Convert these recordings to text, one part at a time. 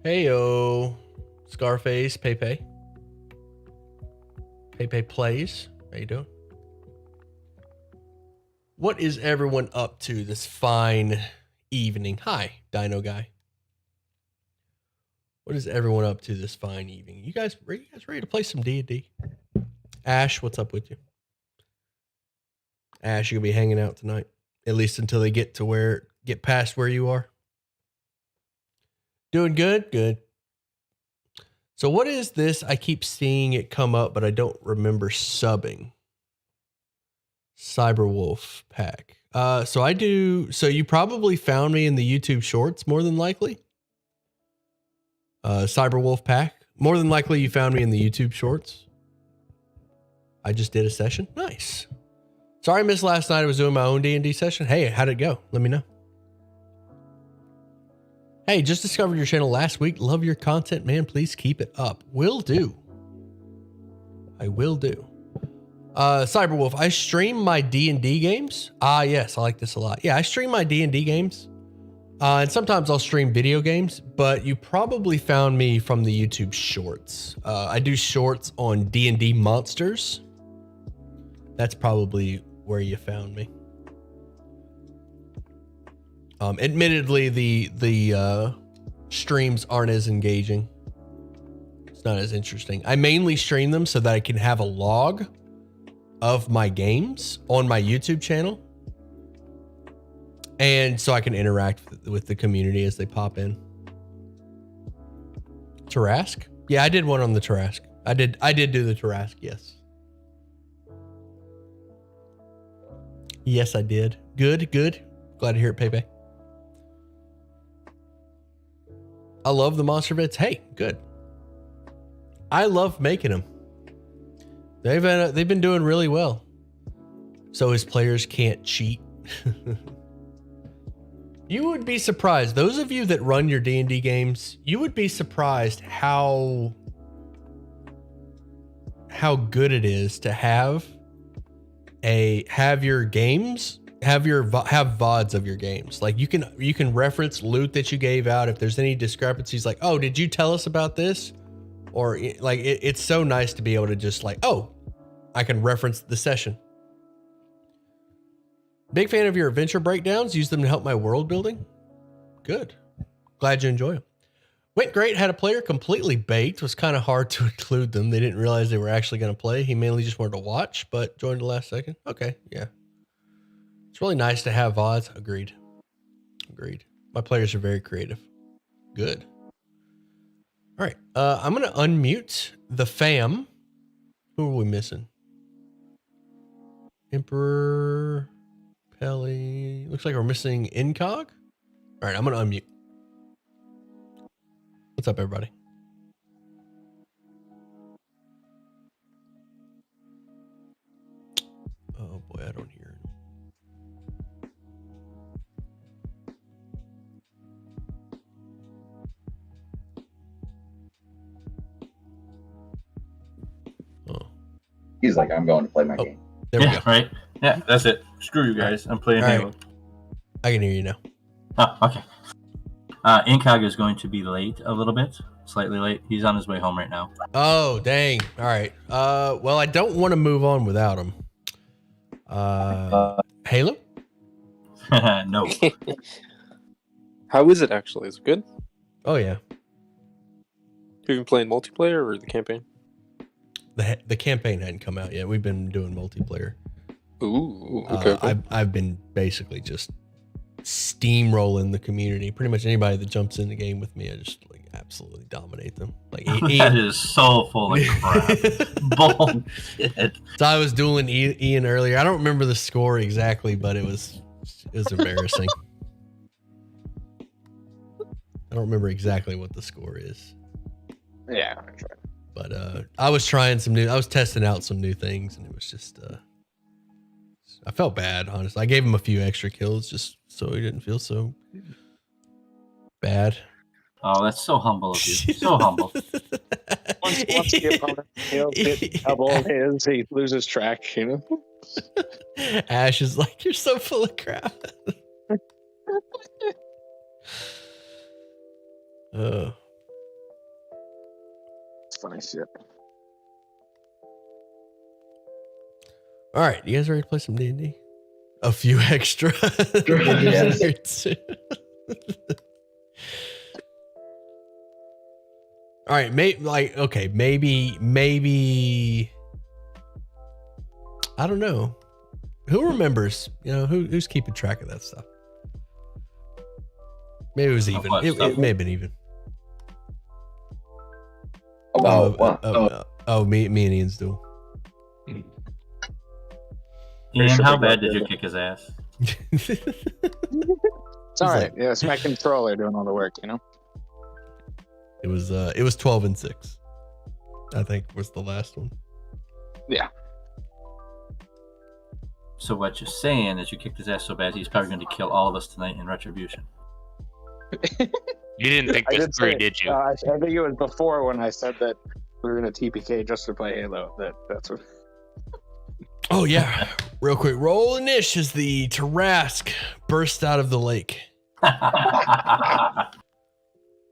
Heyo, Scarface, Pepe. Pepe plays. How you doing? What is everyone up to this fine evening? Hi, Dino Guy. What is everyone up to this fine evening? You guys ready to play some D&D? Ash, what's up with you? Ash, you'll be hanging out tonight, at least until they get past where you are. Doing good? Good. So what is this? I keep seeing it come up, but I don't remember subbing. Cyberwolf pack. So I do. So you probably found me in the YouTube shorts, more than likely. Cyberwolf pack. More than likely you found me in the YouTube shorts. I just did a session. Nice. Sorry I missed last night. I was doing my own D&D session. Hey, how'd it go? Let me know. Hey, just discovered your channel last week. Love your content, man. Please keep it up. Will do. I will do. Cyberwolf, I stream my D&D games. Yes, I like this a lot. Yeah, I stream my D&D games. And sometimes I'll stream video games, but you probably found me from the YouTube shorts. I do shorts on D&D monsters. That's probably where you found me. Admittedly, the streams aren't as engaging. It's not as interesting. I mainly stream them so that I can have a log of my games on my YouTube channel. And so I can interact with the community as they pop in. Tarask? Yeah, I did one on the Tarask. I did do the Tarask, yes. Yes, I did. Good. Glad to hear it, Pepe. I love the monster bits. Hey, good. I love making them. They've been doing really well. So his players can't cheat. You would be surprised. Those of you that run your D&D games, you would be surprised how good it is to have your games, have VODs of your games. Like you can reference loot that you gave out if there's any discrepancies, like, oh, did you tell us about this? Or like it's so nice to be able to just like, oh, I can reference the session. Big fan of your adventure breakdowns. Use them to help my world building. Good. Glad you enjoy them. Went great. Had a player completely baked. Was kind of hard to include them. They didn't realize they were actually going to play. He mainly just wanted to watch, but joined the last second. Okay. Yeah. It's really nice to have VODs. Agreed. My players are very creative. Good. All right. I'm going to unmute the fam. Who are we missing? Emperor... Pelly. Looks like we're missing Incog. All right, I'm going to unmute. What's up, everybody? Oh, boy, I don't hear it. Oh. He's like, I'm going to play my game. There we go. Right? Yeah, that's it. Screw you guys. I'm playing Halo. Right. I can hear you now. Oh, okay. Incog is going to be late a little bit. Slightly late. He's on his way home right now. Oh, dang. All right. Well, I don't want to move on without him. Halo? No. How is it actually? Is it good? Oh, yeah. Have you been playing multiplayer or the campaign? The campaign hadn't come out yet. We've been doing multiplayer. Ooh, okay. I've been basically just steamrolling the community. Pretty much anybody that jumps in the game with me, I just like absolutely dominate them. Like that is so full of crap. Bullshit. So I was dueling Ian earlier. I don't remember the score exactly, but it was embarrassing. I don't remember exactly what the score is. Yeah, that's right. But I was testing out some new things, and it was just I felt bad, honestly. I gave him a few extra kills just so he didn't feel so bad. Oh, that's so humble of you. So humble. Once the opponent hit double his, he loses track, you know? Ash is like, you're so full of crap. funny shit. All right, you guys ready to play some D&D? A few extra. Yes. All right, maybe. I don't know. Who remembers? You know, who's keeping track of that stuff? Maybe it was even. It may have been even. About what? Me and Ian's duel. Ian, how bad did you kick his ass? It's all right. Yeah, it's my controller doing all the work, you know? It was 12-6. I think was the last one. Yeah. So what you're saying is you kicked his ass so bad he's probably going to kill all of us tonight in retribution. You didn't think this through, did you? I think it was before when I said that we were going to TPK just to play Halo. That's what. Oh yeah, real quick. Roll Inish as the Tarask burst out of the lake.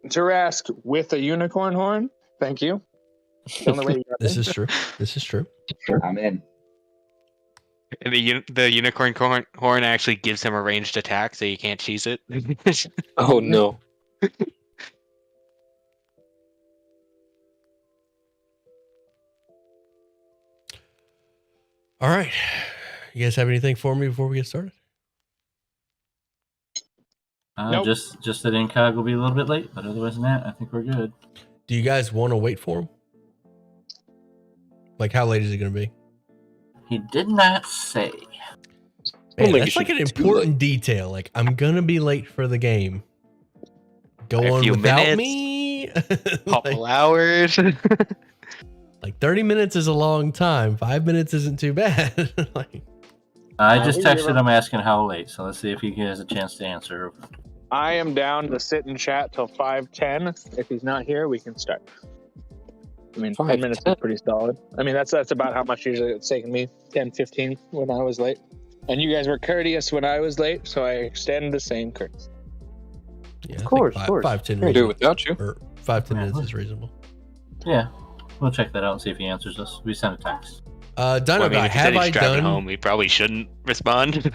Tarask with a unicorn horn. Thank you. The only way you got This in. is true. This is true. Sure, I'm in. And the unicorn horn actually gives him a ranged attack, so you can't cheese it. Oh no. All right. You guys have anything for me before we get started? Nope. Just that Incog will be a little bit late, but otherwise than that, I think we're good. Do you guys want to wait for him? Like, how late is it going to be? He did not say. Man, think that's it like an should be too important detail. Like, I'm going to be late for the game. Go A on few without minutes. me. Couple hours. Like 30 minutes is a long time. 5 minutes isn't too bad. Like, I just texted him asking how late, so let's see if he has a chance to answer. I am down to sit and chat till 5:10. If he's not here, we can start. I mean, 10 minutes is pretty solid. I mean, that's about how much usually it's taken me. 10, 15 when I was late. And you guys were courteous when I was late, so I extend the same courtesy. yeah, Of course, I of think course. 5, 10 I can do it minutes. without you. Or 5-10 Yeah. minutes is reasonable. Yeah, we'll check that out and see if he answers us. We sent a text. Dino Well, I mean, Guy, if he said have I he's driving done? home, we probably shouldn't respond.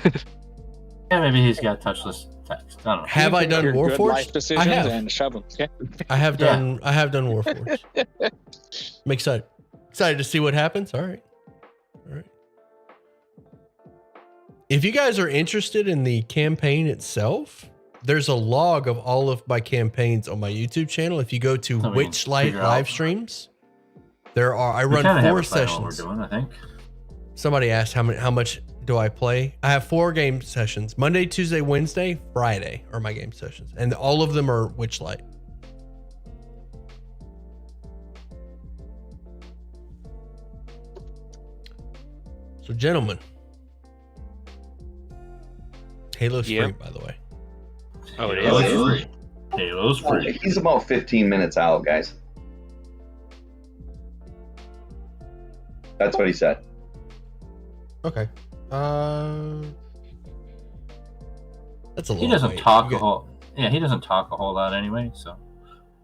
Yeah, maybe he's got touchless text. I don't know. Have I done Your good life Warforged? decisions I have. and shove them. Okay. I have Yeah. done. I have done Warforged. I'm excited. Excited to see what happens. All right. All right. If you guys are interested in the campaign itself, there's a log of all of my campaigns on my YouTube channel. If you go to So we can Witchlight figure out. live streams, there are. I We run kinda have 4 a plan what we're sessions. doing, I think. Somebody asked how much do I play? I have 4 game sessions. Monday, Tuesday, Wednesday, Friday are my game sessions. And all of them are Witchlight. So gentlemen. Halo's Yep. free, by the way. Oh, it Halo's is? free. Halo's free. He's about 15 minutes out, guys. That's what he said. Okay. That's a long He doesn't wait. talk You a whole. Yeah, he doesn't talk a whole lot anyway, so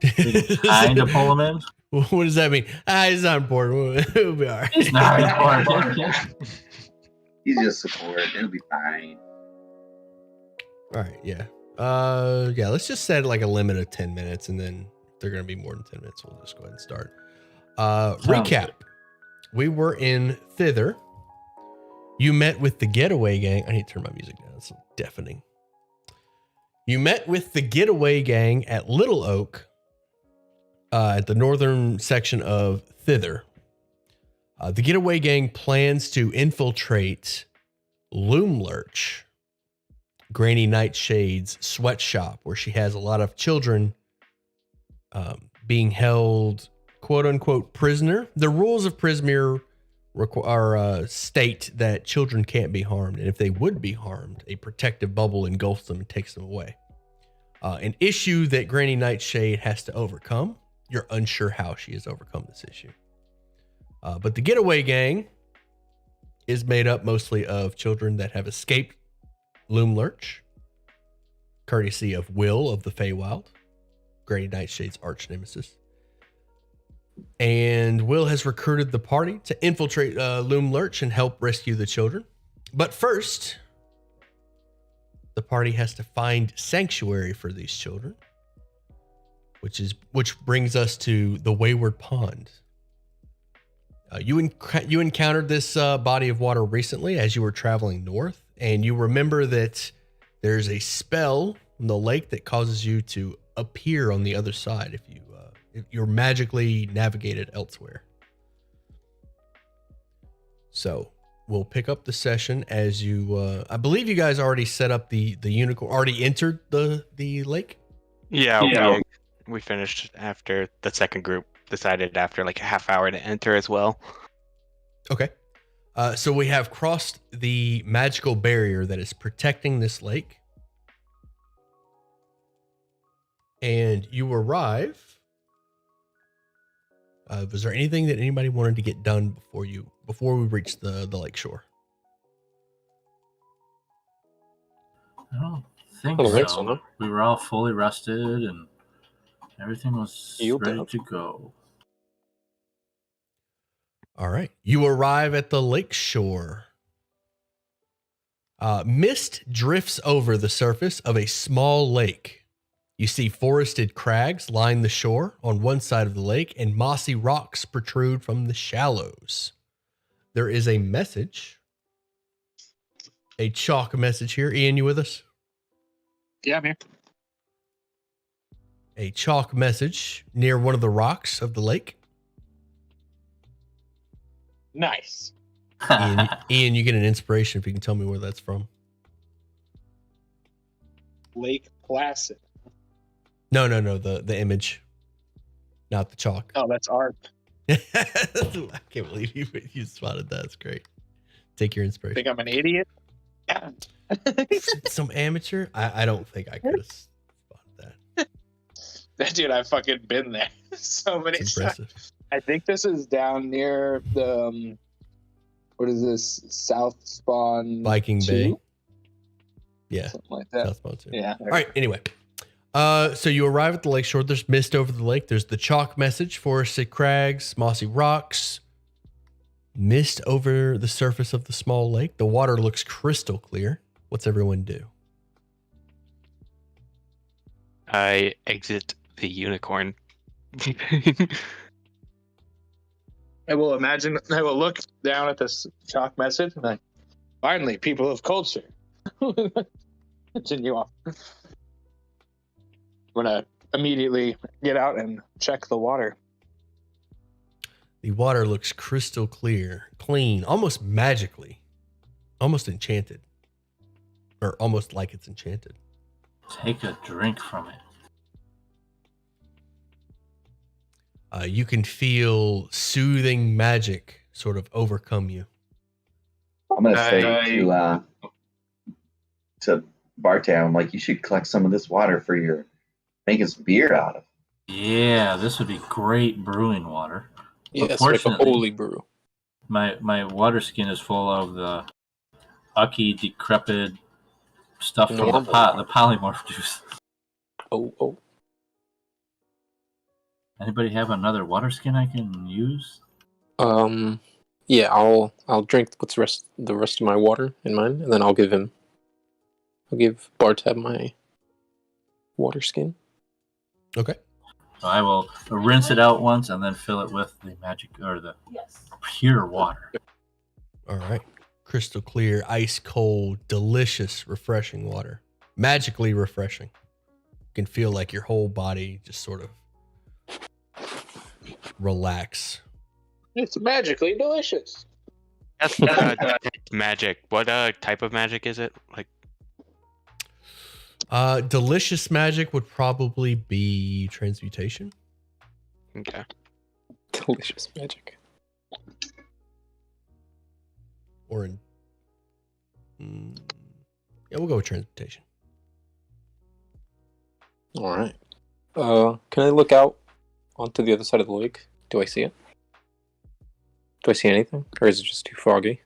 we can got- kind of pull him in. What does that mean? He's not important. We'll be all right. He's not important. He's just support. It'll be fine. All right, yeah. Yeah, let's just set like a limit of 10 minutes, and then if they're gonna be more than 10 minutes, we'll just go ahead and start. Recap. good. We were in Thither. You met with the Getaway Gang. I need to turn my music down. It's deafening. You met with the Getaway Gang at Little Oak, at the northern section of Thither. The Getaway Gang plans to infiltrate Loomlurch, Granny Nightshade's sweatshop, where she has a lot of children being held, quote unquote, prisoner. The rules of Prismere state that children can't be harmed, and if they would be harmed, a protective bubble engulfs them and takes them away. An issue that Granny Nightshade has to overcome. You're unsure how she has overcome this issue. But the Getaway Gang is made up mostly of children that have escaped Loomlurch, courtesy of Will of the Feywild, Granny Nightshade's arch nemesis. And Will has recruited the party to infiltrate Loom Lurch and help rescue the children. But first, the party has to find sanctuary for these children, which brings us to the Wayward Pond. You encountered this body of water recently as you were traveling north, and you remember that there's a spell in the lake that causes you to appear on the other side if you're magically navigated elsewhere. So we'll pick up the session as you. I believe you guys already set up the unicorn. Already entered the lake. Yeah. We finished after the second group decided after like a half hour to enter as well. Okay. So we have crossed the magical barrier that is protecting this lake. And you arrive. Was there anything that anybody wanted to get done before we reached the lake shore? I don't think I don't think so. so, no. We were all fully rested and everything was ready to go. All right. You arrive at the lake shore. Mist drifts over the surface of a small lake. You see forested crags line the shore on one side of the lake, and mossy rocks protrude from the shallows. There is a message, a chalk message here. Ian, you with us? Yeah, I'm here. A chalk message near one of the rocks of the lake. Nice. Ian, you get an inspiration if you can tell me where that's from. Lake Placid. No, the image, not the chalk. Oh, that's art. I can't believe you spotted that. That's great. Take your inspiration. Think I'm an idiot? Yeah. Some amateur? I don't think I could have spotted that. Dude, I've fucking been there so many It's times. impressive. I think this is down near the what is this? South Spawn Viking 2? Bay. Yeah. Something like that. South Spawn 2. Yeah. All right. Anyway, so you arrive at the lakeshore. There's mist over the lake. There's the chalk message: forested crags, mossy rocks, mist over the surface of the small lake. The water looks crystal clear. What's everyone do? I exit the unicorn. I will look down at this chalk message and like, finally, people of culture. Continue on. I'm gonna immediately get out and check the water. The water looks crystal clear, clean, almost magically, almost enchanted, or almost like it's enchanted. Take a drink from it. You can feel soothing magic sort of overcome you. I'm gonna say to Bartown, like, you should collect some of this water for your making some beer out of. Yeah, this would be great brewing water. Yeah, it's like a Unfortunately, holy brew. My water skin is full of the ucky, decrepit stuff from the Normal pot, the water. polymorph juice. Oh. Anybody have another water skin I can use? Yeah, I'll drink the rest of my water in mine, and then I'll give Bartab my water skin. Okay. So I will rinse it out once and then fill it with the magic or the pure water. All right. Crystal clear, ice cold, delicious, refreshing water. Magically refreshing. You can feel like your whole body just sort of relax. It's magically delicious. That's magic. What type of magic is it? Like, Delicious magic would probably be transmutation. okay. Delicious magic. Or yeah, we'll go with transmutation. All right. Can I look out onto the other side of the lake? Do I see it? Do I see anything, or is it just too foggy?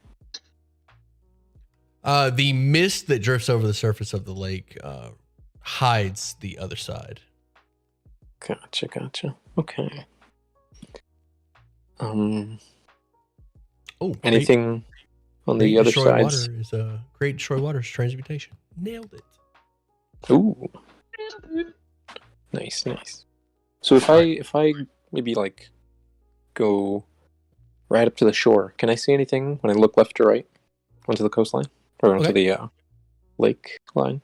The mist that drifts over the surface of the lake hides the other side. Gotcha. Okay. Oh, Anything on the other sides? Great destroy water is transmutation. Nailed it. Ooh, nice. So if I maybe like go right up to the shore, can I see anything when I look left to right onto the coastline or onto the lake line?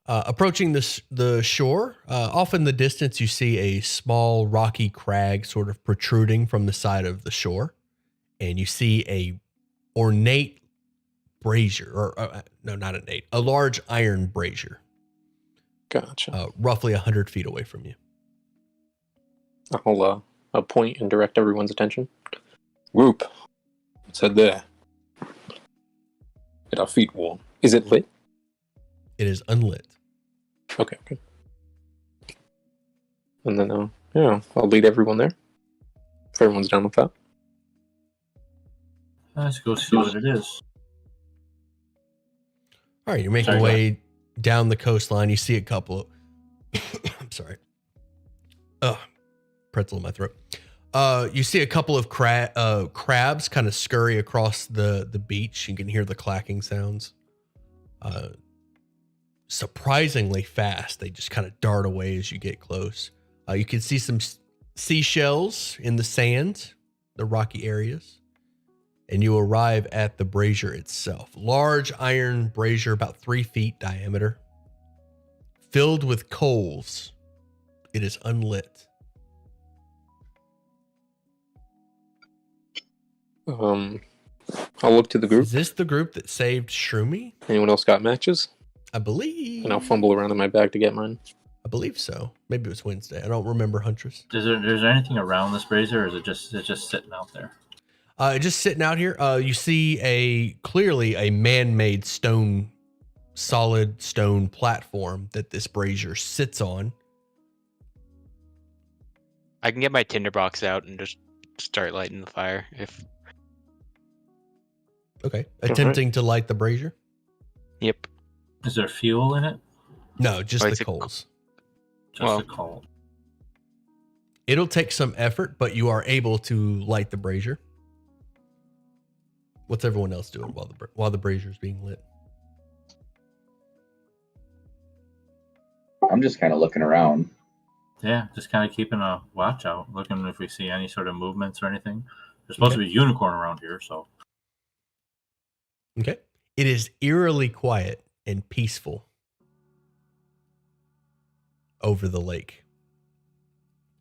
Approaching the shore, off in the distance, you see a small rocky crag sort of protruding from the side of the shore, and you see a ornate brazier, or no, not ornate, a large iron brazier. Gotcha. Roughly 100 feet away from you. I'll point and direct everyone's attention. Group, it's head there. Get our feet warm. Is it lit? It is unlit. Okay. And then, I'll lead everyone there. If everyone's done with that. Let's go see what it is. All right, you're making your way down the coastline. You see a couple. I'm sorry. Pretzel in my throat. You see a couple of crabs kind of scurry across the beach. You can hear the clacking sounds. Surprisingly fast. They just kind of dart away as you get close. You can see some seashells in the sand, the rocky areas, and you arrive at the brazier itself. Large iron brazier, about 3 feet diameter, filled with coals. It is unlit. I'll look to the group. Is this the group that saved Shroomy? Anyone else got matches? I believe. And I'll fumble around in my bag to get mine. I believe so. Maybe it was Wednesday. I don't remember, Huntress. Is there anything around this brazier, or is it just sitting out there? Just sitting out here. You see clearly a man-made solid stone platform that this brazier sits on. I can get my tinderbox out and just start lighting the fire. Okay. Attempting to light the brazier? Yep. Is there fuel in it? No, just the coals. The coal. It'll take some effort, but you are able to light the brazier. What's everyone else doing while the brazier is being lit? I'm just kind of looking around. Yeah, just kind of keeping a watch out, looking if we see any sort of movements or anything. There's supposed to be a unicorn around here, so. Okay. It is eerily quiet and peaceful over the lake.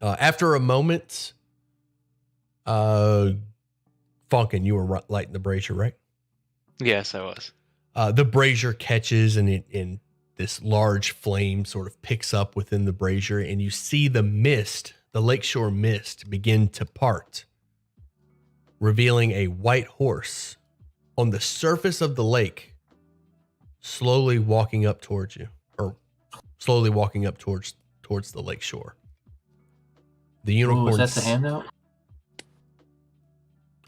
After a moment, Falcon, you were lighting the brazier, right? Yes, I was. The brazier catches and this large flame sort of picks up within the brazier, and you see the lakeshore mist begin to part, revealing a white horse on the surface of the lake, slowly walking up towards you, or slowly walking up towards the lakeshore. The unicorn. Is that the handout?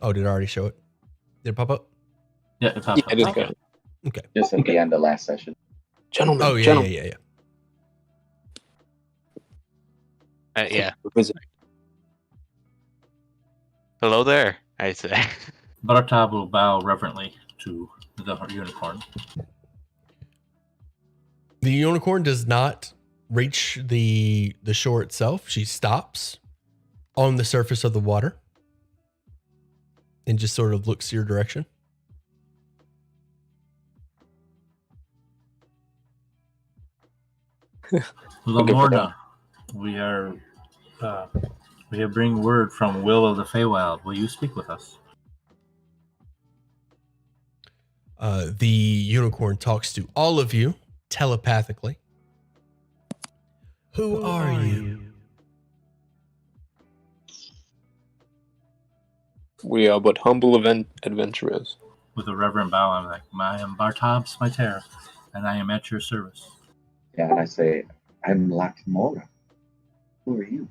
Oh, did I already show it? Did it pop up? Yeah, it popped up. It is good. Okay. Just at the end of last session. Gentlemen. Oh, yeah, gentlemen. yeah. Yeah. Visit. Hello there, I say. Bartab will bow reverently to the unicorn. The unicorn does not reach the shore itself. She stops on the surface of the water and just sort of looks your direction. Lamorna, we have bring word from Will of the Feywild. Will you speak with us? The unicorn talks to all of you telepathically. Who are you? We are but humble adventurers. With a reverent bow, I'm like, I am Bartab Smiter, and I am at your service. Yeah, and I say, I'm Lakmora. Who are you?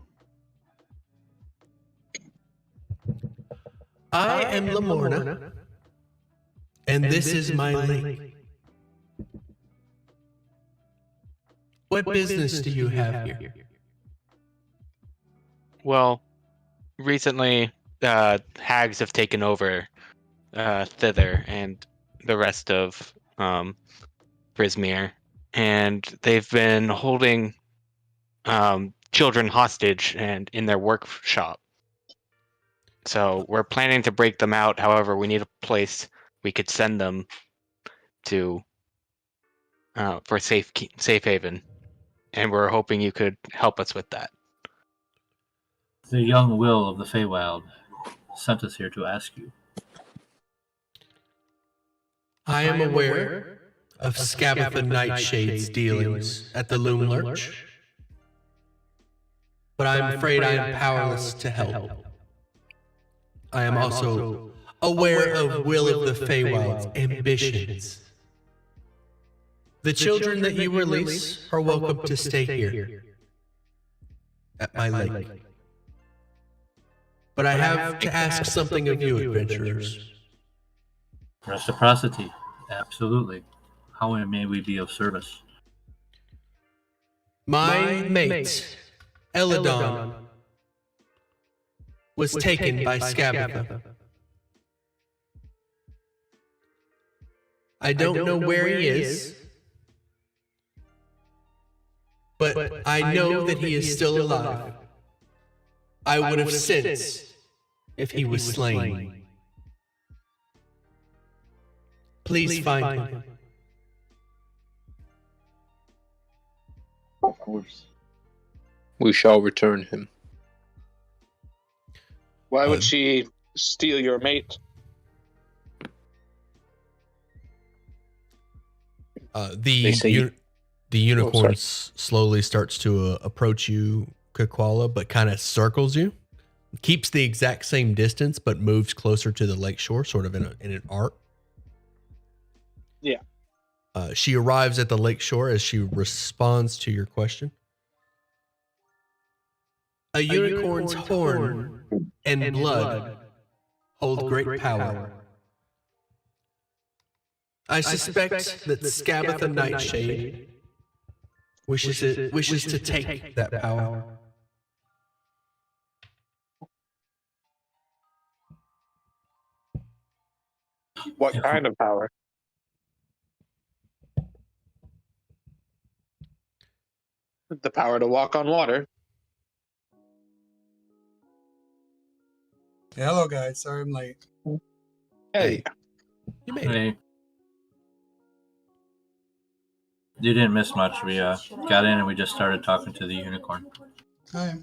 I am Lamorna, and this is my lake. What business do you have here? Well, recently hags have taken over thither and the rest of Brismere, and they've been holding children hostage and in their workshop. So we're planning to break them out. However, we need a place we could send them to for safe haven, and we're hoping you could help us with that. The young Will of the Feywild sent us here to ask you. I am aware of Scabatha Nightshade's dealings at the Loom Lurch, but I'm afraid I am powerless to help. I am also aware of Will of the Feywild's ambitions. The children that you release are welcome to stay here at my lake. But I have to ask something of you, adventurers. Reciprocity, absolutely. How may we be of service? My mate, Eladon, was taken by Scabatha. I don't know where he is, but I know that he is still alive. I would have sent if he was slain. Please find him. Of course. We shall return him. Why would she steal your mate? The unicorn slowly starts to approach you, Kakwala, but kind of circles you. Keeps the exact same distance, but moves closer to the lakeshore, sort of in an arc. Yeah. She arrives at the lakeshore as she responds to your question. A unicorn's horn and blood hold great power. I suspect that Scabatha Nightshade wishes to take that power. What kind of power? The power to walk on water. Yeah, hello guys, sorry I'm late. Hey. You made it. Hey. You didn't miss much. We got in and we just started talking to the unicorn. Hi.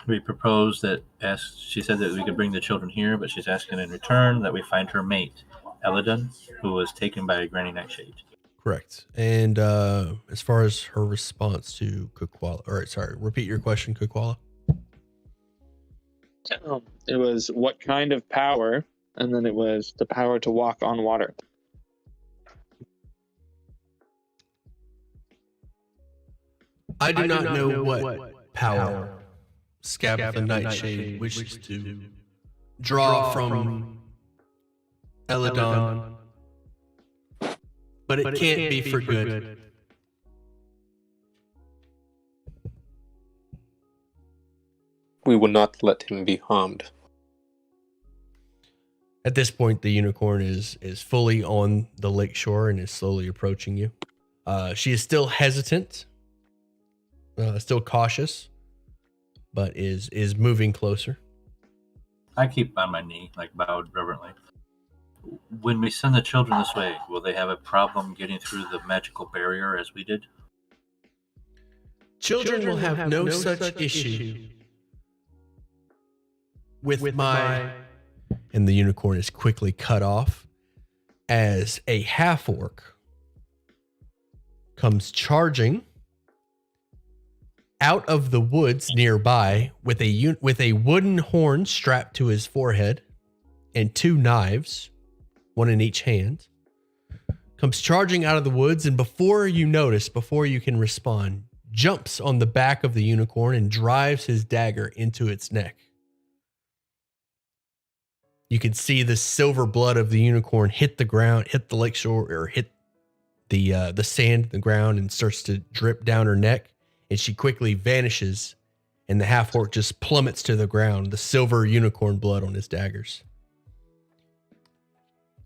We proposed that she said that we could bring the children here, but she's asking in return that we find her mate, Eladon, who was taken by Granny Nightshade. Correct. And as far as her response to Kukwala, repeat your question, Kukwala. It was what kind of power, and then it was the power to walk on water. I do not know what power Scabatha Nightshade wishes to draw from Eladon, but it can't be for good. We will not let him be harmed. At this point, the unicorn is fully on the lakeshore and is slowly approaching you. She is still hesitant, still cautious, but is moving closer. I keep on my knee, bowed reverently. When we send the children this way, will they have a problem getting through the magical barrier as we did? Children will have no such issue with my... And the unicorn is quickly cut off as a half-orc comes charging out of the woods nearby with a wooden horn strapped to his forehead and 2 knives, one in each hand. Comes charging out of the woods, and before you can respond, jumps on the back of the unicorn and drives his dagger into its neck. You can see the silver blood of the unicorn hit the ground, hit the lakeshore, or hit the sand, the ground, and starts to drip down her neck. And she quickly vanishes, and the half orc just plummets to the ground. The silver unicorn blood on his daggers.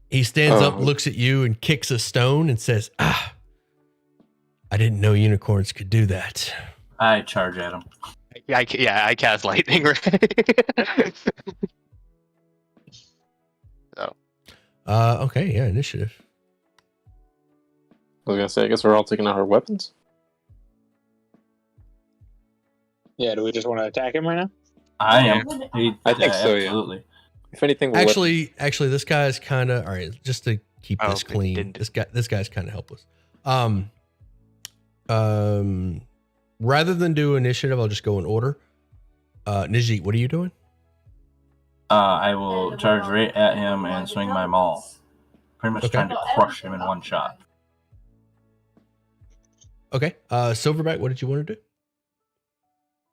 He stands up, looks at you, and kicks a stone and says, "Ah, I didn't know unicorns could do that." I charge at him. I cast lightning right. So Okay, yeah, initiative. I was gonna say, I guess we're all taking out our weapons. Yeah, do we just want to attack him right now? I am. I think so, yeah. Absolutely. If anything, we'll Actually, this guy's kind of all right. Just to keep this Oh, clean, this guy's kind of helpless. Rather than do initiative, I'll just go in order. Najit, what are you doing? I will charge right at him and swing my maul. Pretty much trying to crush him in one shot. Okay. Silverback, what did you want to do?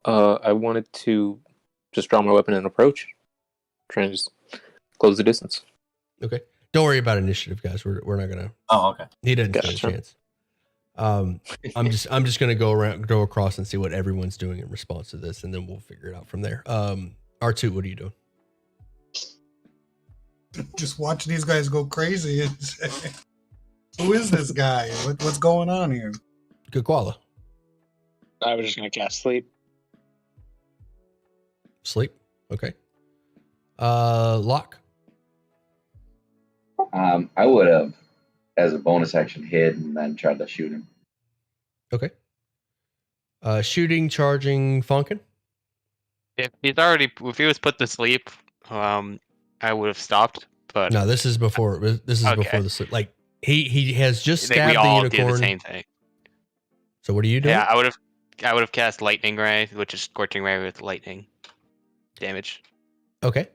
I wanted to just draw my weapon and approach. Try and just close the distance. Okay. Don't worry about initiative, guys. We're not gonna. Oh, okay. He doesn't Gotcha. stand a chance. I'm just gonna go across and see what everyone's doing in response to this, and then we'll figure it out from there. R2, what are you doing? Just watch these guys go crazy and say, "Who is this guy? What's going on here?" Good koala. I was just going to cast sleep. Sleep. Okay. Lock. I would have, as a bonus action, hid and then tried to shoot him. Okay. Shooting, charging, Funkin. if he was put to sleep, I would have stopped. But No, this is before. This is Okay. before the sleep. Like he has just I think we stabbed the all did unicorn. the same thing. So what are you doing? Yeah, I would have cast lightning ray, which is scorching ray with lightning damage. Okay.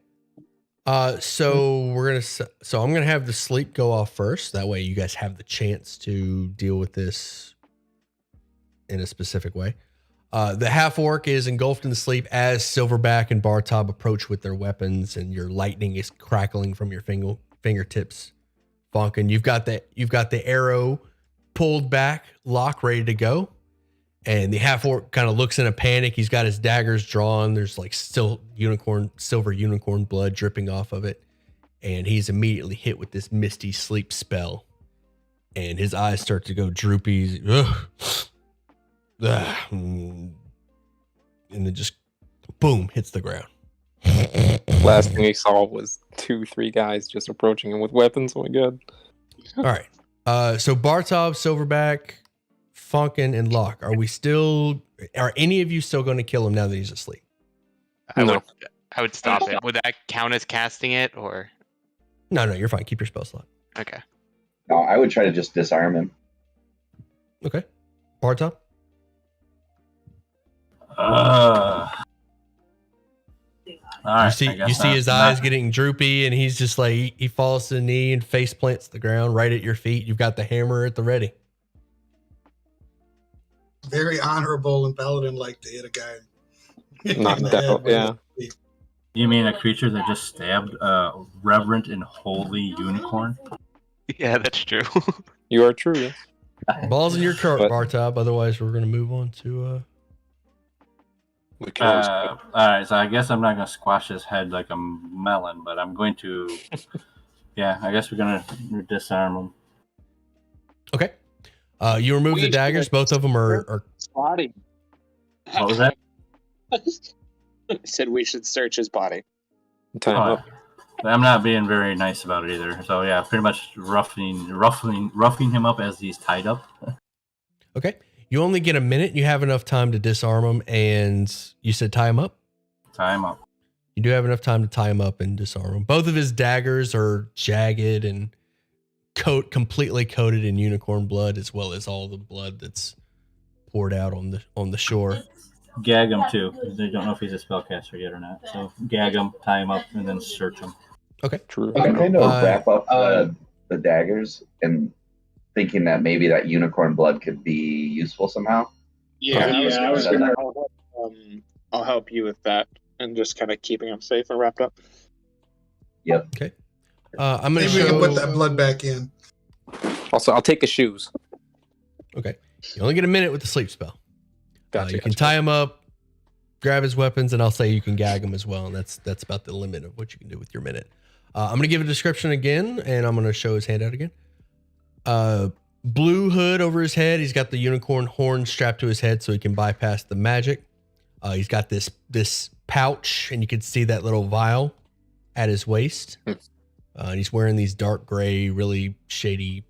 So I'm gonna have the sleep go off first. That way, you guys have the chance to deal with this in a specific way. The half orc is engulfed in the sleep as Silverback and Bartob approach with their weapons, and your lightning is crackling from your fingertips. Funkin, you've got the arrow pulled back, lock ready to go. And the half orc kind of looks in a panic. He's got his daggers drawn. There's like still silver unicorn blood dripping off of it. And he's immediately hit with this misty sleep spell. And his eyes start to go droopy. And then just boom, hits the ground. Last thing he saw was 2-3 guys just approaching him with weapons. Oh my god. All right. So Bartob, Silverback, Funkin, and Locke, are any of you still going to kill him now that he's asleep? No. I would stop it. Would that count as casting it, or? No, you're fine. Keep your spell slot. Okay. No, I would try to just disarm him. Okay. Bartob? All right, You see his eyes getting droopy, and he's just like, he falls to the knee and face plants the ground right at your feet. You've got the hammer at the ready. Very honorable and paladin like to hit a guy. Not in the that, head with yeah. a- You mean a creature that just stabbed a reverent and holy unicorn? Yeah, that's true. You are true, yes. Balls in your court, But- Bartob. Otherwise, we're going to move on to... We can always- All right, so I guess I'm not gonna squash his head like a melon, but I'm going to. Yeah, I guess we're gonna disarm him. Okay. You remove the daggers. Both of them are Body. What was that? I said we should search his body. Time Oh, up. I'm not being very nice about it either. So yeah, pretty much roughing him up as he's tied up. okay. You only get a minute. You have enough time to disarm him, and you said tie him up? Tie him up. You do have enough time to tie him up and disarm him. Both of his daggers are jagged and completely coated in unicorn blood, as well as all the blood that's poured out on the shore. Gag him too. They don't know if he's a spellcaster yet or not. So gag him, tie him up, and then search him. Okay. True. I kind of wrap up Uh, the daggers and thinking that maybe that unicorn blood could be useful somehow. I was gonna- gonna. I'll help you with that, and just kind of keeping him safe and wrapped up. I'm going to Maybe we can put show. that blood back in. Also, I'll take his shoes. Okay. You only get a minute with the sleep spell. Gotcha. You can tie him up, grab his weapons, and I'll say you can gag him as well. And that's about the limit of what you can do with your minute. I'm going to give a description again, and I'm going to show his hand out again. Blue hood over his head. He's got the unicorn horn strapped to his head so he can bypass the magic. He's got this pouch, and you can see that little vial at his waist. And he's wearing these dark gray, really shady,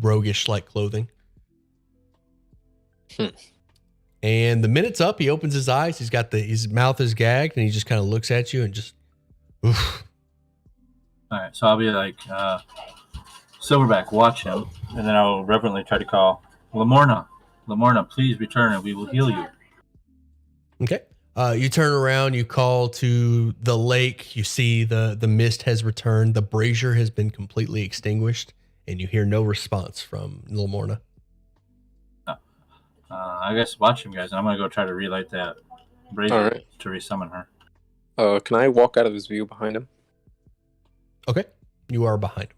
roguish-like clothing. And the minute's up. He opens his eyes. He's got his mouth is gagged, and he just kind of looks at you and just, oof. All right, so I'll be like, Silverback, watch him, and then I'll reverently try to call, Lamorna, please return and we will heal you. Okay. You turn around, you call to the lake. You see the mist has returned. The brazier has been completely extinguished, and you hear no response from Lamorna. I guess watch him, guys, and I'm going to go try to relight that brazier to resummon her. Can I walk out of his view behind him? Okay. You are behind him.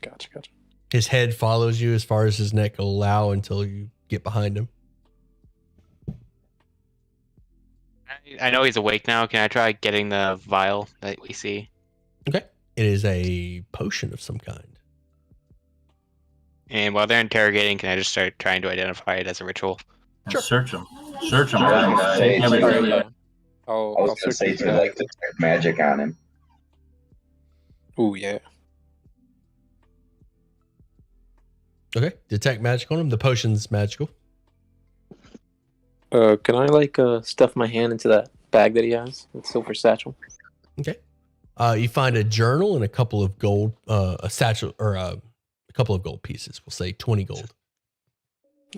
Gotcha. His head follows you as far as his neck will allow until you get behind him. I know he's awake now. Can I try getting the vial that we see? Okay. It is a potion of some kind. And while they're interrogating, can I just start trying to identify it as a ritual? And search him. Search him. Yeah, Take yeah, everything. Yeah. I was I'll going to search say, his too, like, detect magic on him. Ooh, yeah. Okay. Detect magic on him. The potion's magical. Can I stuff my hand into that bag that he has? That silver satchel. Okay. You find a journal and a couple of gold, a satchel, or a couple of gold pieces. We'll say 20 gold.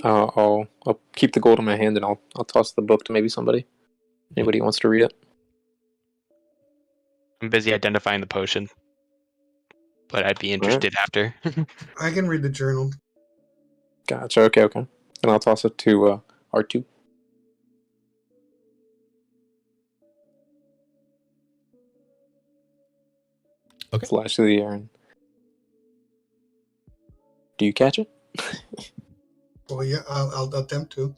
I'll keep the gold in my hand and I'll toss the book to maybe somebody. Anybody who wants to read it. I'm busy identifying the potion, but I'd be interested after. I can read the journal. Gotcha. Okay. And I'll toss it to R2. Okay. Flash through the air. Do you catch it? Well, yeah, I'll attempt to.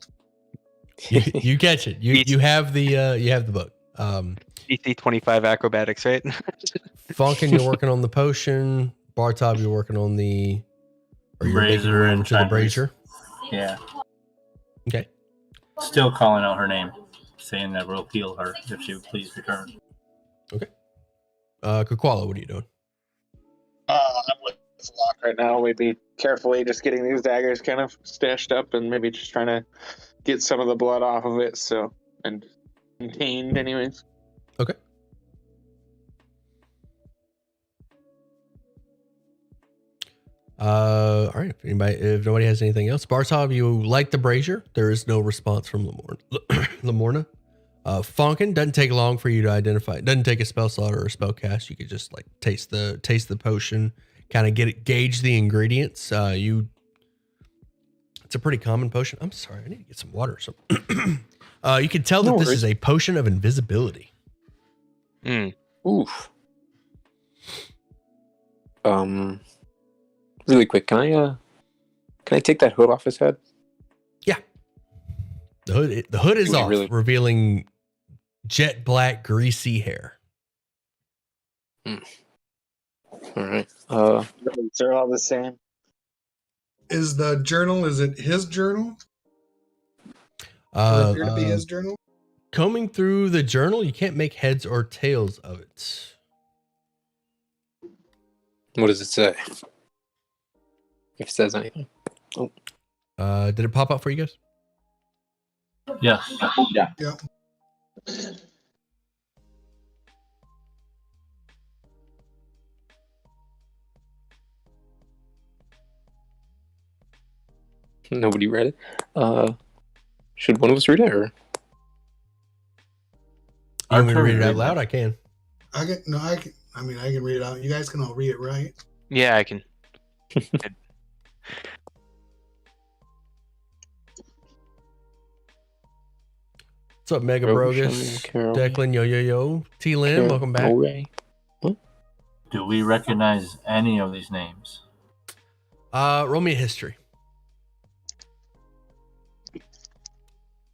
You catch it. You have the book. DC 25 acrobatics, right? Funkin, you're working on the potion. Bartov, you're working on the Brazier and to the brazier. Yeah. Okay. Still calling out her name, saying that we'll heal her if she would please return. Okay. Kukwala, what are you doing? I'm with Lock right now. Maybe carefully just getting these daggers kind of stashed up and maybe just trying to get some of the blood off of it. And contained anyways. Okay. All right. If nobody has anything else, Bartov, you like the brazier. There is no response from Lamorna. Funkin, doesn't take long for you to identify. It doesn't take a spell slot or a spell cast. You could just like taste the potion, kind of gauge the ingredients. It's a pretty common potion. I'm sorry, I need to get some water or something. You can tell that this is a potion of invisibility. Oof. Really quick, can I take that hood off his head? Yeah. The hood is off, revealing jet black, greasy hair. All right. They're all the same. Is the journal? Is it his journal? Appear to be his journal. Combing through the journal, you can't make heads or tails of it. What does it say? If it says anything. Oh. Did it pop up for you guys? Yes. Yeah. Nobody read it. Should one of us read it, or? You want me to read it out loud? I can. I can read it out. You guys can all read it, right? Yeah, I can. What's up, Mega Brogus? Declan, yo. T-Lin, welcome back. Do we recognize any of these names? Roll me a history.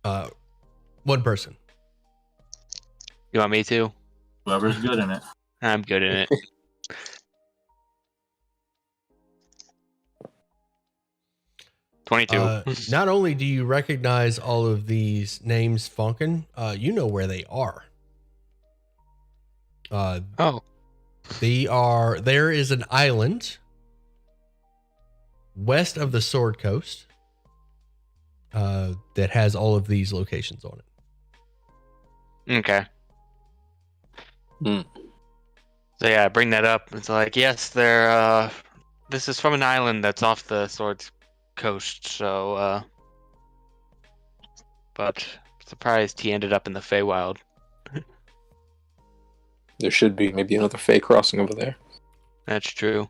One person. You want me to? Whoever's good in it. I'm good in it. $22. Not only do you recognize all of these names, Funkin, you know where they are. Oh. There is an island west of the Sword Coast that has all of these locations on it. Okay. Hmm. So yeah, bring that up. It's like, yes, they're this is from an island that's off the Swords Coast, so but surprised he ended up in the Feywild. There should be maybe another Fey crossing over there. That's true.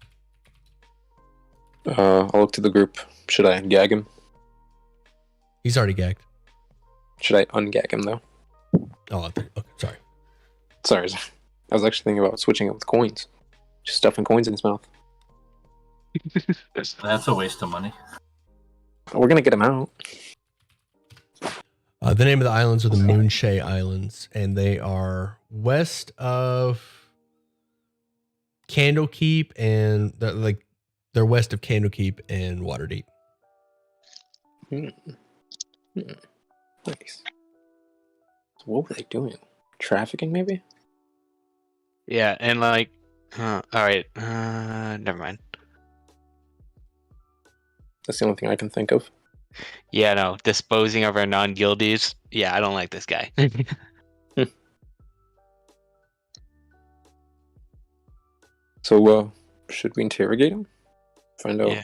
I'll look to the group. Should I gag him? He's already gagged. Should I ungag him though? Oh, okay, sorry. Sorry, I was actually thinking about switching it with coins. Just stuffing coins in his mouth. That's a waste of money. We're gonna get him out. The name of the islands are the Moonshay Islands, and they are west of Candlekeep, and they're west of Candlekeep and Waterdeep. Nice. So what were they doing? Trafficking, maybe? Yeah, and like, all right, never mind. That's the only thing I can think of. Yeah, no, disposing of our non-guildies. Yeah, I don't like this guy. So, should we interrogate him? Find out. Yeah.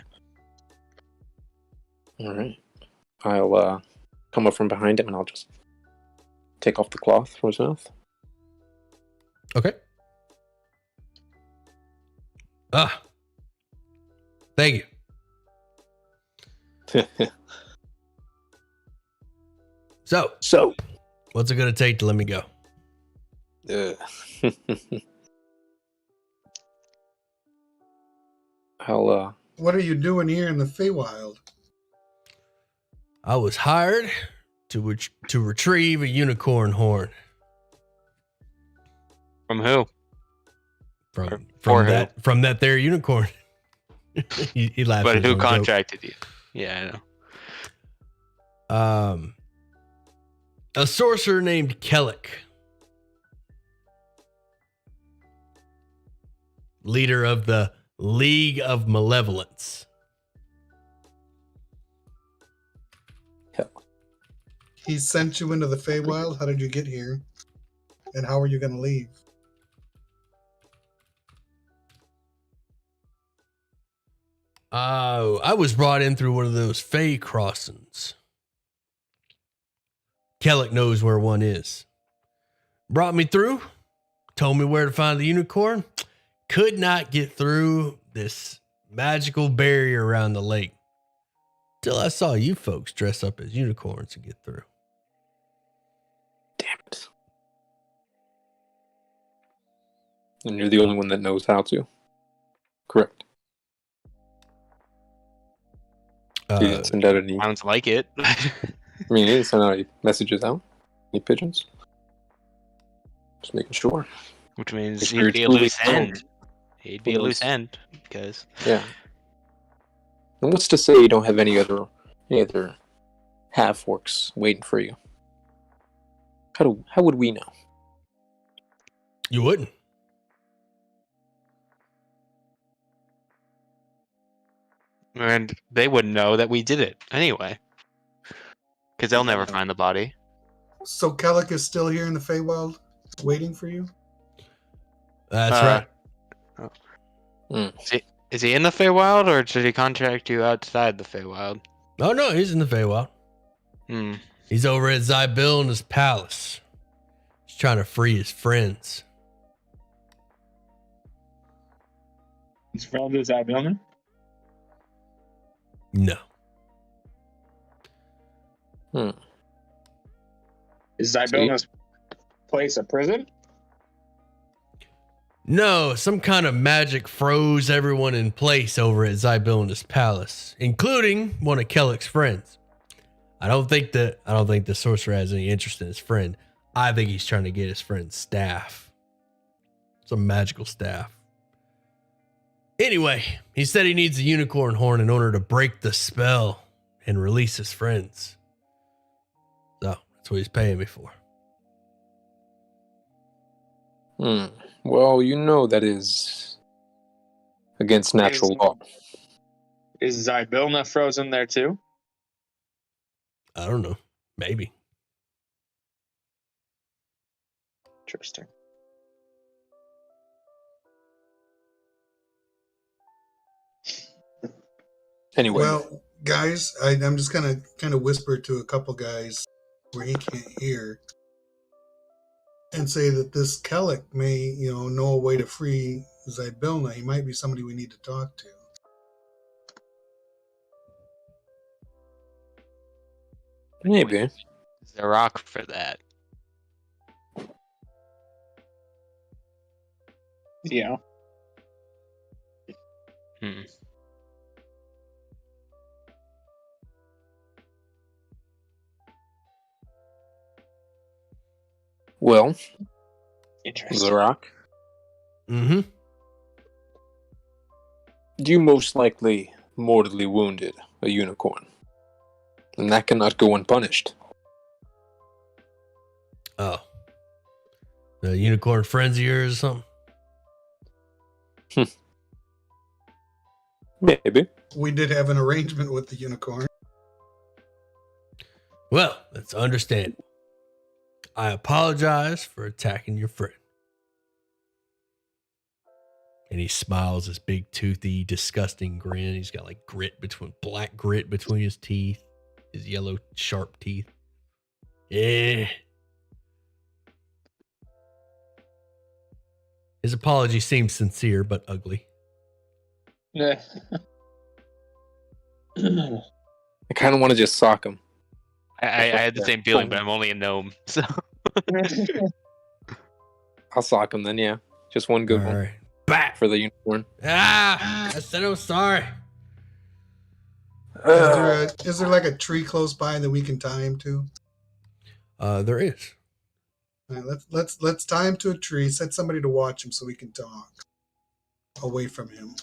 All right. I'll come up from behind him and I'll just take off the cloth from his mouth. Okay. Thank you. So, what's it going to take to let me go? I'll What are you doing here in the Feywild? I was hired to retrieve a unicorn horn From who? from For that there unicorn. he laughed. But at who his own joke. contracted you? Yeah, I know. A sorcerer named Kellic, leader of the League of Malevolence. He sent you into the Feywild. How did you get here? And how are you going to leave? I was brought in through one of those Fey crossings. Kellic knows where one is. Brought me through, told me where to find the unicorn. Could not get through this magical barrier around the lake till I saw you folks dress up as unicorns to get through. Damn it. And you're the only one that knows how to. Correct. You didn't send out any. Sounds like it. I mean, you didn't send out any messages out? Any pigeons? Just making sure. Which means If he'd you're be a truly loose known. end. He'd be a loose end because Yeah. And what's to say you don't have any other half orcs waiting for you? How would we know? You wouldn't. and they wouldn't know that we did it anyway because they'll never find the body. So Kellic is still here in the Feywild, waiting for you? That's right. Is he in the Feywild or did he contact you outside the Feywild? Oh no, he's in the Feywild. Hmm. He's over at Zybil in his palace. He's trying to free his friends. His friend is Abilman? No. Is Zybilna's place a prison? No, some kind of magic froze everyone in place over at Zybilna's palace, including one of Kellic's friends. I don't think the sorcerer has any interest in his friend. I think he's trying to get his friend's staff. Some magical staff. Anyway, he said he needs a unicorn horn in order to break the spell and release his friends. So that's what he's paying me for. Well, you know that is against natural law. Is Zybilna frozen there too? I don't know. Maybe. Interesting. Anyway, Well, guys, I'm just gonna kind of whisper to a couple guys where he can't hear, and say that this Kellic may, know a way to free Zybilna. He might be somebody we need to talk to. maybe. Zarok for that. Yeah. Hmm. Well, Interesting. Zarok, Mm-hmm. you most likely mortally wounded a unicorn, and that cannot go unpunished. Oh. The unicorn friends of yours or something? Maybe. We did have an arrangement with the unicorn. Well, that's understandable. I apologize for attacking your friend. And he smiles his big, toothy, disgusting grin. He's got like black grit between his teeth, his yellow, sharp teeth. Yeah. His apology seems sincere, but ugly. Yeah. I kind of want to just sock him. I had the same feeling, but I'm only a gnome, so I'll sock him then, yeah. Just one good All one right. Back. for the unicorn. I said I'm sorry. Is there like a tree close by that we can tie him to? There is. All right, let's tie him to a tree. Set somebody to watch him so we can talk away from him.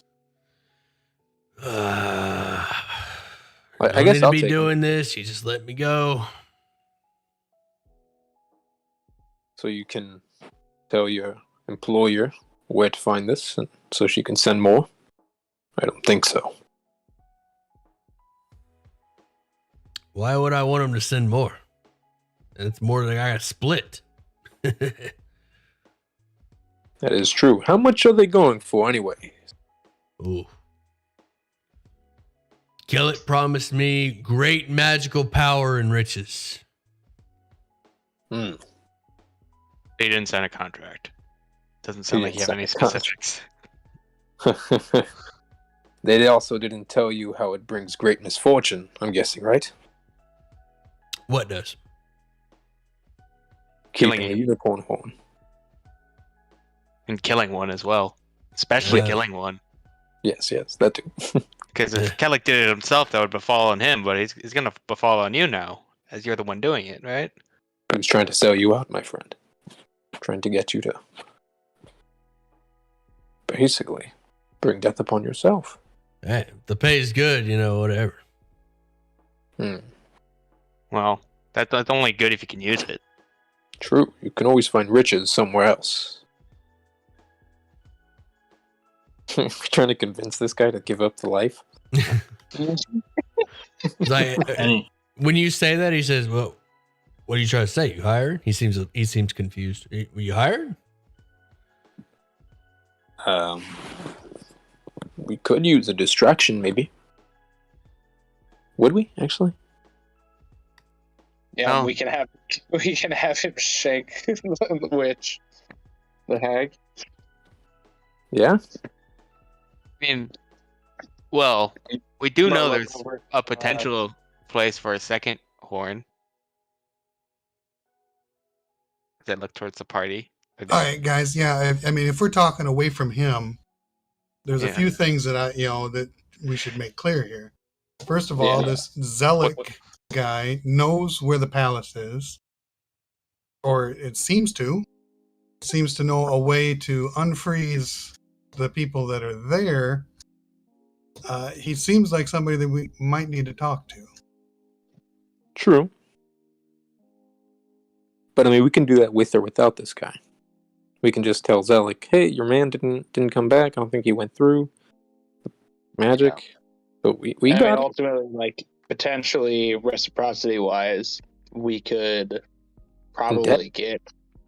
I guess need to I'll be take doing this. You just let me go. so you can tell your employer where to find this, and so she can send more. I don't think so. Why would I want him to send more? It's more than I got split. That is true. How much are they going for anyway? Ooh. Kellett promised me great magical power and riches. Hmm. they didn't sign a contract. Doesn't sound like you have any didn't sign a specifics. They also didn't tell you how it brings great misfortune, I'm guessing, right? What does? Killing Keeping a a unicorn horn. And killing one as well. Especially Yeah. killing one. Yes, that too. Because Yeah. if Kellic did it himself, that would befall on him, but he's going to befall on you now, as you're the one doing it, right? He was trying to sell you out, my friend. Trying to get you to basically bring death upon yourself. Hey, if the pay's good, whatever. Well, that's only good if you can use it. True. You can always find riches somewhere else. Trying to convince this guy to give up the life. Any When you say that, he says, "Well, what are you trying to say? You hired?" He seems confused. Were you hired? We could use a distraction, maybe. Would we actually? Yeah, No. we can have him shake the witch, the hag. Yeah. I mean, well, we do know Look there's over. a potential place for a second horn. Does that look towards the party? All right, guys. Yeah, I mean, if we're talking away from him, there's a Yeah. few things that that we should make clear here. First of all, Yeah. this Zealot guy knows where the palace is, or it seems to know a way to unfreeze the people that are there. He seems like somebody that we might need to talk to. True. But I mean, we can do that with or without this guy. We can just tell Zelik, "Hey, your man didn't come back. I don't think he went through magic." But we I got mean, it. ultimately, like potentially reciprocity wise, we could probably get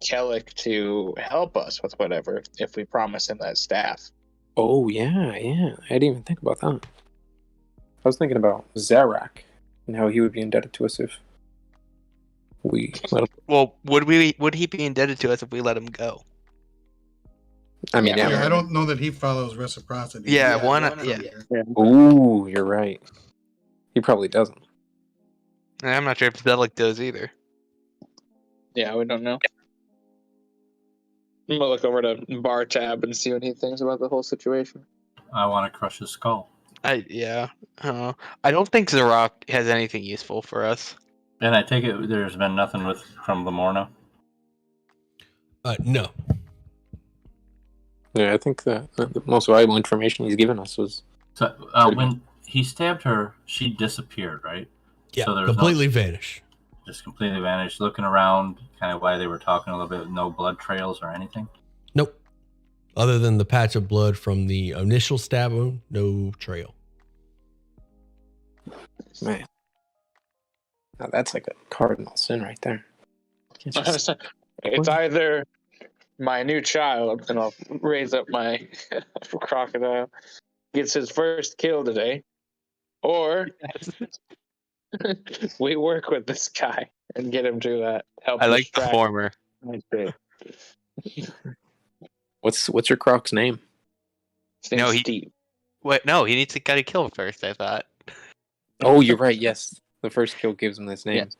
Kellic to help us with whatever if we promise him that staff. Oh yeah. I didn't even think about that. I was thinking about Zarak and how he would be indebted to us if we let him. Well, would he be indebted to us if we let him go? I mean, Yeah, Yeah, I don't know that he follows reciprocity. Yeah, One one- yeah. here. Ooh, you're right. He probably doesn't. I'm not sure if Zelik does either. Yeah, we don't know. I'm gonna look over to Bar Tab and see what he thinks about the whole situation. I want to crush his skull. I don't think Zarok has anything useful for us. And I take it there's been nothing from Lamorna. No. Yeah, I think the most valuable information he's given us was So when he stabbed her, she disappeared, right? Yeah, So there's completely vanished. just completely vanished. Looking around, kind of why they were talking a little bit. No blood trails or anything. Nope. Other than the patch of blood from the initial stab wound, no trail. man. Now that's like a cardinal sin right there. Can't just- It's either my new child, and I'll raise up my crocodile, gets his first kill today, or we work with this guy and get him to help. I like the distract former. my bait. What's your croc's name? His name's No, he- Steve. Wait, no, he needs to get a kill first. I thought. Oh, you're right. Yes, the first kill gives him this name. Yes.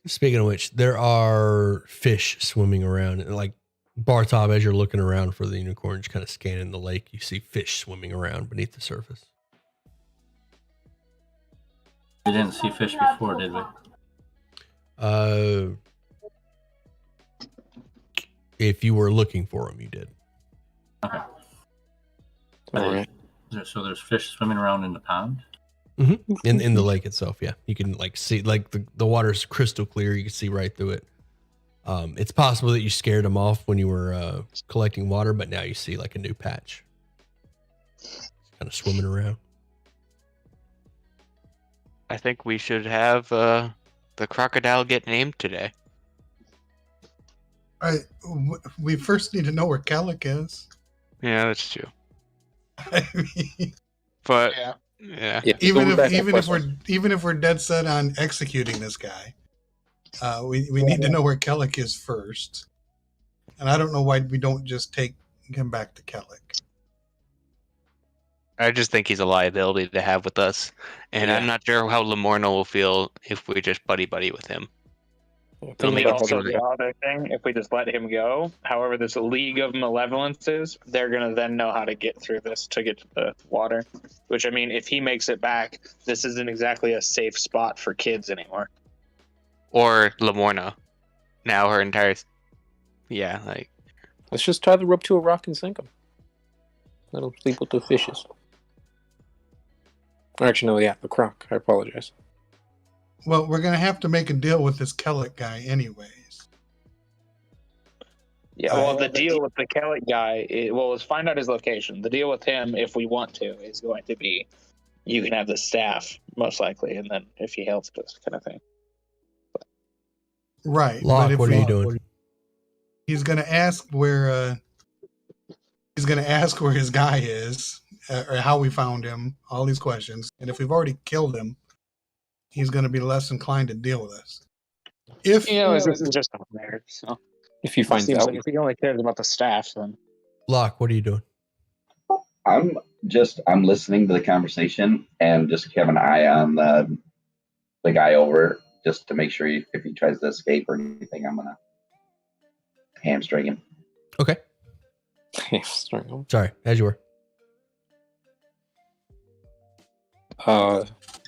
Speaking of which, there are fish swimming around. And like Bartob, as you're looking around for the unicorn, just kind of scanning the lake, you see fish swimming around beneath the surface. We didn't see fish before, did we? If you were looking for them, you did. Okay. All right. So there's fish swimming around in the pond. In the lake itself, yeah. You can like see like the water's crystal clear. You can see right through it. It's possible that you scared them off when you were collecting water, but now you see like a new patch. Kind of swimming around. I think we should have the crocodile get named today. We first need to know where Kellic is. Yeah, that's true. I mean, But Yeah. yeah, Yeah, even so if we're dead set on executing this guy, we need to know where Kellic is first. And I don't know why we don't just take him back to Kellic. I just think he's a liability to have with us, and I'm Yeah. not sure how Lamorna will feel if we just buddy with him. Thinking They'll make about it how Also, they- the other thing, if we just let him go, however, this League of Malevolences, they're going to then know how to get through this to get to the water. Which, I mean, if he makes it back, this isn't exactly a safe spot for kids anymore. Or Lamorna. Now her entire like Let's just tie the rope to a rock and sink him. Let him sleep with the fishes. Or actually, no, yeah, the croc. I apologize. Well, we're going to have to make a deal with this Kellic guy anyways. Yeah, well, the deal with the Kelly guy, let's find out his location. The deal with him, if we want to, is going to be you can have the staff, most likely, and then if he helps us, kind of thing. Right. Locke, but if what are you doing? he's going to ask where his guy is, or how we found him, all these questions. And if we've already killed him, he's going to be less inclined to deal with us. If This is just a nerd, so If he finds seems out, like if he only cares about the staff, then Locke, what are you doing? I'm listening to the conversation and just have an eye on the guy over just to make sure if he tries to escape or anything, I'm gonna hamstring him. Okay. string him. Sorry, as you were.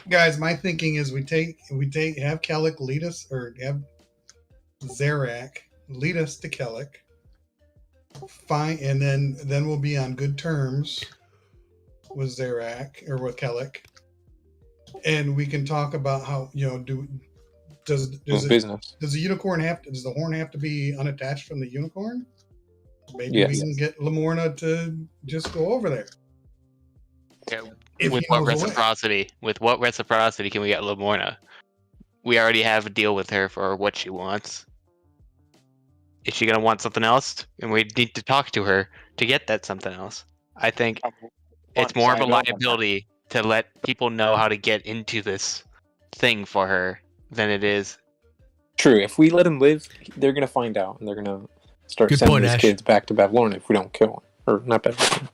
Guys, my thinking is we have Kellic lead us, or have Zarak lead us to Kellic. Fine, and then we'll be on good terms with Zarak or with Kellic, and we can talk about how does the unicorn does the horn have to be unattached from the unicorn? Maybe we can get Lamorna to just go over there. Yeah. If With he what knows the way. reciprocity? With what reciprocity can we get Lamorna? We already have a deal with her for what she wants. Is she gonna want something else? And we need to talk to her to get that something else. I think it's more of a liability to let people know how to get into this thing for her than it is. True. If we let them live, they're gonna find out, and they're gonna start sending these kids back to Babylon if we don't kill them, or not Babylon,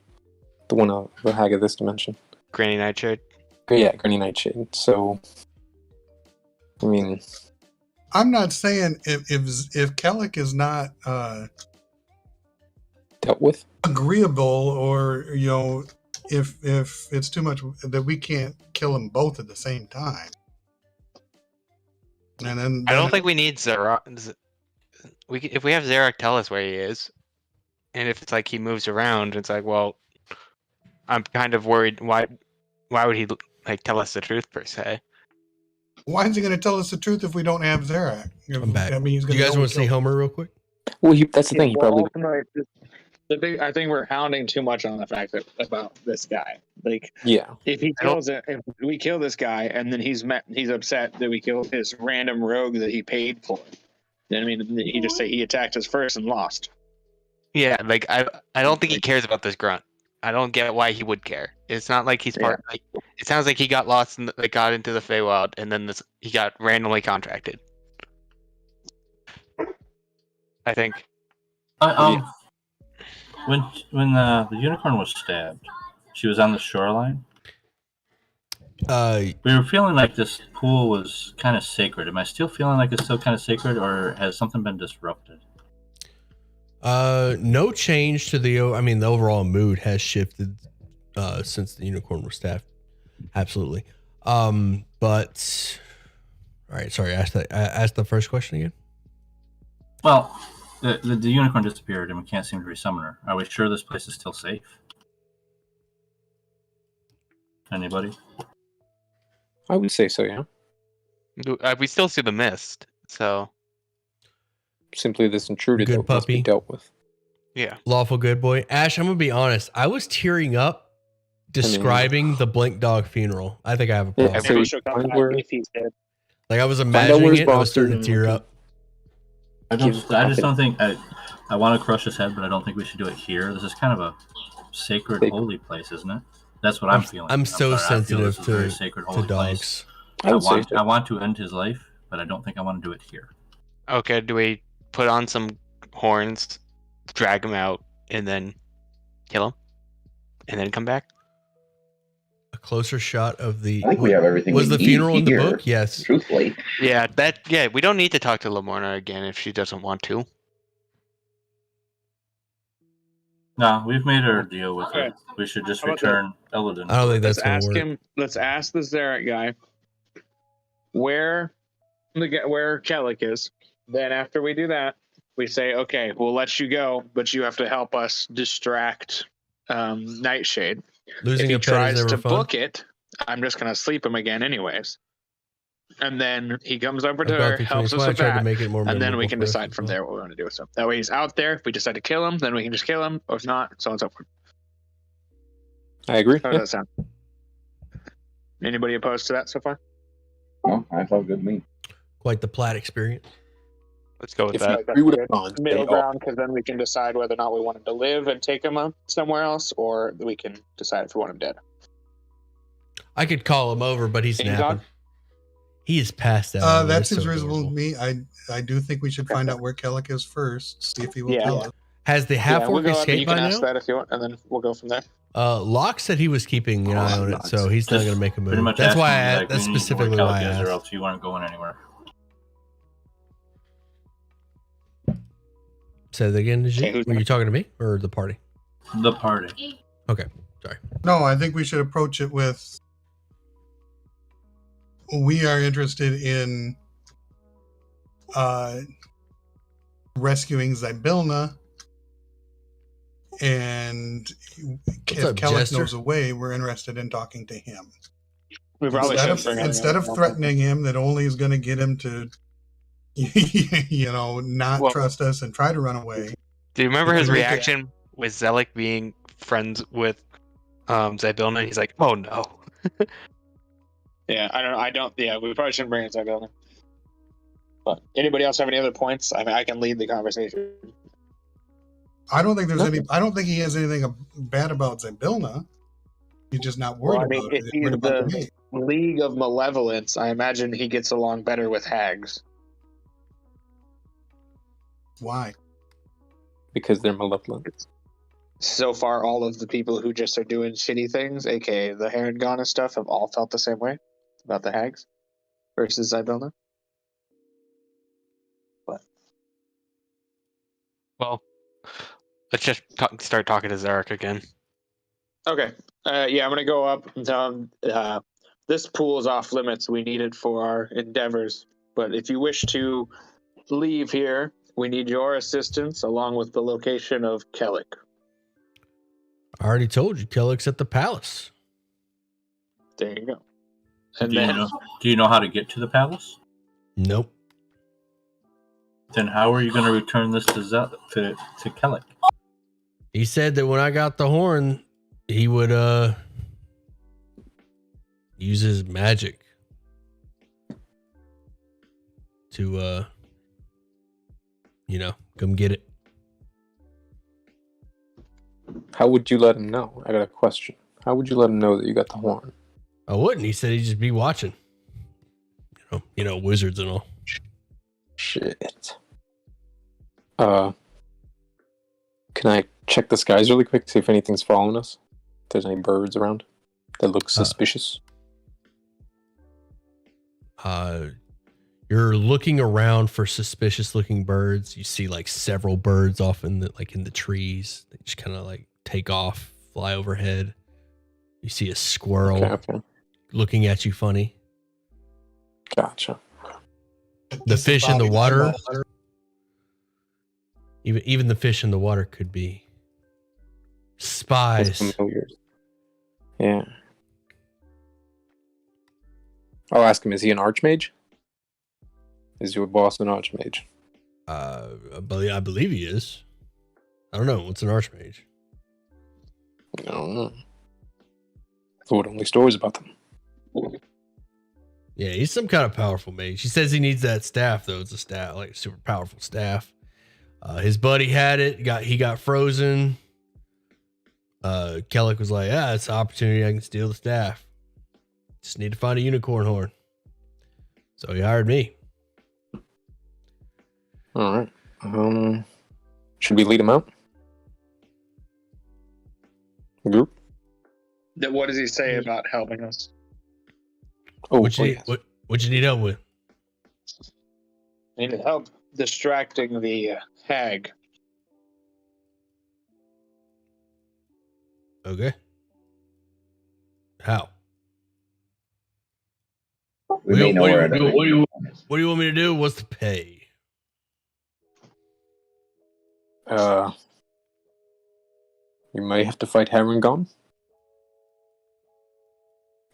the one of the hag of this dimension, Granny Nightshade. Yeah, Granny Nightshade. So, I mean, I'm not saying if Kellic is not dealt with, agreeable, or if it's too much that we can't kill them both at the same time. And then I don't think we need Zarak. If we have Zarak tell us where he is, and if it's like he moves around, it's like, well, I'm kind of worried. Why would he like tell us the truth per se? Why is he going to tell us the truth if we don't have Zarak? I'm back. I mean, he's Do you guys want to see Homer real quick? Well, that's the thing. He probably. I think we're hounding too much on the fact about this guy. Like, if we kill this guy, and then he's upset that we killed his random rogue that he paid for. Then I mean, he just say he attacked us first and lost. Yeah, like I don't think he cares about this grunt. I don't get why he would care. It's not like he's part. Like, it sounds like he got lost and got into the Feywild, and then he got randomly contracted. I think. When the unicorn was stabbed, she was on the shoreline. We were feeling like this pool was kind of sacred. Am I still feeling like it's still kind of sacred, or has something been disrupted? No change to the overall mood has shifted since the unicorn was staffed. Absolutely. But all right, sorry, ask the first question again. Well, the unicorn disappeared and we can't seem to resummon her. Are we sure this place is still safe? Anybody? I would say so, yeah. We still see the mist, so simply this intruder good that puppy must be dealt with. Yeah, lawful good boy. Ash, I'm gonna be honest. I was tearing up describing the Blink Dog funeral. I think I have a problem. Maybe she'll come back if he's dead. Like I was imagining it, I was starting to tear up. I just don't think I want to crush his head, but I don't think we should do it here. This is kind of a sacred, holy place, isn't it? That's what I'm feeling. I'm so sensitive to sacred, holy dogs. Place. I want to end his life, but I don't think I want to do it here. Okay, do we put on some horns, drag him out, and then kill him, and then come back? A closer shot of the. I think we have everything. Was the funeral in the book? Yes. Truthfully. Yeah, we don't need to talk to Lamorna again if she doesn't want to. No, we've made our deal with it. We should just return Eladin. I don't think that's going to work. Let's ask the Zarak guy where Kellic is. Then after we do that, we say, okay, we'll let you go, but you have to help us distract Nightshade. Losing if he a pet tries is never to fun. book it, I'm just going to sleep him again anyways. And then he comes over to her, helps us with that, and then we can decide from there what we want to do with him. That way he's out there. If we decide to kill him, then we can just kill him. Or if not, so on and so forth. I agree. How does that sound? Anybody opposed to that so far? No, I felt good to me. Quite the Platt experience. Let's go with If that. we would have gone middle ground, because then we can decide whether or not we want him to live and take him somewhere else, or we can decide if we want him dead. I could call him over, but he's napping. He is passed out. That seems reasonable to me. I do think we should find out where Kellic is first. See if he will tell us. Has the half-orc escaped by now? You can ask that if you want, and then we'll go from there. Locke said he was keeping an eye on it, so he's not going to make a move. That's why. That's specifically why I asked. Or else you aren't going anywhere. Say that again, did you? Were you talking to me or the party? The party. Okay, sorry. No, I think we should approach it with we are interested in rescuing Zybilna, and if up, Kellic Jester? knows a way, we're interested in talking to him. We probably Instead should bring instead of threatening him, that only is going to get him to, not Well- trust us and try to run away. Do you remember We his can make it- reaction with Zelik being friends with Zybilna? He's like, "Oh no." Yeah, I don't. Yeah, we probably shouldn't bring it to building. But anybody else have any other points? I mean, I can lead the conversation. I don't think there's any. I don't think he has anything bad about Zybilna. He's just not worried Well, I mean, about if it. he's Worried about the- me. League of Malevolence, I imagine he gets along better with hags. Why? Because they're malevolent. So far, all of the people who just are doing shitty things, aka the Herringana and stuff, have all felt the same way about the hags versus Zybilna. Well, let's just start talking to Zarek again. Okay. Yeah, I'm gonna go up and tell him this pool is off limits. We need it for our endeavors. But if you wish to leave here, we need your assistance along with the location of Kellic. I already told you, Kellic's at the palace. There you go. And Do then you know how to get to the palace? Nope. Then how are you going to return this to Kellic? He said that when I got the horn, he would use his magic to come get it. How would you let him know? I got a question. How would you let him know that you got the horn? I wouldn't. He said he'd just be watching. Wizards and all. Shit. Can I check the skies really quick, see if anything's following us? If there's any birds around that look suspicious? You're looking around for suspicious looking birds. You see like several birds off in the trees. They just kind of like take off, fly overhead. You see a squirrel Okay. looking at you funny. Gotcha. The fish in the water, even the fish in the water could be spies. Familiars. Yeah. I'll ask him, is he an archmage? Is your boss an archmage? I believe he is. I don't know. What's an archmage? I don't know. Thought only stories about them. Yeah, he's some kind of powerful mage. He says he needs that staff though. It's a staff, like a super powerful staff. His buddy had it. He got frozen. Kellic was like, "Yeah, it's an opportunity. I can steal the staff. Just need to find a unicorn horn." So he hired me. All right. Should we lead him out? Group? what does he say about helping us? Oh, What you yes. need help with? I need help distracting the hag. Okay. How? We may know where it is. What do you want me to do? What's the pay? You may have to fight Herringon.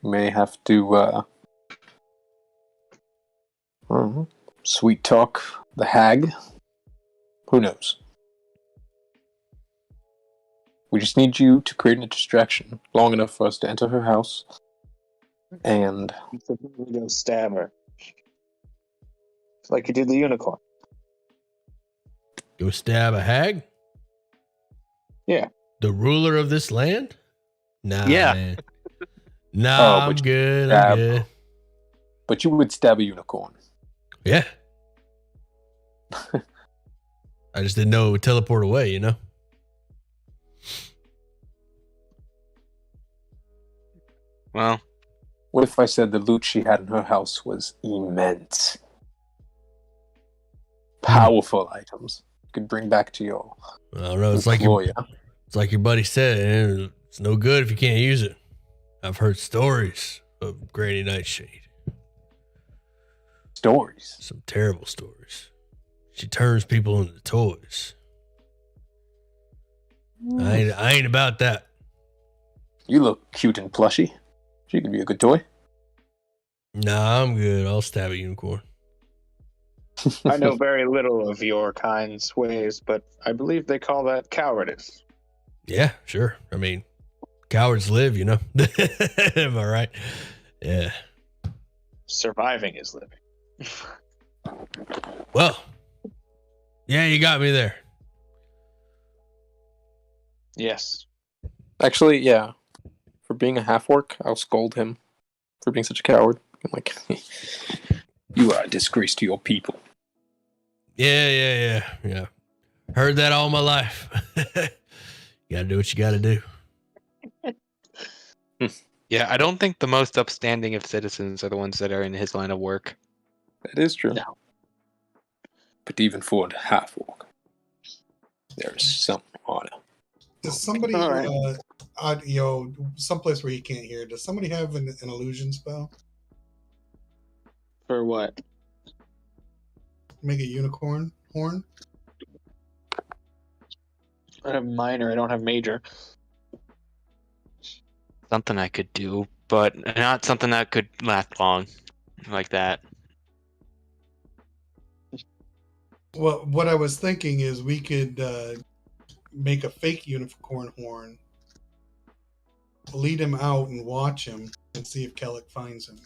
You may have to, sweet talk the hag. Who knows? We just need you to create a distraction long enough for us to enter her house. And We go stab her. It's like you did the unicorn. Go stab a hag? Yeah. The ruler of this land? Nah, Yeah. man. Nah, I'm but good. stab- I'm good. but you would stab a unicorn. Yeah. I just didn't know it would teleport away, you know? Well, What if I said the loot she had in her house was immense? Powerful items you could bring back to your I don't know. It's like your buddy said. It's no good if you can't use it. I've heard stories of Granny Nightshade. Stories. Some terrible stories. She turns people into toys. I ain't about that. You look cute and plushy. She could be a good toy. Nah, I'm good. I'll stab a unicorn. I know very little of your kind's ways, but I believe they call that cowardice. Yeah, sure. I mean, cowards live, you know. Am I right? Yeah. Surviving is living. Well, yeah, you got me there. Yes. Actually, yeah. For being a half-orc, I'll scold him for being such a coward. I'm like, you are a disgrace to your people. Yeah. Heard that all my life. You gotta do what you gotta do. Yeah, I don't think the most upstanding of citizens are the ones that are in his line of work. That is true. No. But even for a half-orc, there is some honor. Does somebody, All right. someplace where he can't hear, does somebody have an illusion spell? For what? Make a unicorn horn? I have minor. I don't have major. Something I could do, but not something that could last long like that. Well, what I was thinking is we could make a fake unicorn horn, lead him out and watch him, and see if Kellic finds him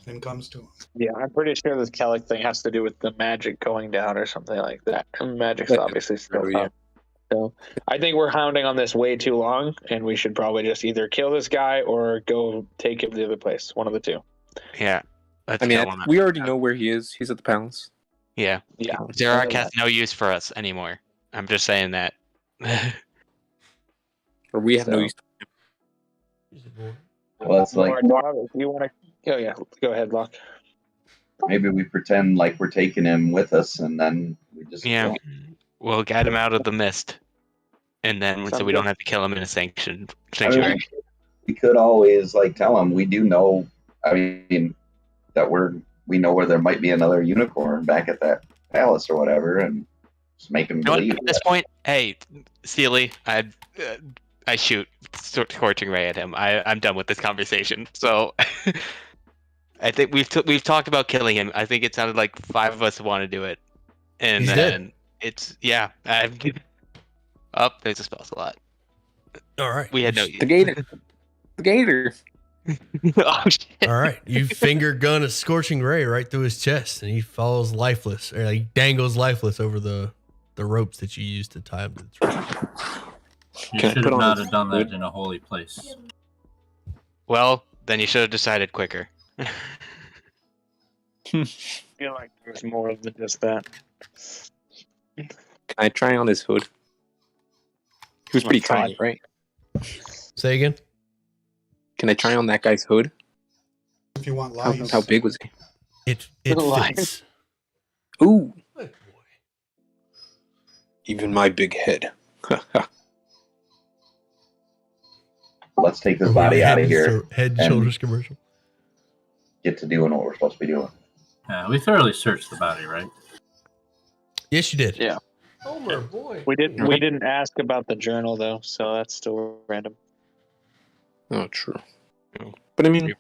and comes to him. Yeah, I'm pretty sure this Kellic thing has to do with the magic going down or something like that. And magic's obviously still yeah. up. So I think we're hounding on this way too long, and we should probably just either kill this guy or go take him to the other place. One of the two. Yeah. Let's I mean, kill him. we already know where he is. He's at the palace. Yeah. Yeah. Zerak has no use for us anymore. I'm just saying that. Or we have no So- use. Well, it's like If you want to, oh yeah, go ahead, Locke. maybe we pretend like we're taking him with us, and then we just Yeah. kill him. We'll get him out of the mist. And then so we don't have to kill him in a sanctuary. We could always like tell him we do know. I mean, that we know where there might be another unicorn back at that palace or whatever, and just make him You know what, believe. at this point, hey, Sealy, I shoot scorching ray at him. I'm done with this conversation. So I think we've talked about killing him. I think it sounded like 5 of us want to do it, and He's then dead. it's I'm up. There's a spell slot. All right. We had no. The gator. The gator. Oh shit! All right. You finger gun a scorching ray right through his chest, and he falls lifeless, or like dangles lifeless over the ropes that you used to tie him to the tree. You Can I should put have on not his have done that hood? in a holy place. Well, then you should have decided quicker. I feel like there's more than just that. Can I try on his hood? He was pretty Try. tiny, right? Say again. Can I try on that guy's hood? If you want How, lives. how big was he? It Lion. fits. Ooh, Good boy. even my big head. Let's take this body out of here. Head and and- shoulders commercial. Get to doing what we're supposed to be doing. Yeah, we thoroughly searched the body, right? Yes, you did. Yeah. Homer, boy. We didn't ask about the journal though, so that's still random. Oh, true. Oh. But I mean,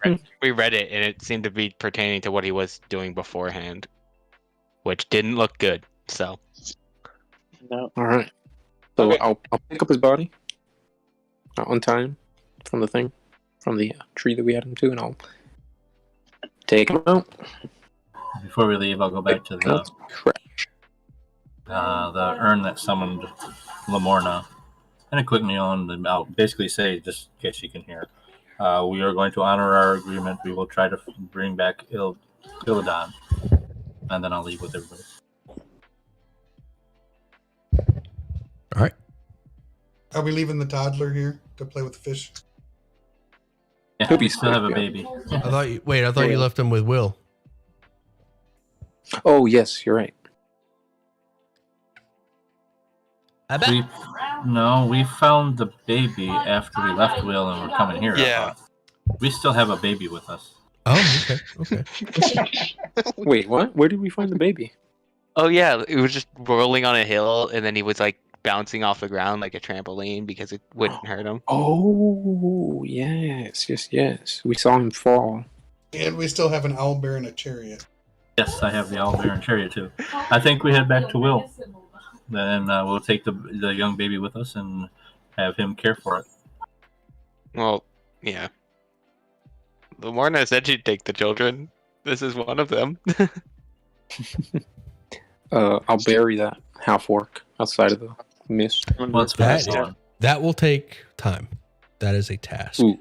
We read it, and it seemed to be pertaining to what he was doing beforehand, which didn't look good. So No. all right. So Okay. I'll pick up his body, untie him from the thing, from the tree that we had him to, and I'll take him out. Before we leave, I'll go back to the Crash. urn that summoned Lamorna. And a quick kneel and I'll basically say, just in case you can hear, we are going to honor our agreement. We will try to bring back Illidan. And then I'll leave with everybody. All right. Are we leaving the toddler here to play with the fish? Yeah, He'll be we still have a safe, yeah. baby. I thought you left him with Will. Oh yes, you're right. I bet. We found the baby after we left Will and we're coming here. I Yeah. thought. We still have a baby with us. Oh, okay. Okay. Wait, what? Where did we find the baby? Oh yeah, it was just rolling on a hill, and then he was like bouncing off the ground like a trampoline because it wouldn't hurt him. Oh, yes, yes, yes. We saw him fall. And we still have an owlbear and a chariot. Yes, I have the owlbear and chariot too. I think we head back to Will. Then we'll take the young baby with us and have him care for it. Well, yeah. Lamorna said she'd take the children. This is one of them. I'll bury that half orc outside of the mist. Well, it's That, fast on. that will take time. That is a task. Ooh.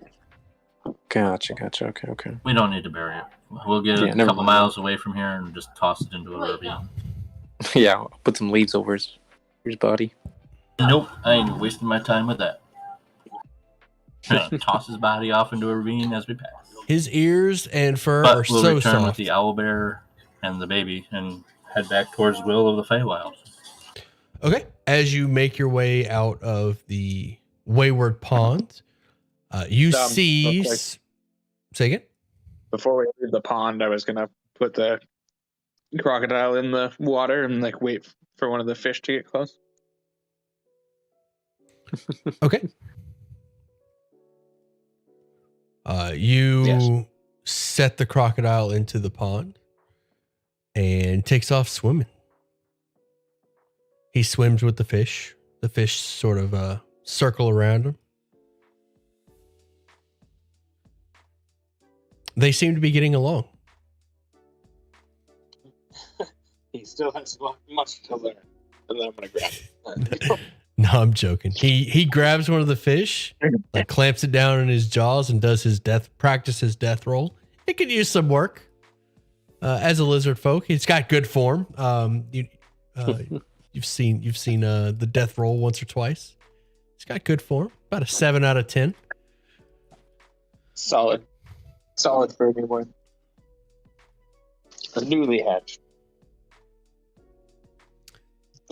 Gotcha. Okay. We don't need to bury it. We'll get Yeah, a never couple mind. miles away from here and just toss it into a ravine. Yeah, I'll put some leaves over his body. Nope, I ain't wasting my time with that. Toss his body off into a ravine as we pass. His ears and fur But are we'll so return with soft. the owlbear and the baby and head back towards Will of the Feywild. Okay. As you make your way out of the Wayward Pond, you Real see. quick. Say again? Before we leave the pond, I was gonna put the crocodile in the water and like wait for one of the fish to get close. Okay. You Yes. set the crocodile into the pond and takes off swimming. He swims with the fish. The fish sort of circle around him. They seem to be getting along. He still has much to learn, and then I'm gonna grab it. No, I'm joking. He grabs one of the fish, like clamps it down in his jaws, and does his death roll. It could use some work. As a lizard folk, he's got good form. You've seen the death roll once or twice. He's got good form. About a 7 out of 10. Solid for a newborn. A newly hatched.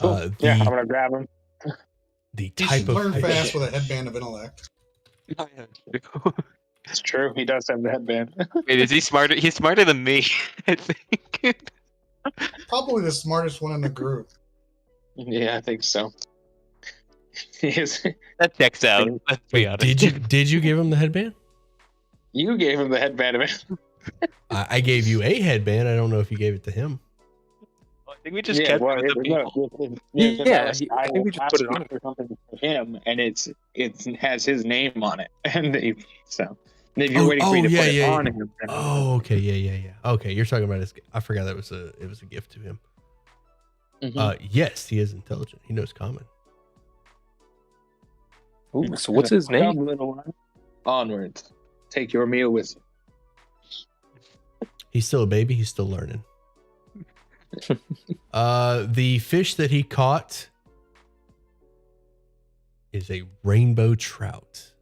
Cool. Yeah, I'm gonna grab him. The He type should of learn fish. fast with a headband of intellect. It's true. He does have the headband. Wait, is he smarter? He's smarter than me, I think. Probably the smartest one in the group. Yeah, I think so. He is. That checks out. Let's be Wait, honest. did you give him the headband? You gave him the headband of it. I gave you a headband. I don't know if you gave it to him. I think we just kept it with the people. I think we just put it on. or something for him, and it has his name on it, and so if you're waiting for me to put it on him. then- Oh, okay, yeah. Okay, you're talking about his. I forgot that it was a gift to him. Mhm. Yes, he is intelligent. He knows common. Ooh, so what's his Come, name? little one. Onwards. Take your meal with you. He's still a baby. He's still learning. The fish that he caught is a rainbow trout.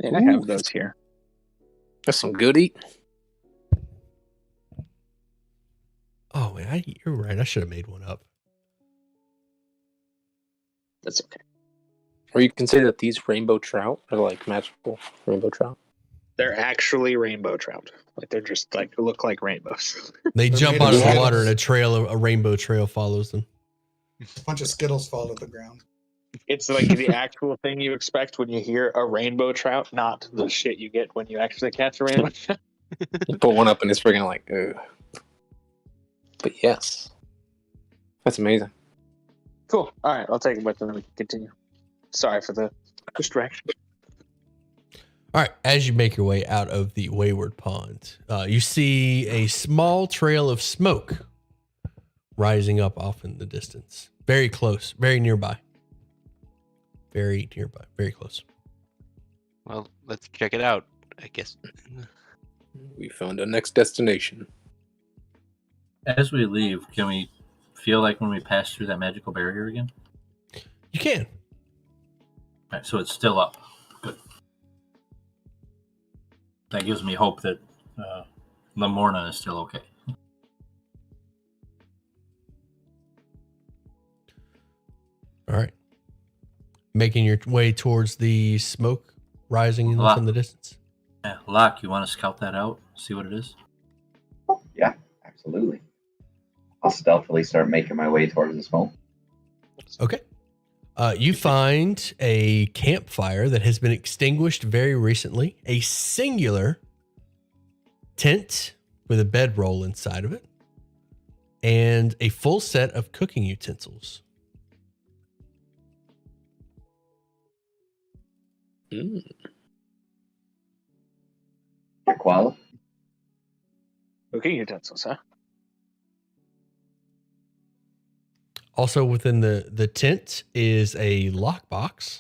And I have those here. That's some good eat. Oh man, you're right. I should have made one up. That's okay. Or you can say that these rainbow trout are like magical rainbow trout. They're actually rainbow trout. Like they're just like look like rainbows. They They're jump made out of of the Skittles. water and a rainbow trail follows them. A bunch of Skittles fall to the ground. It's like the actual thing you expect when you hear a rainbow trout, not the shit you get when you actually catch a rainbow trout. You put one up and it's freaking like, ugh. But yes, that's amazing. Cool. All right, I'll take it with them and we can continue. Sorry for the distraction. All right, as you make your way out of the Wayward Pond, you see a small trail of smoke rising up off in the distance. Very close, very nearby. Very nearby, very close. Well, let's check it out, I guess. We found our next destination. As we leave, can we feel like when we pass through that magical barrier again? You can. Right, so it's still up. Good. That gives me hope that Lamorna is still okay. All right. Making your way towards the smoke rising Wow. from the distance. Yeah, Locke, you want to scout that out? See what it is? Yeah, absolutely. I'll stealthily start making my way towards the smoke. Okay. You find a campfire that has been extinguished very recently, a singular tent with a bedroll inside of it, and a full set of cooking utensils. Mm. Koala? Cooking utensils, huh? Also within the tent is a lockbox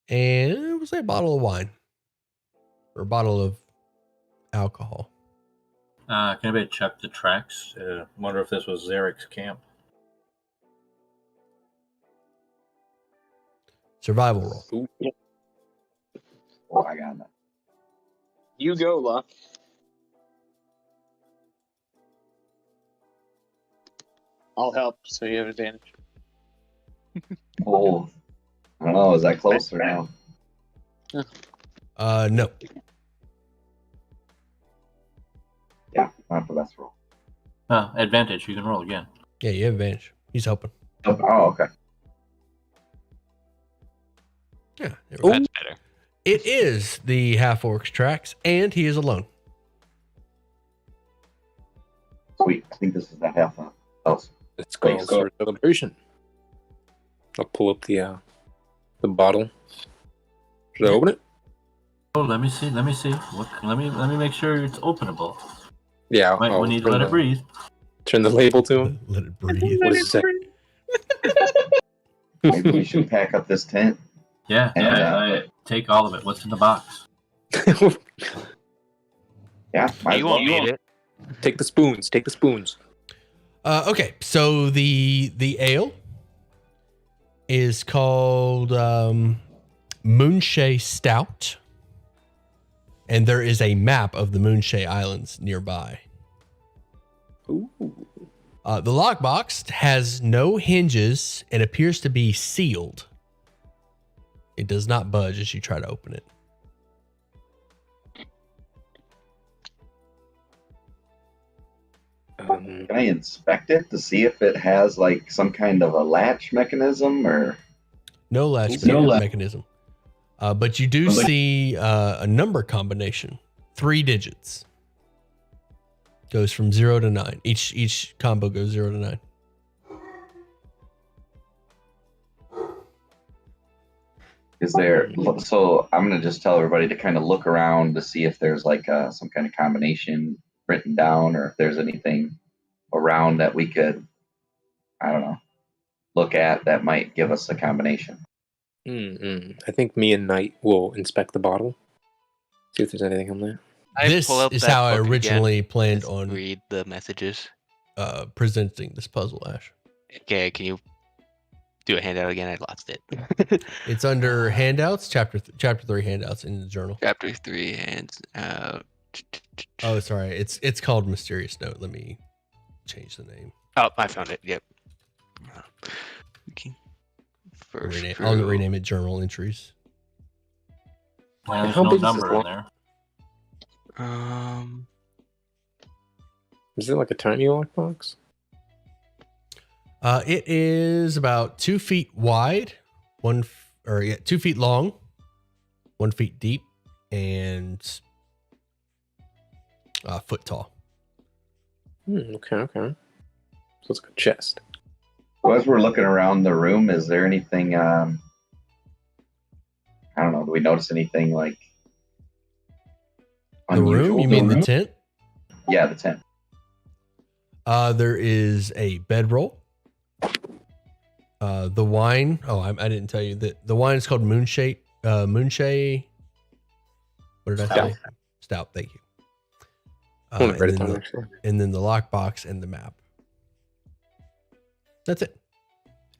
and it was a bottle of wine or a bottle of alcohol. Can anybody check the tracks? Wonder if this was Zarek's camp. Survival roll. Ooh. Oh, I got that. You go, Luck. I'll help, so you have advantage. Oh, I don't know. Is that close or no? No. Yeah, not the best roll. Advantage. You can roll again. Yeah, you have advantage. He's helping. Oh, okay. Yeah. there we go. That's better. It is the half orc's tracks, and he is alone. Sweet. I think this is that half house. Let's go Wait, for a celebration. I'll pull up the bottle. Should I open it? Oh, let me see. Let me make sure it's openable. Yeah. We need to let it breathe. Turn the label to him. Let it breathe. What does it say? Maybe we should pack up this tent. Yeah, And, take all of it. What's in the box? Yeah, might You as won't well. need it. Take the spoons. Take the spoons. Okay, so the ale is called Moonshay Stout, and there is a map of the Moonshay Islands nearby. Ooh. The lockbox has no hinges and appears to be sealed. It does not budge as you try to open it. Can I inspect it to see if it has like some kind of a latch mechanism or? No latch mechanism. But you do see a number combination, 3 digits. Goes from 0 to 9. Each combo goes 0 to 9. Is there? So I'm gonna just tell everybody to kind of look around to see if there's like some kind of combination written down, or if there's anything around that we could, I don't know, look at that might give us a combination. I think me and Knight will inspect the bottle. See if there's anything on there. This pull up is that how I book originally again. planned Just on read the messages. presenting this puzzle, Ash. Okay, can you do a handout again? I lost it. It's under handouts, chapter 3 handouts in the journal. Chapter 3 hands out. Oh, sorry. It's called Mysterious Note. Let me change the name. Oh, I found it. Yep. Okay. First I'll crew. rename it Journal Entries. Well, there's How no big is number this in there. Is it like a tiny lockbox? It is about 2 feet wide, 2 feet long, 1 feet deep, and a foot tall. Okay. So it's like a chest. So as we're looking around the room, is there anything? I don't know. Do we notice anything like The unusual? room? You mean the tent? Yeah, the tent. There is a bedroll. The wine. Oh, I didn't tell you that the wine is called Moonshay. Moonshay. What did I say? Stout. Thank you. I want to write it and, down, then actually. and then the lockbox and the map. That's it.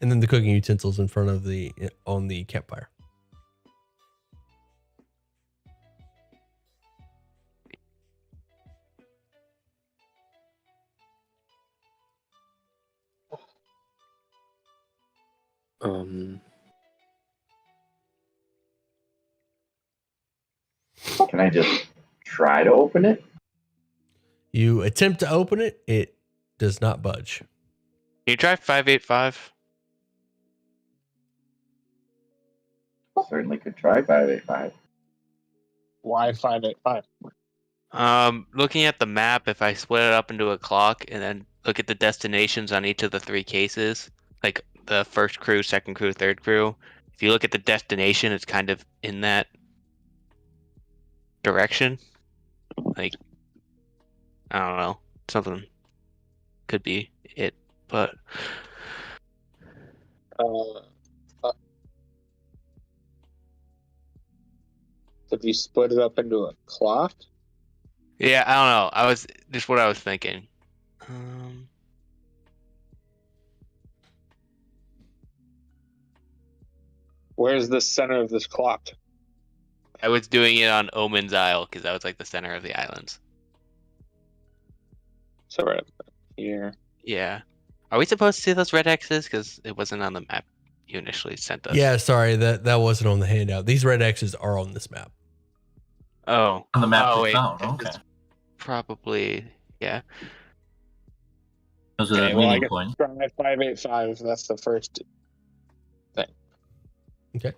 And then the cooking utensils in front of on the campfire. Can I just try to open it? You attempt to open it. It does not budge. Can you try 585? Certainly could try 585. Why 585? Looking at the map, if I split it up into a clock and then look at the destinations on each of the 3 cases, like the first crew, second crew, third crew, if you look at the destination, it's kind of in that direction. Like, I don't know, something could be it, but If you split it up into a clock, yeah, I don't know. I was just what I was thinking. where's the center of this clock? I was doing it on Omen's Isle because that was like the center of the islands. So right up here. Yeah. Are we supposed to see those red X's? Because it wasn't on the map you initially sent us. Yeah, sorry, that wasn't on the handout. These red X's are on this map. Oh. On the map oh, they wait. found. Okay. It's probably, yeah. Those are Okay, the well, I meaning guess points. try 585. That's the first thing. Okay.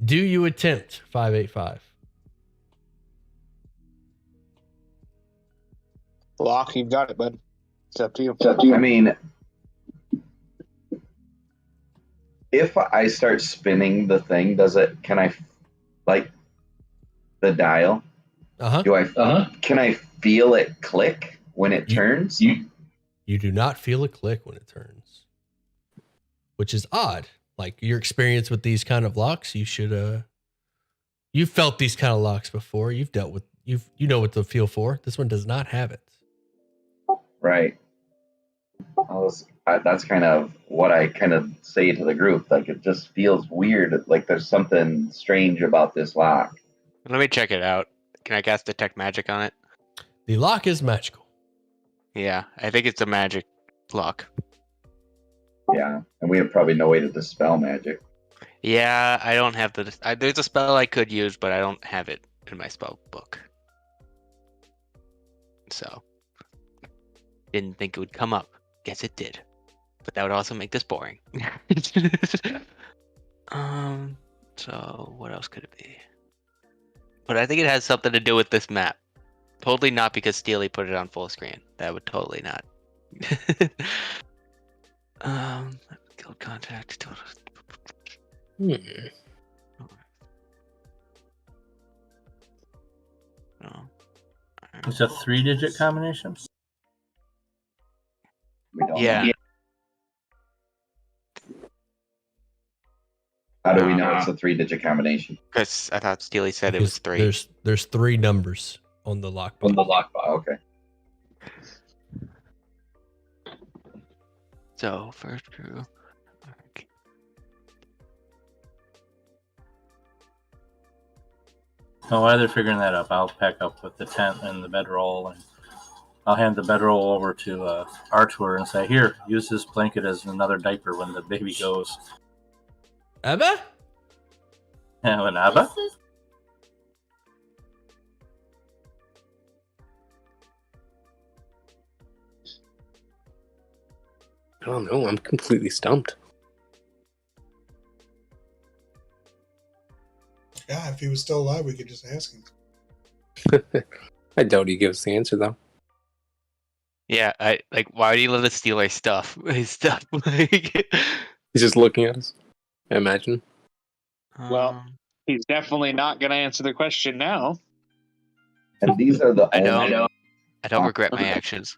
Do you attempt 585? Lock, you've got it, bud. It's up to you. I mean, if I start spinning the thing, can I, like, the dial? Can I feel it click when it turns? You do not feel a click when it turns, which is odd. Like your experience with these kind of locks, you should you've felt these kind of locks before. You've dealt with you know what to feel for. This one does not have it. Right. That's kind of what I kind of say to the group. Like, it just feels weird. Like there's something strange about this lock. Let me check it out. Can I cast Detect Magic on it? The lock is magical. Yeah, I think it's a magic lock. Yeah, and we have probably no way to dispel magic. Yeah, I don't have there's a spell I could use, but I don't have it in my spell book. So, didn't think it would come up. Guess it did. But that would also make this boring. So what else could it be? But I think it has something to do with this map. Totally not because Steely put it on full screen. That would totally not. Guild contact. Hmm. No. It's a 3-digit combination. We don't Yeah. know. How do we know it's a 3-digit combination? Because I thought Steely said it was Because 3. There's 3 numbers on the lock. On the lockbox. Okay. So first crew. Okay. So while they're figuring that up, I'll pack up with the tent and the bedroll, and I'll hand the bedroll over to Artur and say, "Here, use this blanket as another diaper when the baby goes." Abba? And Abba? I don't know. I'm completely stumped. Yeah, if he was still alive, we could just ask him. I doubt he gives the answer though. Yeah, I like. Why do you let us steal our stuff? His stuff. Like, He's just looking at us. I imagine. Well, he's definitely not going to answer the question now. And these are the I know. only. I don't regret my actions.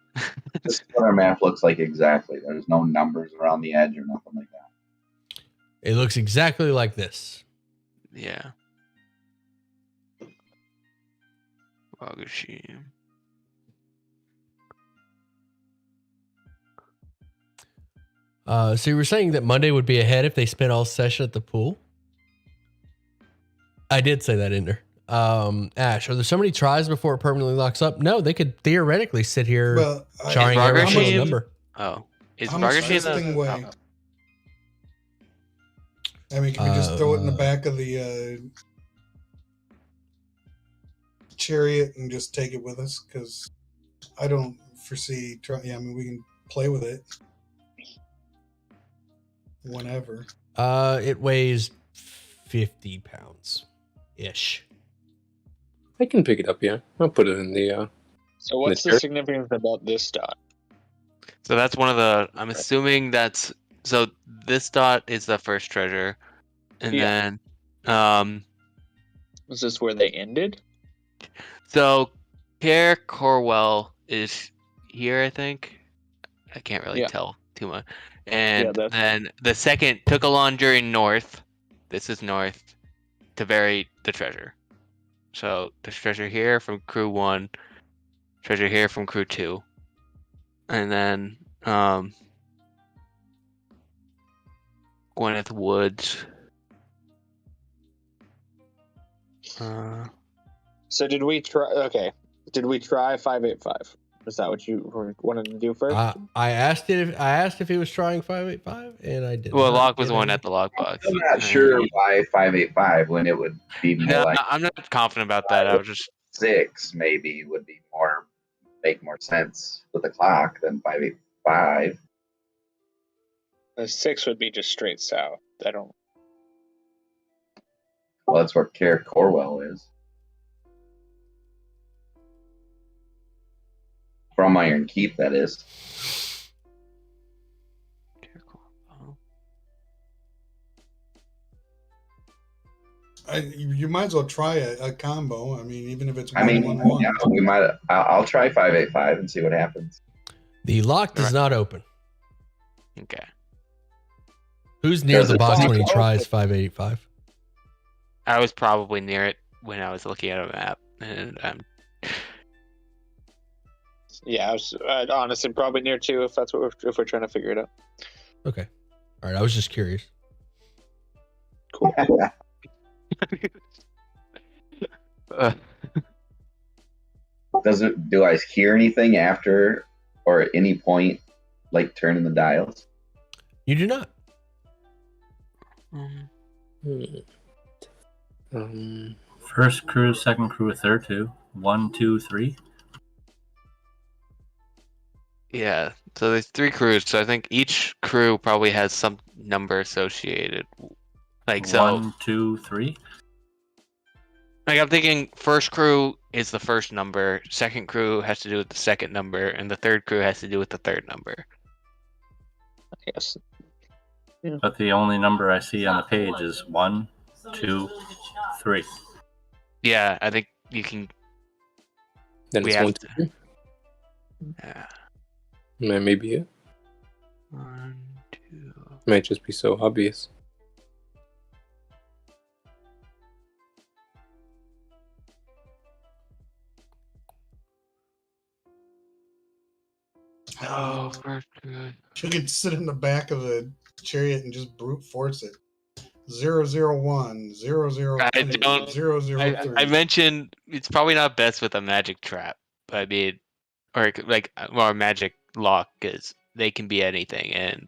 This is what our map looks like exactly. There's no numbers around the edge or nothing like that. It looks exactly like this. Yeah. Wagashi. So you were saying that Monday would be ahead if they spent all session at the pool? I did say that in there. Ash, are there so many tries before it permanently locks up? No, they could theoretically sit here Well, trying every Vargas single shaved? number. Oh, is how much Vargas does this in thing the? weigh? I mean, can we just throw it in the back of the chariot and just take it with us because I don't foresee. Yeah, I mean we can play with it whenever. It weighs 50 pounds ish. I can pick it up. Yeah, I'll put it in the. So what's the chariot? significance about this dot? So that's one of the. I'm assuming that's. So this dot is the first treasure, and Yeah. then, Is this where they ended? so Care Corwell is here, I think. I can't really Yeah. tell too much. And that's- then the second took along during north. This is north to bury the treasure. So there's treasure here from crew 1, treasure here from crew 2, and then Gwyneth Woods. So did we try? Okay, did we try 585? Is that what you wanted to do first? I asked if he was trying 585, and I did. Well, not Locke was get the one any- at the lockbox. I'm not sure why 585 when it would be more No, like I'm not confident about that. I was just 6 maybe would be make more sense with the clock than 585. The 6 would be just straight south. I don't. Well, that's where Care Corwell is. From Iron Keep, that is. You might as well try a combo. I mean, even if it's I mean, 1-1-1. yeah, we might. I'll try 585 and see what happens. The lock does Right. not open. okay. Who's near Does the it box lock when he open? tries 585? I was probably near it when I was looking at a map, and Yeah, I was honestly probably near 2 if that's what we're trying to figure it out. Okay. All right. I was just curious. Do I hear anything after or at any point, like turning the dials? You do not. First crew, second crew, third crew. 1, 2, 3. yeah. So there's 3 crews. So I think each crew probably has some number associated. Like so, 1, 2, 3. like I'm thinking first crew is the first number, second crew has to do with the second number, and the third crew has to do with the third number. Yes. But the only number I see on the page is 1, 2, 3. Yeah, I think you can. Then We it's have 1, to- 2. Yeah. That may be it. 1, 2. Might just be so obvious. Oh, first crew. You could sit in the back of the chariot and just brute force it. 001, 002, I don't- 003. I mentioned it's probably not best with a magic trap. I mean, or a magic lock, because they can be anything. And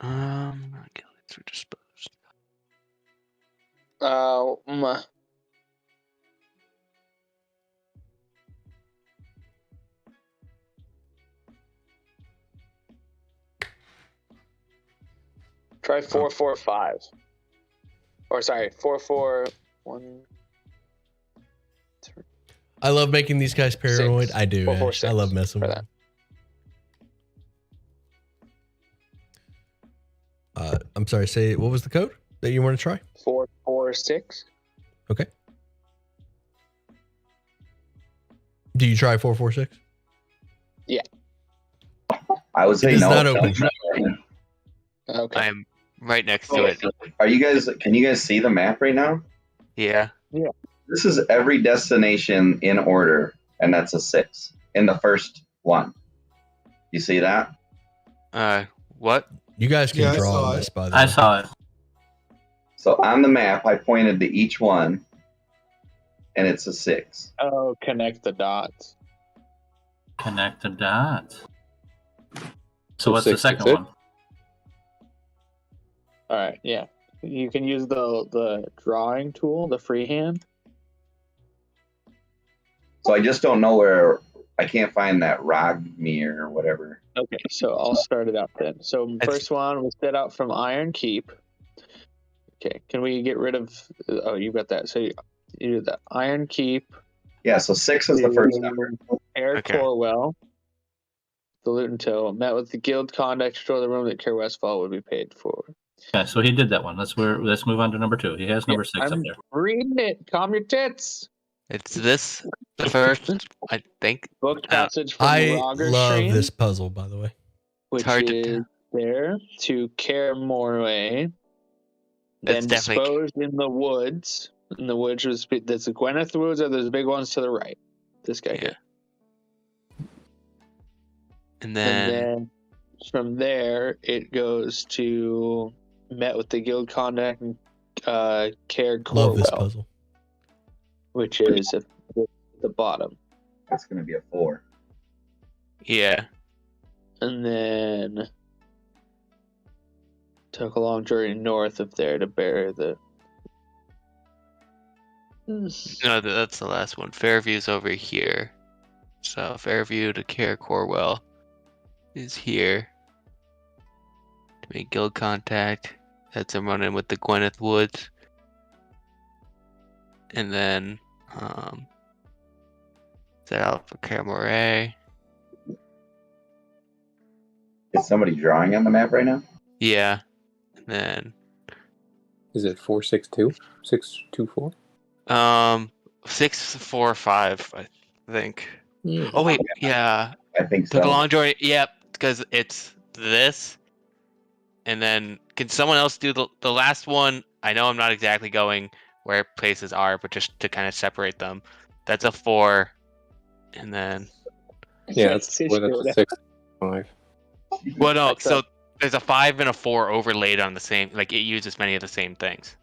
okay, let's dispose. Try 445. Or sorry, 441. I love making these guys paranoid. 6. I do. 4, 4, Ash. I love 6 messing for with that. them. I'm sorry. Say what was the code that you want to try? 446. Okay. Do you try 446? I would say It is no. not open. Okay. I'm right next to it. Are you guys? Can you guys see the map right now? Yeah. This is every destination in order, and that's a 6 in the first one. You see that? What? You guys can Yeah, I draw saw on it. this, by the I way. saw it. So on the map, I pointed to each one, and it's a 6. Oh, connect the dots. Connect the dots. So So what's the 6 second is it? one? All right, yeah. You can use the drawing tool, the freehand. So I just don't know where. I can't find that Rogmere or whatever. Okay, so I'll start it out then. So first one was set out from Iron Keep. Okay, can we get rid of? Oh, you got that. So you do the Iron Keep. Yeah, so 6 is the first number. Eric Corwell, the loot and tow, met with the guild conduct to store the room that Care Westfall would be paid for. Yeah, so he did that one. Let's move on to number 2. He has number 6 up there. Reading it. Calm your tits. It's this the first, I think. Book passage from I Roger love Stream, this puzzle, by the way. which hard to is tell. there to Care Morway. That's Then definitely- disposed in the woods. In the woods was there's the Gwyneth Woods or there's big ones to the right. This guy here. And And then then from there it goes to met with the guild conduct and Care Love this Corwell, puzzle. which is at the bottom. That's going to be a 4. yeah. And then took a long journey north of there to bury the. No, that's the last one. Fairview's over here. So Fairview to Care Corwell is here. To make guild contact. That's him running with the Gwyneth Woods. And then set out for Care Moray. Is somebody drawing on the map right now? Yeah. And then Is it 462? 624? 645, I think. Yeah. Oh wait, yeah. I think so. Took a long journey. Yep, because it's this. And then can someone else do the last one? I know I'm not exactly going where places are, but just to kind of separate them. That's a 4. And then Yeah, that's a 6, 5. well no, so there's a 5 and a 4 overlaid on the same, like it uses many of the same things.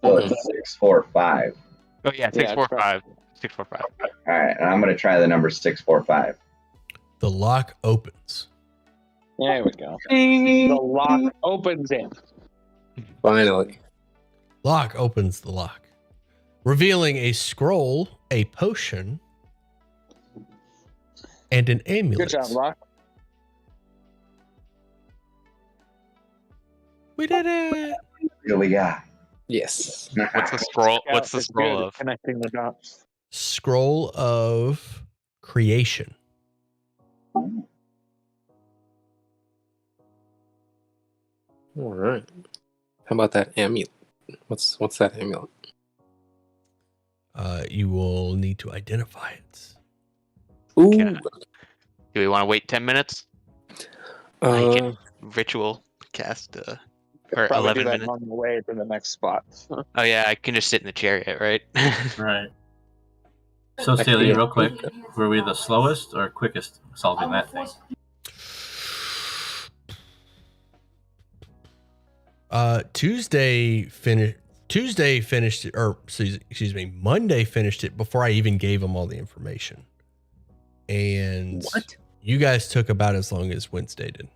So it's 6, 4, 5. Oh yeah, 6, 4, 5. 6, 4, 5. All right, and I'm going to try the number 6, 4, 5. The lock opens. There we go. The lock opens in. Finally. Lock opens the lock, revealing a scroll, a potion, and an amulet. Good job, Lock. We did it. Here we got. Yes. What's the scroll? What's the It's scroll good at of? connecting the dots? Scroll of creation. All right. How about that amulet? What's that amulet? You will need to identify it. Ooh. Can Do we want to wait 10 minutes? I can ritual cast or Probably 11 do that minutes. on the way to the next spot. Oh yeah, I can just sit in the chariot, right? Right. So, Staley, real quick, were we the slowest or quickest solving that thing? Tuesday finished it, or excuse me, Monday finished it before I even gave them all the information. And What? you guys took about as long as Wednesday did.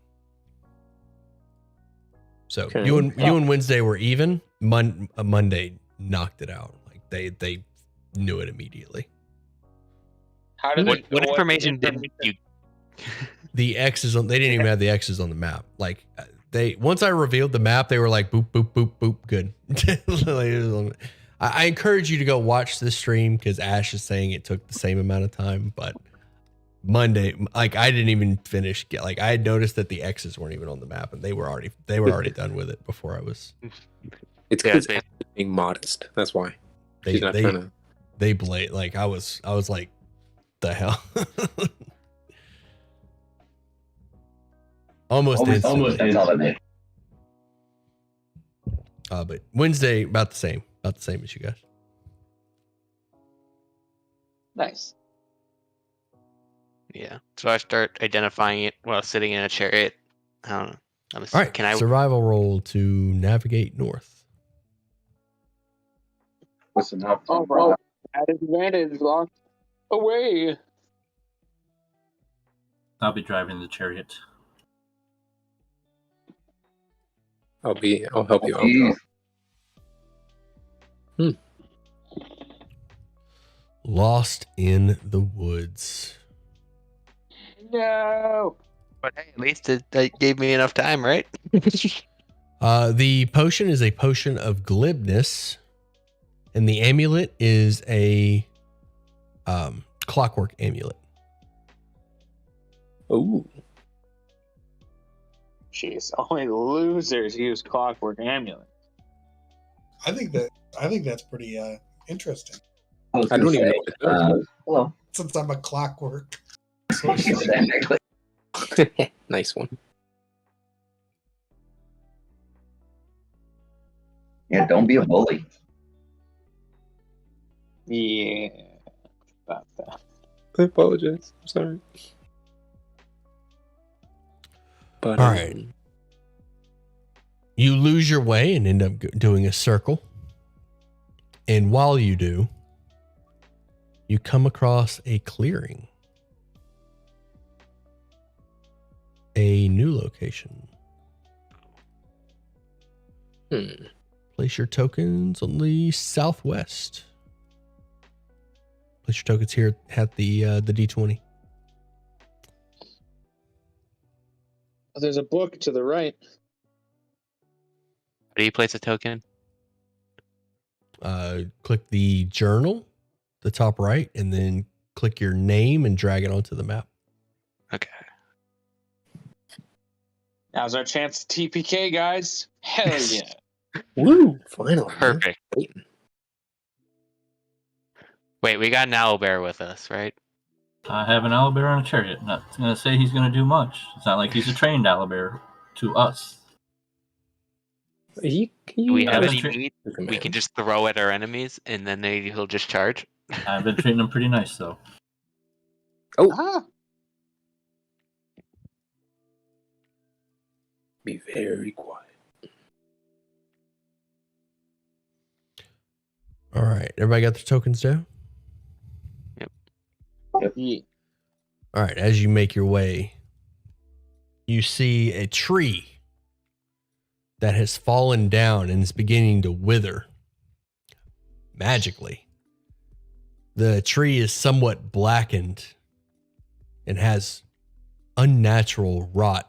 So Okay. you and Wednesday were even. Monday knocked it out. Like they knew it immediately. How did What information didn't you? The X's on, they didn't even have the X's on the map. Like they, once I revealed the map, they were like boop boop boop boop, good. I encourage you to go watch this stream because Ash is saying it took the same amount of time, but Monday, like I didn't even finish. Like I had noticed that the X's weren't even on the map, and they were already done with it before I was. It's Yeah, because they- being modest. That's why. They She's not trying to. they blade like I was like, the hell. Almost instantly. That's all that matters. But Wednesday about the same as you guys. Nice. Yeah. So I start identifying it while sitting in a chariot. I don't know. All right, Can I? survival roll to navigate north. Listen up. Oh, bro. At advantage, lock away. I'll be driving the chariot. I'll help you out. Jeez. Lost in the woods. No. But hey, at least that gave me enough time, right? The potion is a potion of glibness, and the amulet is a clockwork amulet. Ooh. Jeez, only losers use clockwork amulet. I think that's pretty interesting. was I gonna don't even say, know what it does. hello. Since I'm a clockwork. Exactly. Nice one. Yeah, don't be a bully. Yeah. About that. I apologize. I'm sorry. But All right. You lose your way and end up doing a circle. And while you do, you come across a clearing. A new location. Place your tokens on the southwest. Place your tokens here at the D20. There's a book to the right. How do you place a token? Click the journal, the top right, and then click your name and drag it onto the map. Okay. Now's our chance to TPK, guys. Hell yeah. Woo! Finally. man. Perfect. Wait, we got an owlbear with us, right? I have an owlbear on a chariot. Not going to say he's going to do much. It's not like he's a trained owlbear to us. Do We have been any tra- meat we can just throw at our enemies, and then he'll just charge? I've been treating him pretty nice, though. Ah. Be very quiet. All right. Everybody got their tokens down? Yeah. All right. As you make your way, you see a tree that has fallen down and is beginning to wither magically. The tree is somewhat blackened and has unnatural rot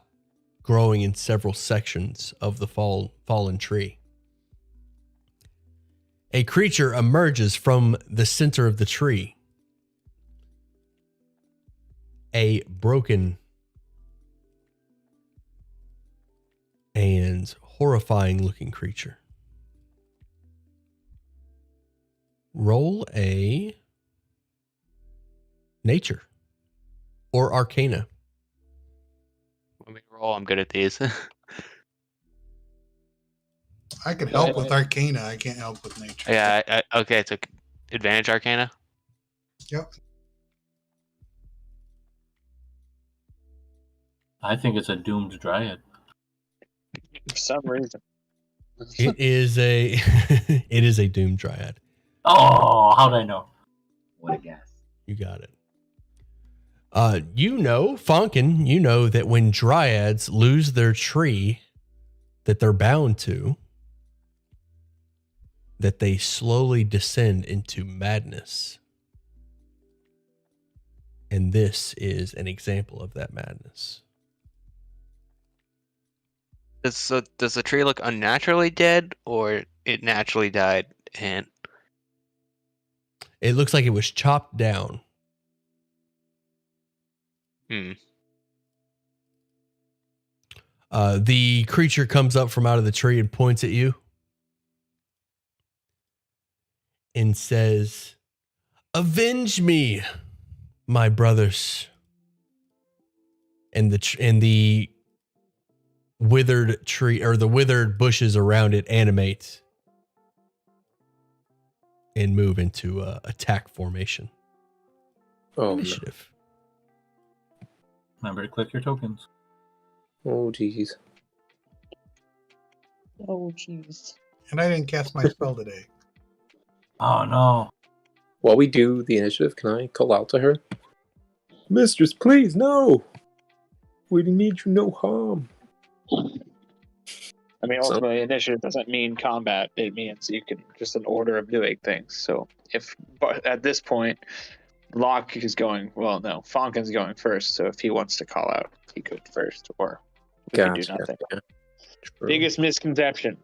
growing in several sections of the fallen tree. A creature emerges from the center of the tree. A broken and horrifying looking creature. Roll a nature or arcana. Let me roll. I'm good at these. I can help with Arcana. I can't help with nature. Yeah. Okay. It's advantage arcana. Yep. I think it's a doomed dryad. For some reason. It is a doom dryad. Oh, how'd I know? What a guess. You got it. Fonkin, you know that when dryads lose their tree that they're bound to, that they slowly descend into madness. And this is an example of that madness. Does the tree look unnaturally dead, or it naturally died? And It looks like it was chopped down. The creature comes up from out of the tree and points at you and says, "Avenge me, my brothers." And the withered tree, or the withered bushes around it, animate and move into attack formation. Initiative. Remember to click your tokens. Oh, jeez. Oh, jeez. And I didn't cast my spell today. Oh, no. While we do the initiative, can I call out to her? Mistress, please, no! We need you no harm. I mean, So- ultimately, initiative doesn't mean combat. It means you can just an order of doing things. So but at this point, Locke is going. Well, no, Fonkin's going first. So if he wants to call out, he could first, or we could do Gotcha. nothing. Yeah. True. Biggest misconception: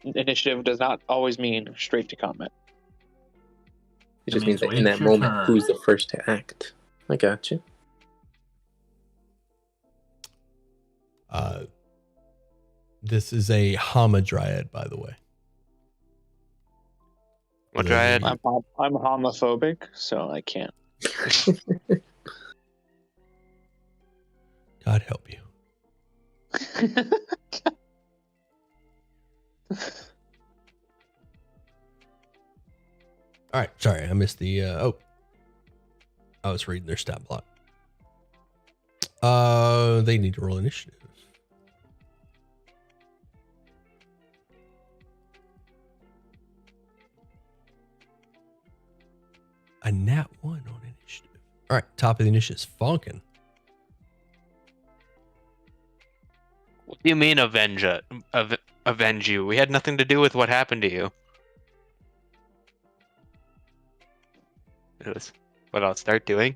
initiative does not always mean straight to combat. It just It means means that in wait that your moment, turn. who's the first to act? I got you. This is a Hamadryad, by the way. What The- dryad? I'm homophobic, so I can't. God help you. All right, sorry, I missed the. I was reading their stat block. They need to roll initiative. A nat 1 on initiative. All right, top of the initiative is Fonkin. What do you mean avenge you? We had nothing to do with what happened to you. It was what I'll start doing.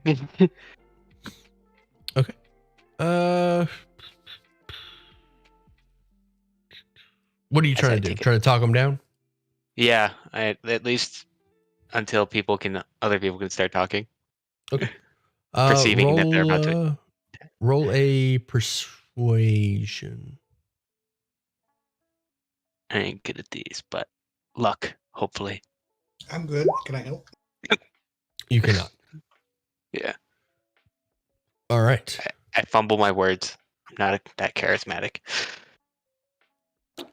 What are you As trying I to do? take it. Trying to talk them down? Yeah, at least until other people can start talking. Perceiving that they're about to. Roll a persuasion. I ain't good at these, but luck, hopefully. I'm good. Can I help? You cannot. Yeah, All right. I fumble my words. I'm not that charismatic.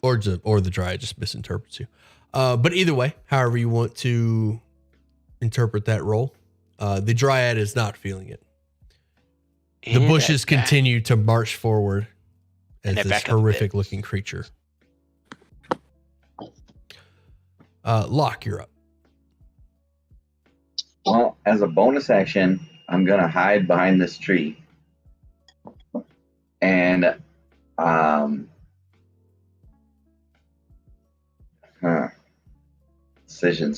Or the dryad just misinterprets you. But either way, however you want to interpret that roll, the dryad is not feeling it. The And bushes I- continue to march forward as And I this back up a bit. horrific looking creature. Locke, you're up. Well, as a bonus action, I'm gonna hide behind this tree, and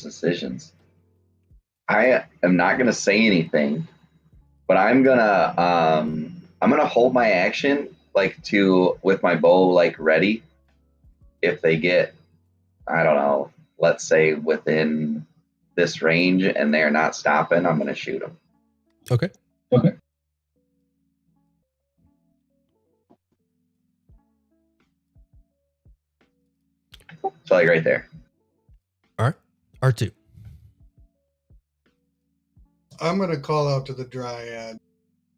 decisions. I am not gonna say anything, but I'm gonna hold my action with my bow ready. If they get, I don't know, let's say within this range and they're not stopping, I'm gonna shoot them. Okay. So right there. All right. R2. I'm going to call out to the dryad.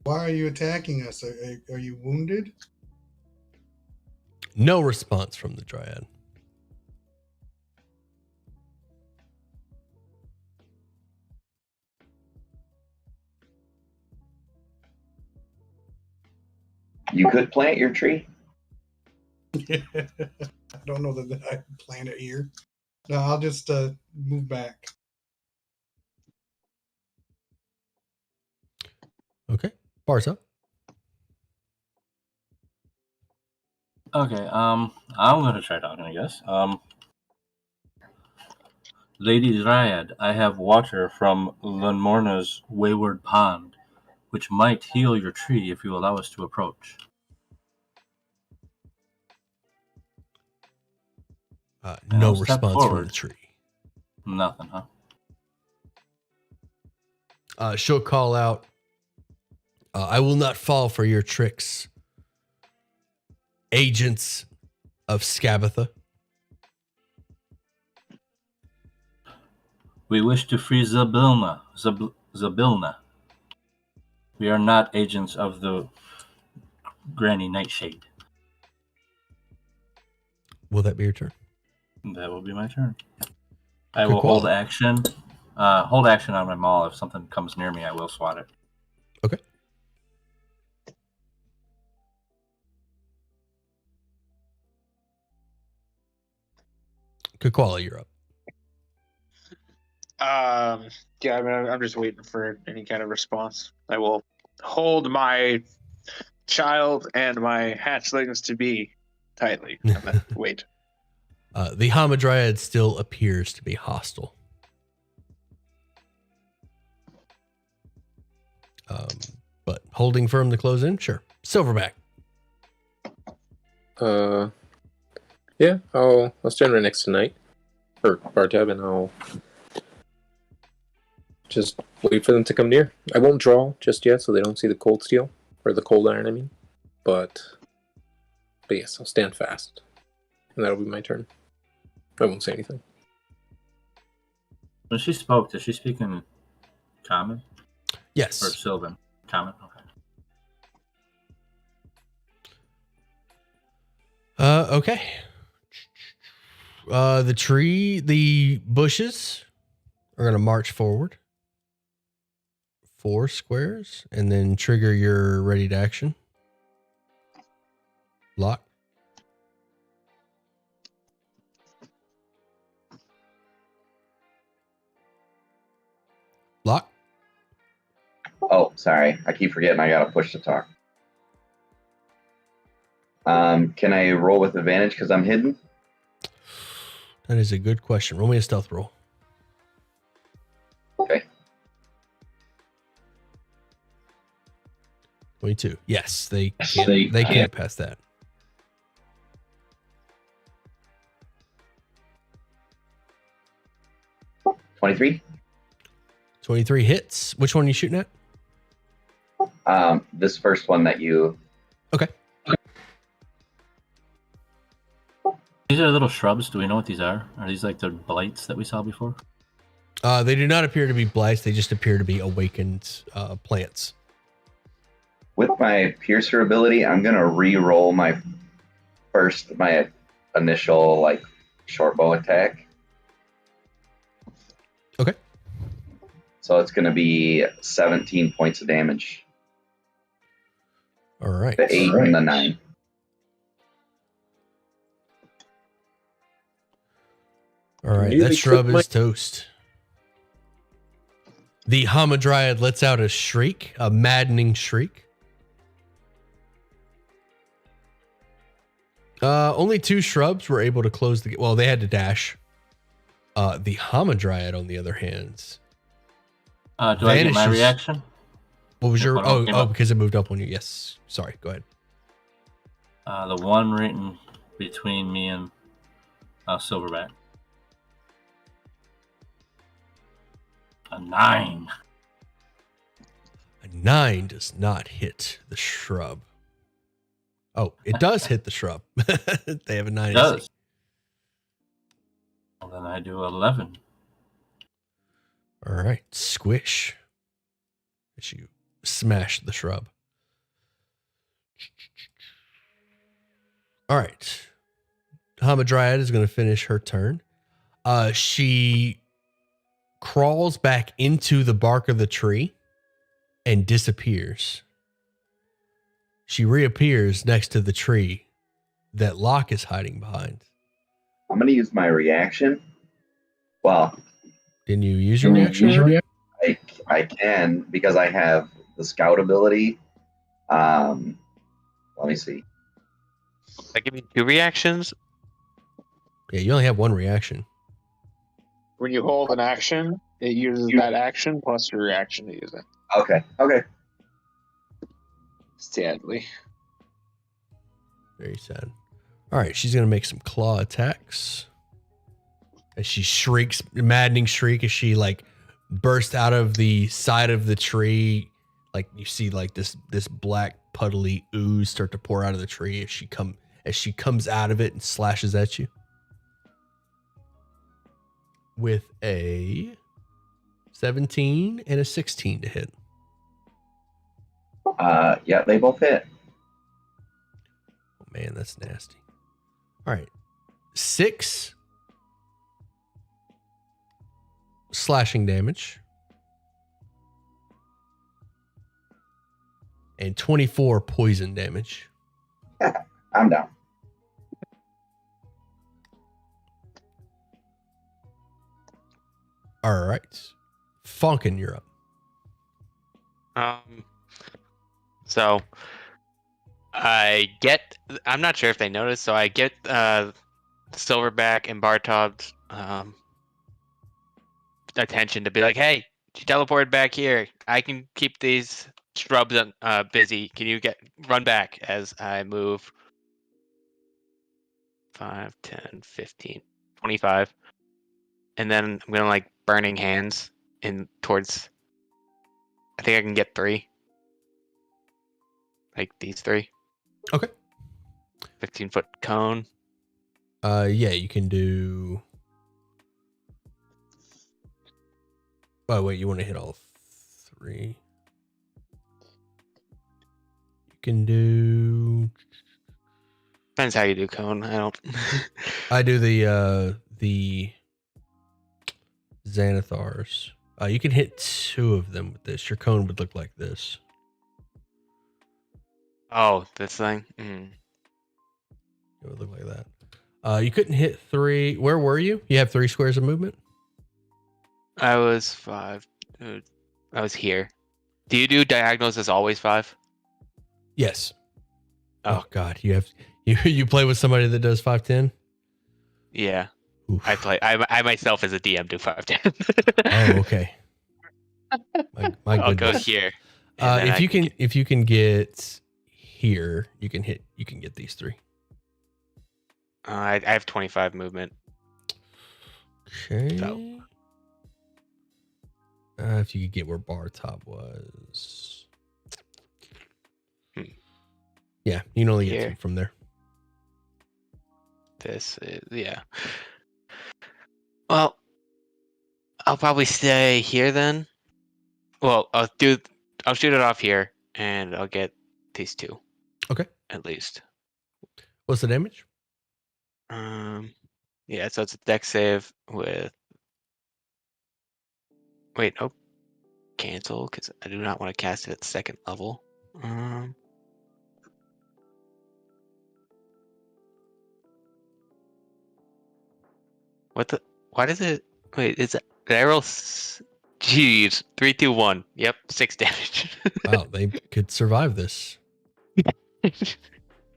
Why are you attacking us? Are you wounded? No response from the dryad. You could plant your tree. I don't know that I can plant it here. No, I'll just move back. Okay. Bars up. Okay, I'm gonna try talking, I guess. Lady Dryad, I have water from Lenmorna's wayward pond, which might heal your tree if you allow us to approach. No I'll step response from forward. the tree. Nothing, huh? She'll call out, I will not fall for your tricks, agents of Scabatha. We wish to free Zabilna. Zabilna. We are not agents of the Granny Nightshade. Will that be your turn? That will be my turn. I Good will hold quality. action. Hold action on my maul. If something comes near me, I will swat it. Okay. Good quality, you're up. Yeah, I mean, I'm just waiting for any kind of response. I will hold my child and my hatchlings to be tightly. Wait. The Hamadryad still appears to be hostile. But holding firm to close in, sure. Silverback. Yeah, I'll stand right next to Knight or Bartab, and I'll just wait for them to come near. I won't draw just yet, so they don't see the cold steel or the cold iron. I mean, but yes, I'll stand fast, and that'll be my turn. I won't say anything. When she spoke, did she speak in common or Yes. Sylvan? Common. Okay. Okay. The bushes are going to march forward 4 squares and then trigger your ready to action. Lock. Lock. Oh, sorry. I keep forgetting I got to push to talk. Can I roll with advantage because I'm hidden? That is a good question. Roll me a stealth roll. Okay. 22. Yes, they can't pass that. Oh, 23. 23 hits. Which one are you shooting at? This first one that you. Okay. These are little shrubs. Do we know what these are? Are these like the blights that we saw before? They do not appear to be blights. They just appear to be awakened plants. With my piercer ability, I'm gonna re-roll my initial like short bow attack. Okay. So it's gonna be 17 points of damage. All right. The 8 and the 9. All right. Nearly That shrub clipped my- is toast. The Hamadryad lets out a shriek, a maddening shriek. Only 2 shrubs were able to close the. Well, they had to dash. The Hamadryad, on the other hand. Do I get my Vanishes. reaction? What was your? What one came up? Because it moved up on you. Yes. Sorry. Go ahead. The one right in between me and Silverback. A 9. A 9 does not hit the shrub. Oh, it does hit the shrub. They have a 9. It does. Well, then I do 11. All right. Squish. As you smash the shrub. All right. Hamadryad is going to finish her turn. She crawls back into the bark of the tree and disappears. She reappears next to the tree that Locke is hiding behind. I'm gonna use my reaction. Well, Didn't you use your reaction? already? I can because I have the scout ability. Let me see. I give you 2 reactions. Yeah, you only have 1 reaction. When you hold an action, it uses that action plus your reaction to use it. Okay. Sadly. Very sad. All right, she's going to make some claw attacks. As she shrieks, maddening shriek as she like bursts out of the side of the tree. Like you see like this black puddly ooze start to pour out of the tree as she comes out of it and slashes at you. With a 17 and a 16 to hit. Yeah, they both hit. Oh man, that's nasty. All right. 6 slashing damage. And 24 poison damage. I'm down. All right. Funkin', you're up. So I'm not sure if they noticed, so I get Silverback and Bartob's attention to be like, hey, she teleported back here. I can keep these shrubs busy. Can you run back as I move 5, 10, 15, 25. And then I'm going to like burning hands in towards, I think I can get 3. Like these 3. Okay. 15-foot cone. Yeah, you can do. Oh wait, you want to hit all 3? You can do. Depends how you do cone. I don't. I do the Xanathars. You can hit 2 of them with this. Your cone would look like this. Oh, this thing. Mm. It would look like that. You couldn't hit 3. Where were you? You have 3 squares of movement. I was 5. I was here. Do you do diagonals as always 5? Yes. Oh. Oh God, you play with somebody that does 5'10"? Yeah. Oof. I myself as a DM do 5'10". Oh, okay. My I'll go goodness. here. and then If you can get here, you can get these 3. I have 25 movement. Okay. So. If you could get where bar top was. Yeah, you can only get Here. 2 from there. This is, yeah. Well, I'll probably stay here then. Well, I'll shoot it off here, and I'll get these 2. Okay. At least. What's the damage? Yeah. So it's a dex save with. Wait, nope. Cancel because I do not want to cast it at 2nd level. What the? Why does it? Wait, is it? Did I roll? Jeez, 3, 2, 1. Yep, 6 damage. Wow, they could survive this.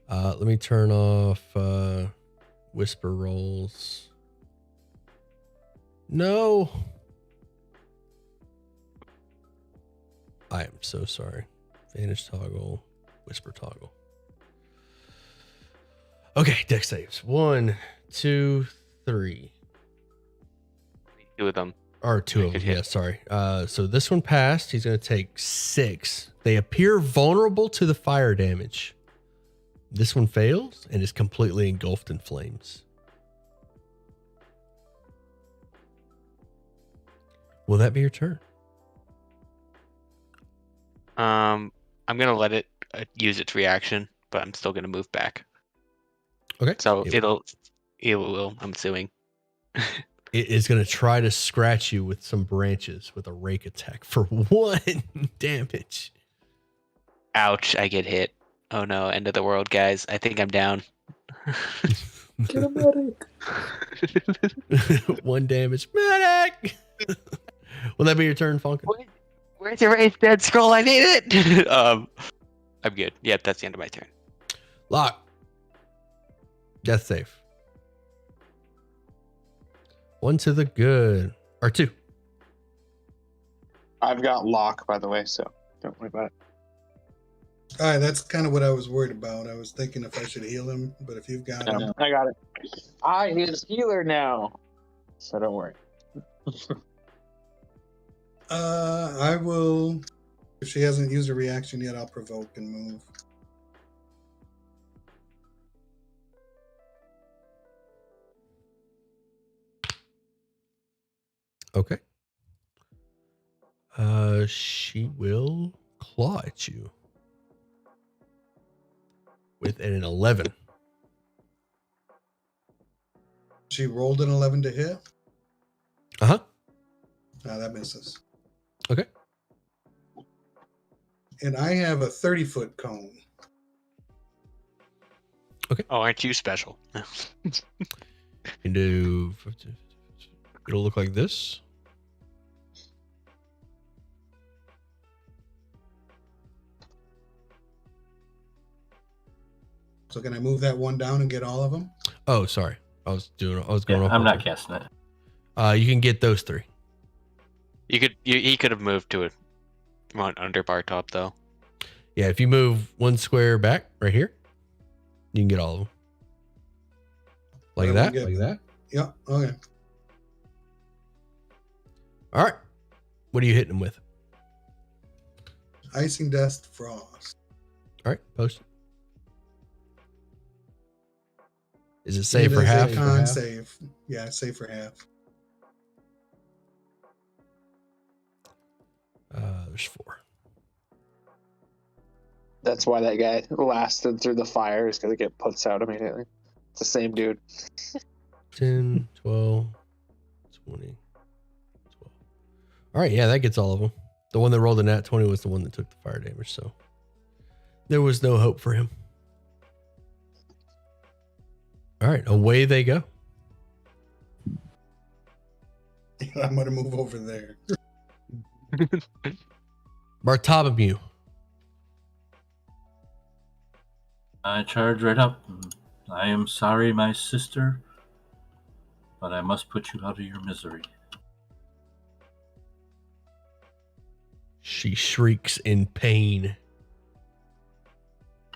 Let me turn off whisper rolls. No. I am so sorry. Vanish toggle, whisper toggle. Okay, deck saves. 1, 2, 3. 2 of them. Or 2 of them, yeah, sorry. So this one passed. He's going to take 6. They appear vulnerable to the fire damage. This one fails and is completely engulfed in flames. Will that be your turn? I'm gonna let it use its reaction, but I'm still gonna move back. Okay. So it will. I'm assuming. It is going to try to scratch you with some branches with a rake attack for 1 damage. Ouch! I get hit. Oh no! End of the world, guys. I think I'm down. Get a medic. 1 damage. Medic! Will that be your turn, Falcon? Where's your raised dead scroll? I need it. I'm good. Yeah, that's the end of my turn. Lock. Death save. 1 to the good. Or 2. I've got lock, by the way, so don't worry about it. All right, that's kind of what I was worried about. I was thinking if I should heal him, but if you've got him, I got it. I his healer now, so don't worry. I will. If she hasn't used a reaction yet, I'll provoke and move. Okay. She will claw at you with an 11. She rolled an 11 to hit. Uh-huh. No, that misses. Okay. And I have a 30-foot cone. Oh, aren't you special? You can do. It'll look like this. So can I move that one down and get all of them? Oh, sorry. I was going Yeah, off. I'm not casting it. You can get those 3. He could have moved to one under bar top though. Yeah, if you move 1 square back right here, you can get all of them. Like What that? do we get? Like that? Yeah. Okay. All right. What are you hitting them with? Icing dust frost. All right, post it. Is it safe It for is a half? con save. Yeah, save for half. There's 4. That's why that guy lasted through the fire, is because it get puts out immediately. It's the same dude. 10, 12, 20, 12. All right, yeah, that gets all of them. The one that rolled a nat 20 was the one that took the fire damage, so there was no hope for him. All right, away they go. I'm going to move over there. Bartholomew. I charge right up. I am sorry, my sister, but I must put you out of your misery. She shrieks in pain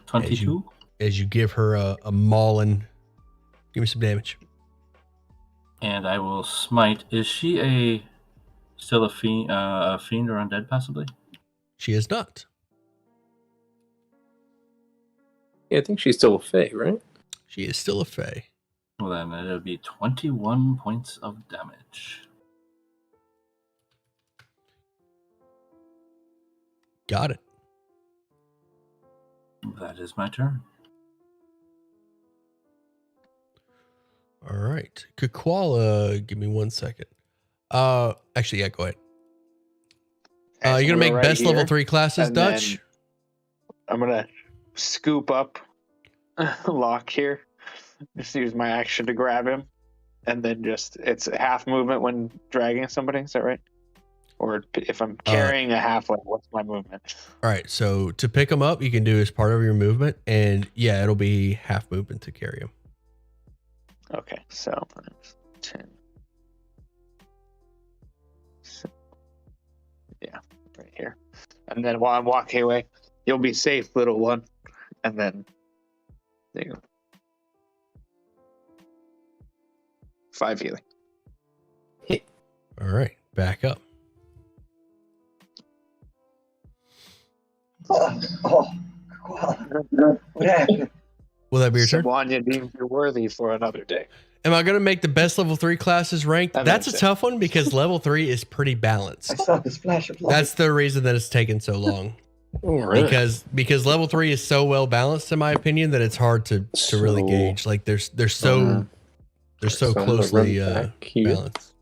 22? as you give her a mauling. Give me some damage. And I will smite. Is she still a fiend or undead, possibly? She is not. Yeah, I think she's still a fae, right? She is still a fae. Well, then it'll be 21 points of damage. Got it. That is my turn. All right. Kakwala, give me 1 second. Actually, yeah, go ahead. You're going to make best level 3 classes, and Dutch? then I'm going to scoop up Locke here. Just use my action to grab him. And then it's half movement when dragging somebody. Is that right? Or if I'm carrying a halfling, what's my movement? All right. So to pick them up, you can do as part of your movement. And yeah, it'll be half movement to carry them. Okay, so 10. So, yeah, right here. And then while I'm walking away, you'll be safe, little one. And then there you go. 5 healing. All right. Back up. Oh, what happened? Will that be your turn? Wanya deems you worthy for another day. Am I going to make the best level 3 classes ranked? That's a tough one because level 3 is pretty balanced. I saw this flash of light. That's the reason that it's taken so long. All right. Because level 3 is so well balanced, in my opinion, that it's hard to really gauge. Like they're so so closely back here. balanced.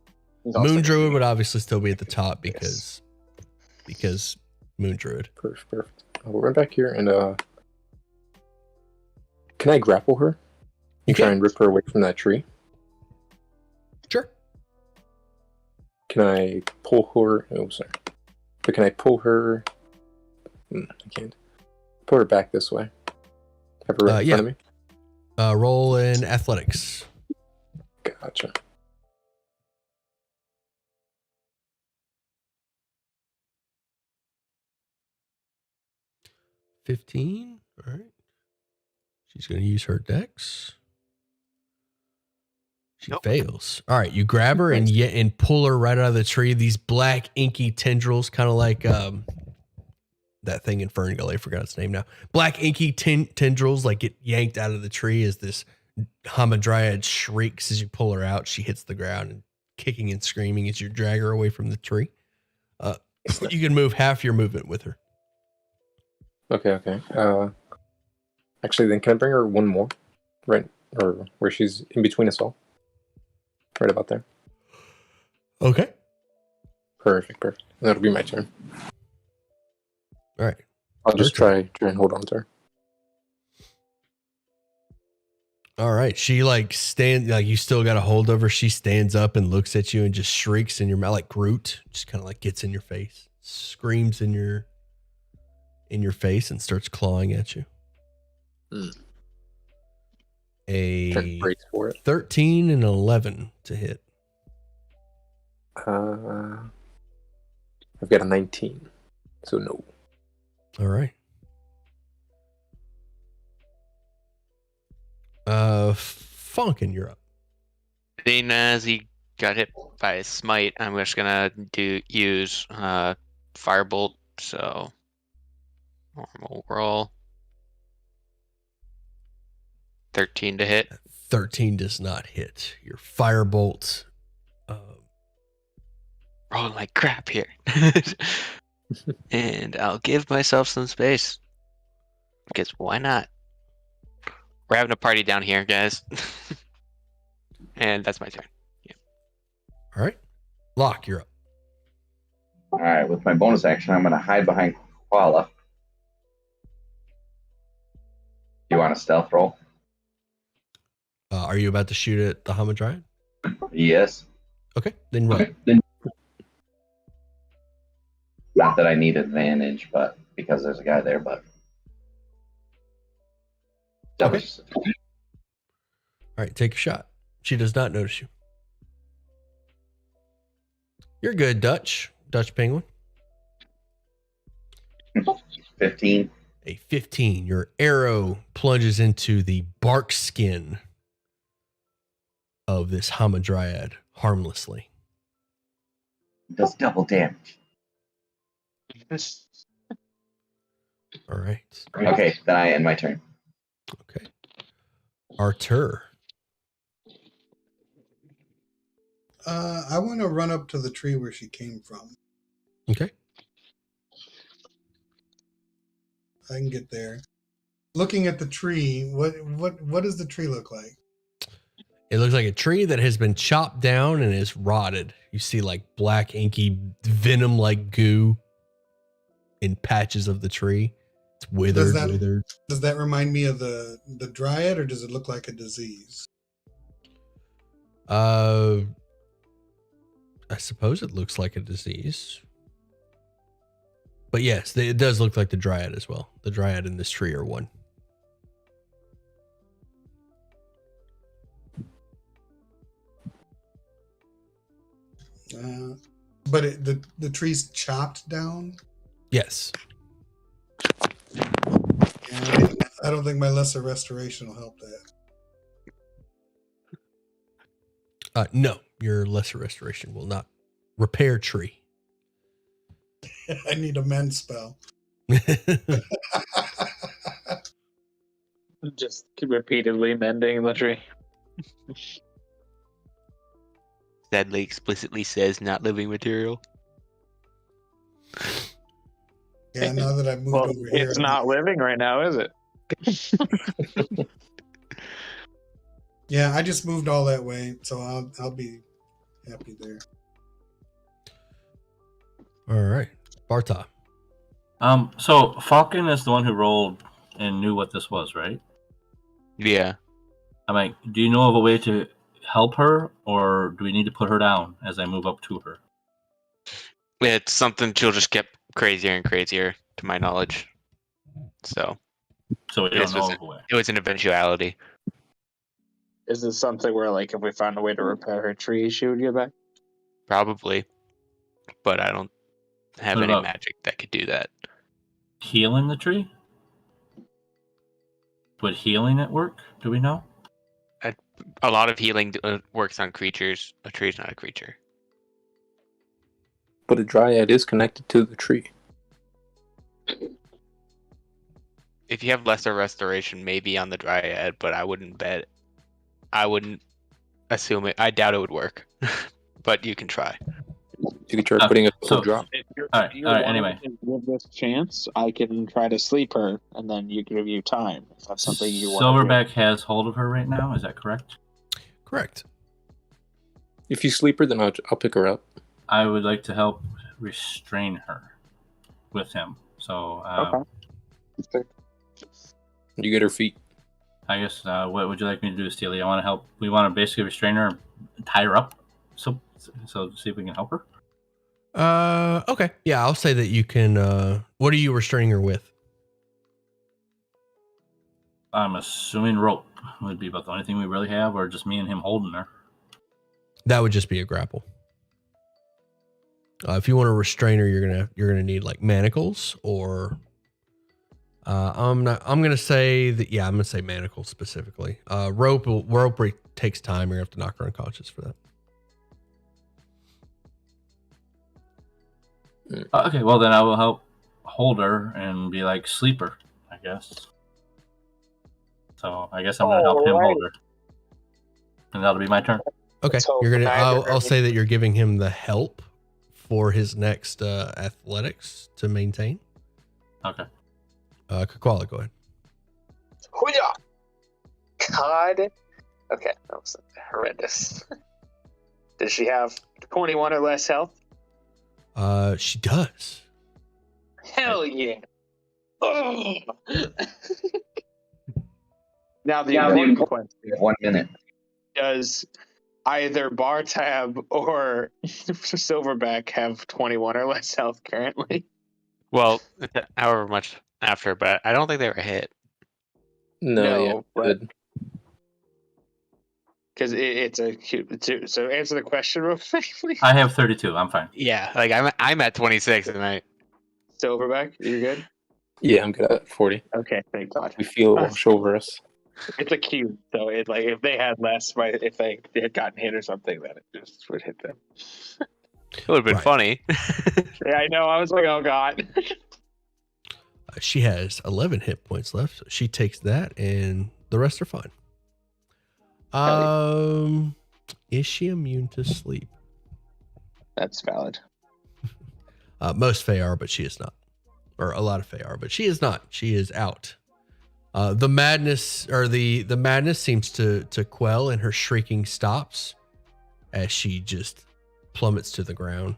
Moon Druid would obviously still be at the top because Moon Druid. Perfect. I'll run back here and can I grapple her? You Try can. and rip her away from that tree. Sure. Can I pull her? Oh, sorry. But can I pull her? I can't. Pull her back this way. Have her right in front of me. Roll in athletics. Gotcha. $15. All right. She's going to use her dex. She fails. All right, you grab her and pull her right out of the tree. These black inky tendrils, kind of like that thing in Ferngully. I forgot its name now. Black inky tendrils like get yanked out of the tree as this Hamadryad shrieks as you pull her out. She hits the ground and kicking and screaming as you drag her away from the tree. You can move half your movement with her. Okay. Actually, then can I bring her one more? Right, or where she's in between us all? Right about there. Okay. Perfect. That'll be my turn. All right. I'll just try and hold on to her. All right. She you still got a hold of her. She stands up and looks at you and just shrieks in your mouth like Groot. Just kind of like gets in your face, screams in your face and starts clawing at you. Turn A brace for it. 13 and 11 to hit. I've got a 19, so no. All right. Funkin', you're up. Being as he got hit by a smite, I'm just gonna use firebolt. So normal roll. 13 to hit. 13 does not hit. Your firebolt. Rolling like crap here. And I'll give myself some space. Because why not? We're having a party down here, guys. And that's my turn. All right. Locke, you're up. All right, with my bonus action, I'm going to hide behind Koala. You want a stealth roll? Are you about to shoot at the Hamadryad? Yes. Okay, then run. Not that I need advantage, but because there's a guy there, but. Okay. All right, take a shot. She does not notice you. You're good, Dutch Penguin. 15. A 15. Your arrow plunges into the bark skin of this Hamadryad harmlessly. Does double damage. All right. Okay, then I end my turn. Okay. Artur. I want to run up to the tree where she came from. Okay. I can get there. Looking at the tree, what does the tree look like? It looks like a tree that has been chopped down and is rotted. You see like black, inky, venom-like goo in patches of the tree. It's withered. Does that remind me of the dryad, or does it look like a disease? I suppose it looks like a disease. But yes, it does look like the dryad as well. The dryad and this tree are one. But the tree's chopped down? Yes. Yeah, I don't think my lesser restoration will help that. No, your lesser restoration will not repair tree. I need a mend spell. Just repeatedly mending the tree. Sadly explicitly says not living material. Yeah, now that I've moved Well, over here. it's not living right now, is it? Yeah, I just moved all that way, so I'll be happy there. All right. Barta. So Falcon is the one who rolled and knew what this was, right? Yeah. I'm like, do you know of a way to help her, or do we need to put her down as I move up to her? It's something she'll just get crazier and crazier, to my knowledge. So We don't know of a way. it was an eventuality. Is this something where, like, if we found a way to repair her tree, she would get back? Probably. But I don't have What any about magic that could do that. healing the tree? Would healing it work? Do we know? A lot of healing works on creatures. A tree's not a creature. But a dryad is connected to the tree. If you have lesser restoration, maybe on the dryad, but I wouldn't bet. I wouldn't assume it. I doubt it would work. But you can try. You could try putting a so- drop. If you're, All right, if you're all right, wanting anyway. to give this chance, I can try to sleep her, and then you give you time. If that's something you want. Silverback has hold of her right now. Is that correct? Correct. If you sleep her, then I'll pick her up. I would like to help restrain her with him. So Okay. You get her feet. I guess what would you like me to do, Steely? I want to help. We want to basically restrain her, tie her up, so see if we can help her. Okay. Yeah, I'll say that you can. What are you restraining her with? I'm assuming rope would be about the only thing we really have, or just me and him holding her. That would just be a grapple. If you want to restrain her, you're gonna need like manacles or. I'm gonna say that. Yeah, I'm gonna say manacles specifically. Rope takes time. You're gonna have to knock her unconscious for that. Okay, well then I will help hold her and be like sleeper, I guess. So I guess I'm gonna help him hold her, and that'll be my turn. Okay, you're gonna. I'll say that you're giving him the help for his next athletics to maintain. Okay. Kakwala, go ahead. Hooyah! God. Okay, that was horrendous. Does she have 21 or less health? She does. Hell yeah. Oh. Now the important question. 1 minute. Does either Bartab or Silverback have 21 or less health currently? Well, however much after, but I don't think they were hit. No, yeah, good. Because it's a cute. So answer the question real quick, please. I have 32. I'm fine. Yeah, like I'm at 26 and I. Silverback, you're good? Yeah, I'm good at 40. Okay, thank God. We feel it wash over us. It's a cube, so it like if they had less, right? If they had gotten hit or something, then it just would hit them. It would have been funny. Yeah, I know. I was like, oh God. She has 11 hit points left. So she takes that, and the rest are fine. Is she immune to sleep? That's valid. Most Fae are, but she is not. Or a lot of Fae are, but she is not. She is out. The madness seems to quell, and her shrieking stops as she just plummets to the ground.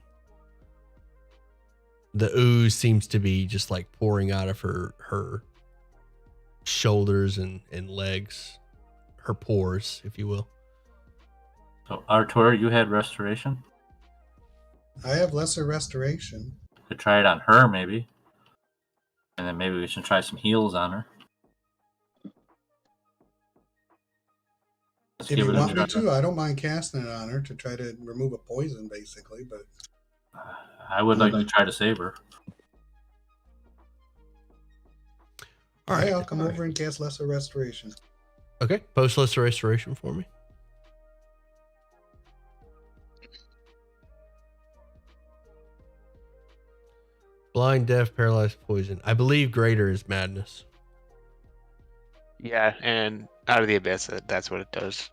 The ooze seems to be just like pouring out of her shoulders and legs, her pores, if you will. So Artur, you had restoration. I have lesser restoration. Could try it on her maybe, and then maybe we should try some heals on her. Let's If give you it a want me shot. to, I don't mind casting it on her to try to remove a poison, basically. But I would like to try to save her. All right, I'll come over and cast lesser restoration. Okay, post lesser restoration for me. Blind, deaf, paralyzed, poison. I believe greater is madness. Yeah, and out of the abyss, that's what it does.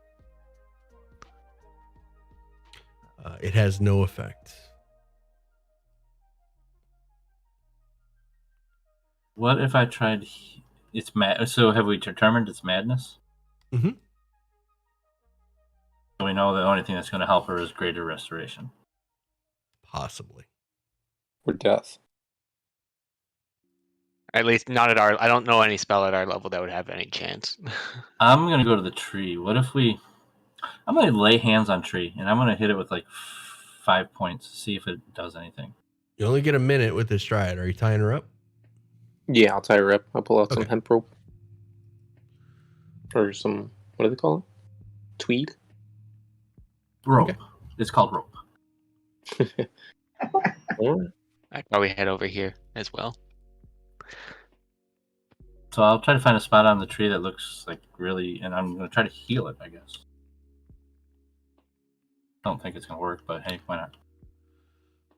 It has no effect. What if I tried? It's mad. So have we determined it's madness? Mm-hmm. So we know the only thing that's going to help her is greater restoration. Possibly. Or death. At least not at our. I don't know any spell at our level that would have any chance. I'm going to go to the tree. What if we? I'm going to lay hands on tree, and I'm going to hit it with like 5 points. See if it does anything. You only get a minute with this dryad. Are you tying her up? Yeah, I'll tie her up. I'll pull out some Okay. hemp rope. Or some, what do they call it? Tweed? Rope. Okay. It's called rope. Alright. I'd probably head over here as well. So I'll try to find a spot on the tree that looks like really, and I'm going to try to heal it, I guess. Don't think it's going to work, but hey, why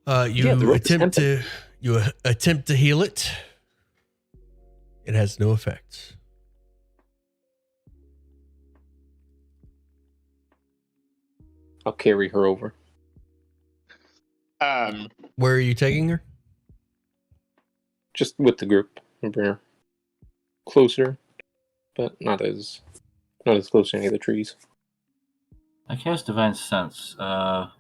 not? You the rope is attempt to heal it. It has no effects. I'll carry her over. Where are you taking her? Just with the group. And bring her closer. But not as close to any of the trees. I cast Divine Sense. Hollow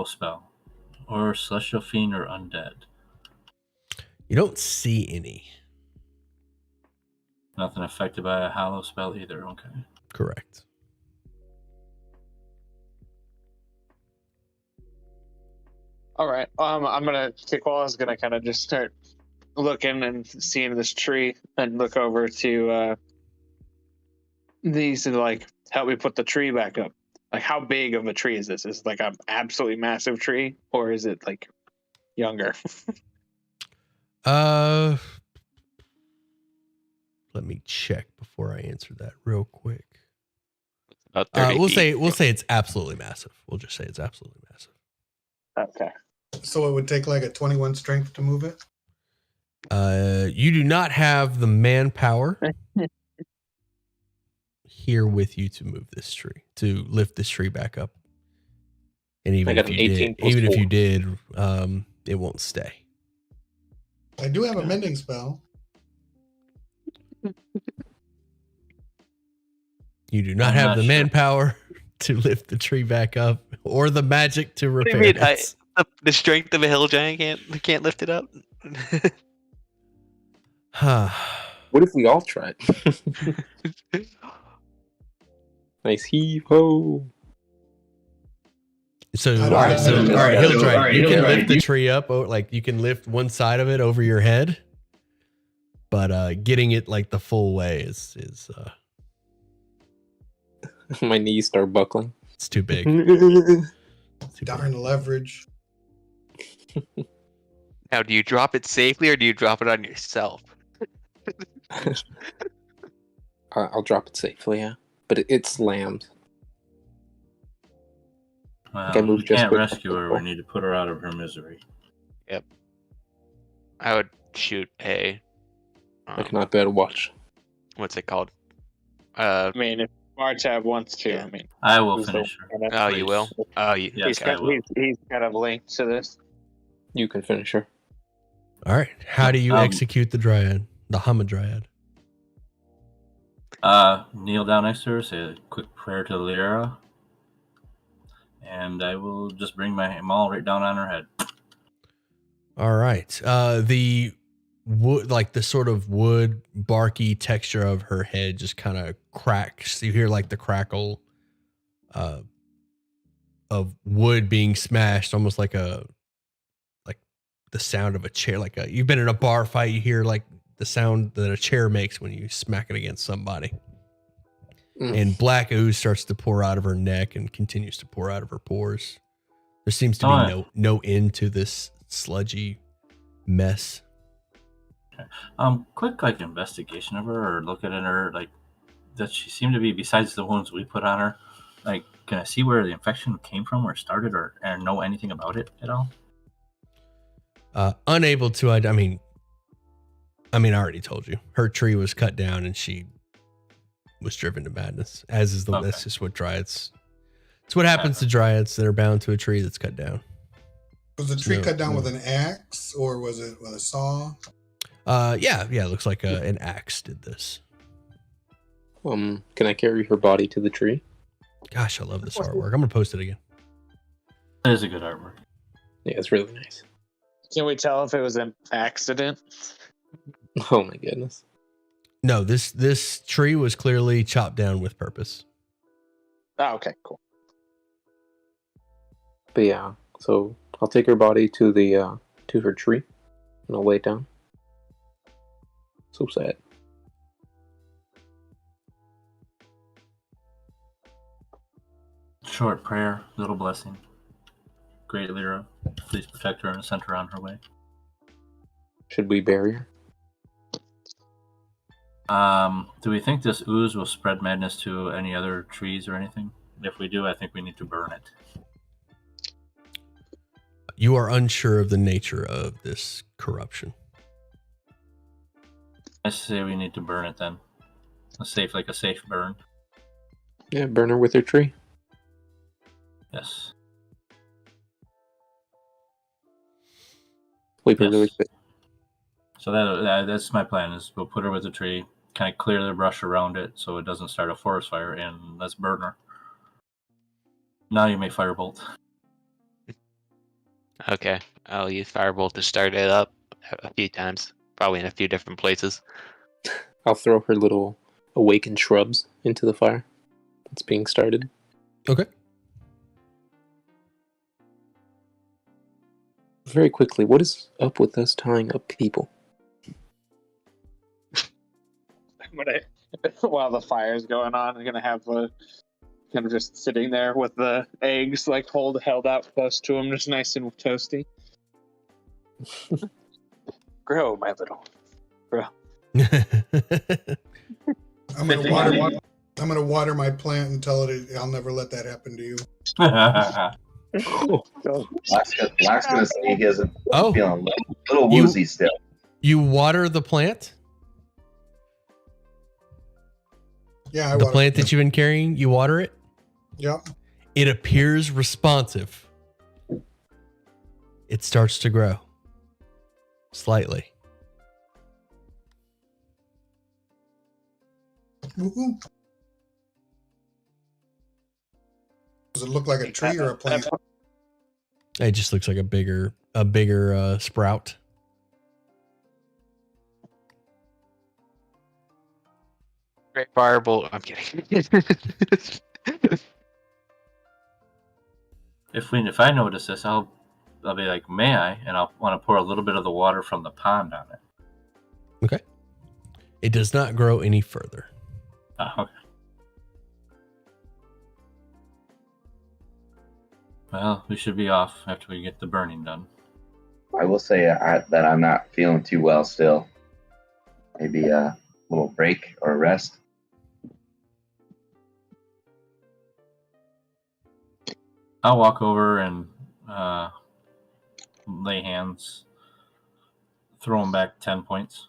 spell. Or Celestial Fiend or Undead. You don't see any. Nothing affected by a hollow spell either. Okay. Correct. All right. I'm gonna. Kikwala's gonna kind of just start looking and seeing this tree and look over to these and like help me put the tree back up. Like, how big of a tree is this? Is it like an absolutely massive tree, or is it like younger? Let me check before I answer that real quick. About 30 We'll feet. say it's absolutely massive. We'll just say it's absolutely massive. Okay. So it would take like a 21 strength to move it. You do not have the manpower here with you to move this tree, to lift this tree back up. And even I if got you an 18 did, plus even if 4. you did, it won't stay. I do have a mending spell. You do not I'm have not the sure. manpower to lift the tree back up, or the magic to What do repair you mean? it. The strength of a hill giant can't lift it up. What if we all tried? Nice heave ho. So, I all don't right, have so, mending all right, spells. Hildrite, you can lift the tree up, like you can lift one side of it over your head, but getting it like the full way is My knees start buckling. it's too big. Too big. Darn leverage. Now, do you drop it safely or do you drop it on yourself? I'll drop it safely, yeah. But it slammed. Well, I moved we just can't quick. rescue her. We need to put her out of her misery. I would shoot a. I cannot bear to watch. What's it called? I mean, if Martab wants to, Yeah. I mean, I will who's the finish her. one Oh, you will. Oh, you. Yes, Okay. I will. he's kind of linked to this. You can finish her. All right, how do you Um, execute the dryad, the Hamadryad? Kneel down next to her, say a quick prayer to Lyra, and I will just bring my maul right down on her head. All right, the wood, like the sort of wood barky texture of her head, just kind of cracks. You hear like the crackle of wood being smashed, almost like the sound of a chair. Like you've been in a bar fight, you hear like the sound that a chair makes when you smack it against somebody. And black ooze starts to pour out of her neck and continues to pour out of her pores. There seems to be no end to this sludgy mess. Quick like investigation of her, or looking at her, like does she seem to be, besides the wounds we put on her, like can I see where the infection came from, where it started, or know anything about it at all? Unable to. I mean, I already told you. Her tree was cut down, and she was driven to madness. As is Okay. that's just what dryads. It's what happens to dryads that are bound to a tree that's cut down. Was the tree No, cut down no. with an axe or was it with a saw? Yeah. It looks like an axe did this. Can I carry her body to the tree? Gosh, I love this artwork. I'm gonna post it again. That is a good artwork. Yeah, it's really nice. Can we tell if it was an accident? Oh my goodness. No, this tree was clearly chopped down with purpose. Oh, okay, cool. But yeah, so I'll take her body to the to her tree, and I'll lay it down. So sad. Short prayer, little blessing. Great Lyra, please protect her and send her on her way. Should we bury her? Do we think this ooze will spread madness to any other trees or anything? If we do, I think we need to burn it. You are unsure of the nature of this corruption. I say we need to burn it then. A safe burn. Yeah, burn her with her tree. Yes. Leave her Yes. really quick. So that's my plan. Is we'll put her with a tree, kind of clear the brush around it so it doesn't start a forest fire, and let's burn her. Now you may firebolt. Okay. I'll use Firebolt to start it up a few times, probably in a few different places. I'll throw her little awakened shrubs into the fire that's being started. Okay. Very quickly, what is up with us tying up people? While the fire's going on, I'm gonna have kind of just sitting there with the eggs like held out close to him, just nice and toasty. Grow, my little. Grow. I'm gonna water my plant and tell it I'll never let that happen to you. Locke's gonna say he isn't Oh. feeling a little woozy still. You water the plant? Yeah, I The water plant that you've been carrying, you water it? Yep. It appears responsive. It starts to grow. Slightly. Woo-hoo. Does it look like a tree or a plant? It just looks like a bigger sprout. Great fireball. I'm kidding. If I notice this, I'll be like, may I? And I'll want to pour a little bit of the water from the pond on it. Okay. It does not grow any further. Okay. Well, we should be off after we get the burning done. I will say that I'm not feeling too well still. Maybe a little break or a rest. I'll walk over and lay hands, throw him back 10 points.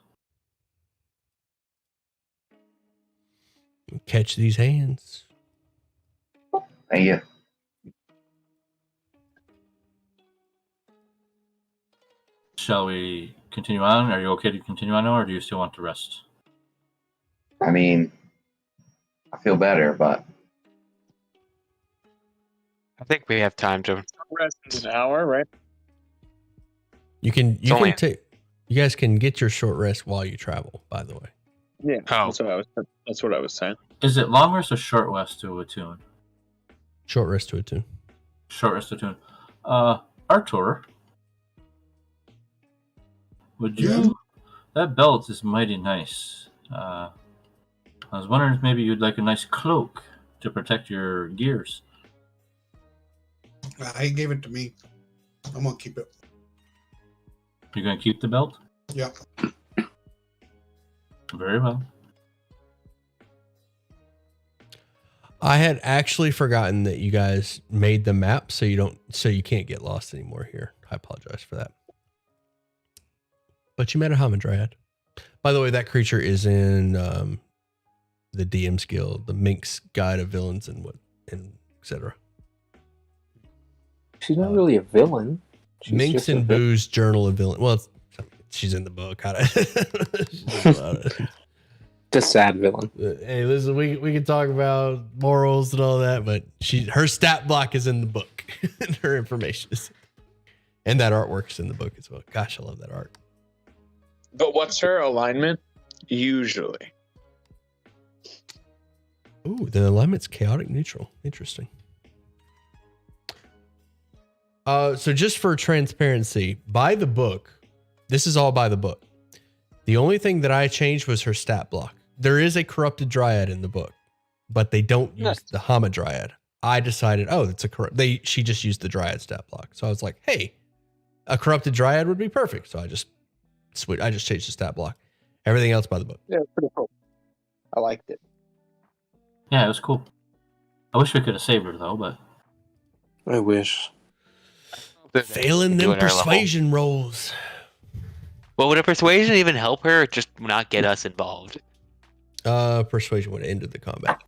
Catch these hands. Thank you. Shall we continue on? Are you okay to continue on, or do you still want to rest? I mean, I feel better, but I think we have time to. Rest in an hour, right? You can only- take. You guys can get your short rest while you travel. By the way. Yeah, Oh. that's what I was saying. Is it long rest or short rest to attune? Short rest to attune. Short rest to attune. Artur, would you? Yeah. That belt is mighty nice. I was wondering if maybe you'd like a nice cloak to protect your gears. He gave it to me. I'm gonna keep it. You're going to keep the belt? Yep. Very well. I had actually forgotten that you guys made the map so you can't get lost anymore here. I apologize for that. But you met a Hamadryad. By the way, that creature is in the DM's Guild, the Mink's Guide of Villains and etc. She's not really a villain. She's Minx just a and Boo's Journal of Villain. Well, she's in the book. a sad villain. Hey, listen, we can talk about morals and all that, but her stat block is in the book. And her information is, and that artwork's in the book as well. Gosh, I love that art. But what's her alignment? Usually. Ooh, the alignment's chaotic neutral. Interesting. So just for transparency, by the book, this is all by the book. The only thing that I changed was her stat block. There is a corrupted dryad in the book, but they don't use the Hamadryad. I decided, that's she just used the dryad stat block. So I was like, hey, a corrupted dryad would be perfect. So I just changed the stat block. Everything else by the book. Yeah, pretty cool. I liked it. Yeah, it was cool. I wish we could have saved her, though, but... I wish. Failing them Doing our level. persuasion rolls. Well, would a persuasion even help her, or just not get us involved? Persuasion would have ended the combat.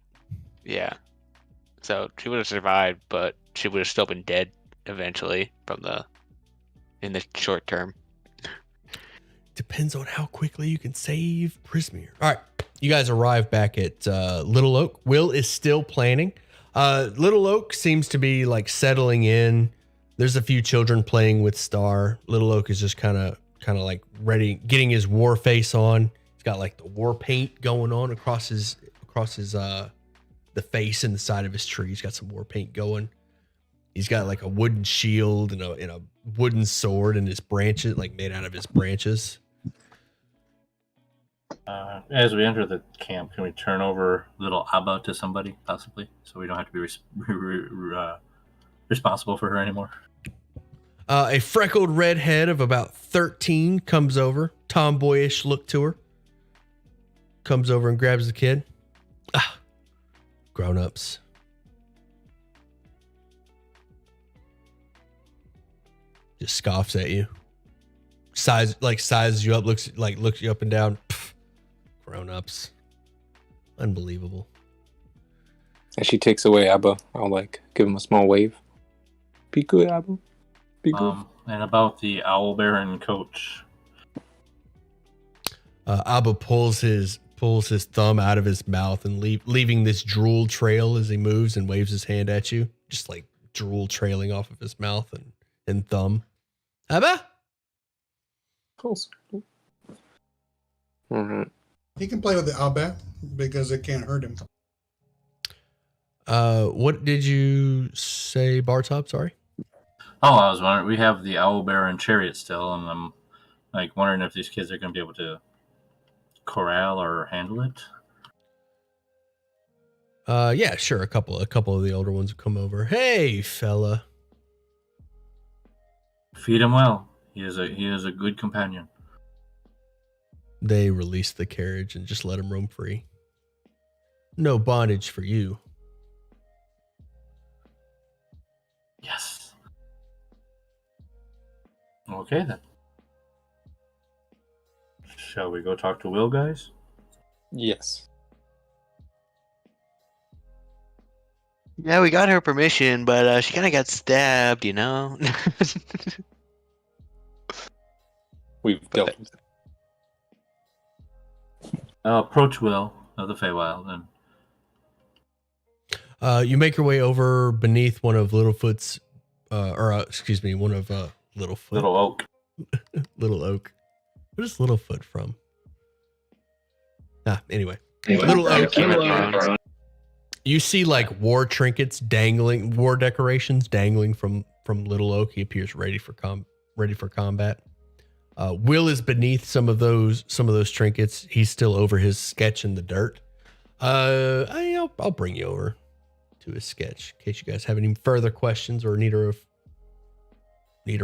Yeah. So she would have survived, but she would have still been dead eventually in the short term. Depends on how quickly you can save Prismere. All right. You guys arrive back at Little Oak. Will is still planning. Little Oak seems to be like settling in. There's a few children playing with Star. Little Oak is just kind of like ready, getting his war face on. He's got like the war paint going on across his the face and the side of his tree. He's got some war paint going. He's got like a wooden shield and a wooden sword and his branches, like made out of his branches. As we enter the camp, can we turn over little Abba to somebody, possibly, so we don't have to be responsible for her anymore? A freckled redhead of about 13 comes over, tomboyish look to her. Comes over and grabs the kid. Ah, grown-ups. Just scoffs at you. Sizes you up, looks you up and down. Pff, grown-ups. Unbelievable. As she takes away Abba, I'll like give him a small wave. Be good, Abba. Be good. And about the Owl Baron coach. Abba pulls his thumb out of his mouth and leaving this drool trail as he moves and waves his hand at you. Just like drool trailing off of his mouth and thumb. Abba? Mm-hmm. He can play with the Abba because it can't hurt him. What did you say, Bartop? Sorry. Oh, I was wondering. We have the Owl Baron chariot still, and I'm like wondering if these kids are going to be able to corral or handle it. Yeah, sure. A couple of the older ones will come over. Hey, fella. Feed him well. He is a good companion. They release the carriage and just let him roam free. No bondage for you. Yes. Okay then. Shall we go talk to Will, guys? Yes. Yeah, we got her permission, but she kind of got stabbed, you know? We've dealt with it. Approach Will of the Feywild, and You make your way over beneath one of Littlefoot's, one of Littlefoot. Little Oak. Little Oak. What is Littlefoot from? Anyway. Little Oak. You see like war trinkets dangling, war decorations dangling from Little Oak. He appears ready for combat. Will is beneath some of those trinkets. He's still over his sketch in the dirt. I'll bring you over to his sketch in case you guys have any further questions or need a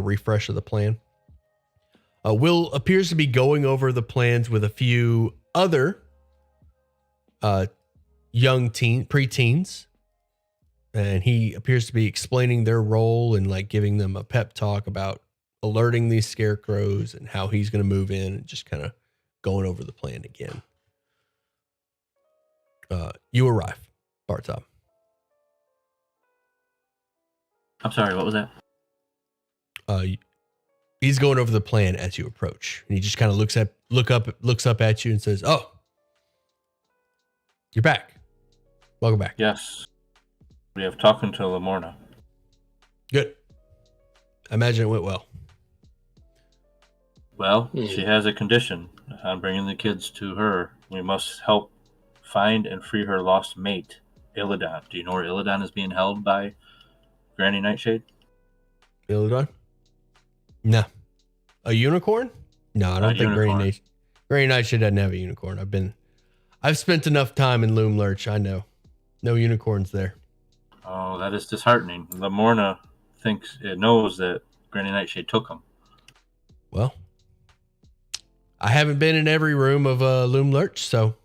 refresh of the plan. Will appears to be going over the plans with a few other young preteens, and he appears to be explaining their role and like giving them a pep talk about alerting these scarecrows and how he's going to move in, and just kind of going over the plan again. You arrive, Bartop. I'm sorry, what was that? He's going over the plan as you approach, and he just kind of looks up at you and says, "Oh, you're back. Welcome back." Yes. We have talking to Lamorna. Good. I imagine it went well. Well, she has a condition. I'm bringing the kids to her. We must help find and free her lost mate, Illidan. Do you know where Illidan is being held by Granny Nightshade? Illidan? No. A unicorn? No, I don't think Granny Nightshade doesn't have a unicorn. I've spent enough time in Loom Lurch. I know. No unicorns there. Oh, that is disheartening. Lamorna knows that Granny Nightshade took him. Well, I haven't been in every room of Loom Lurch, so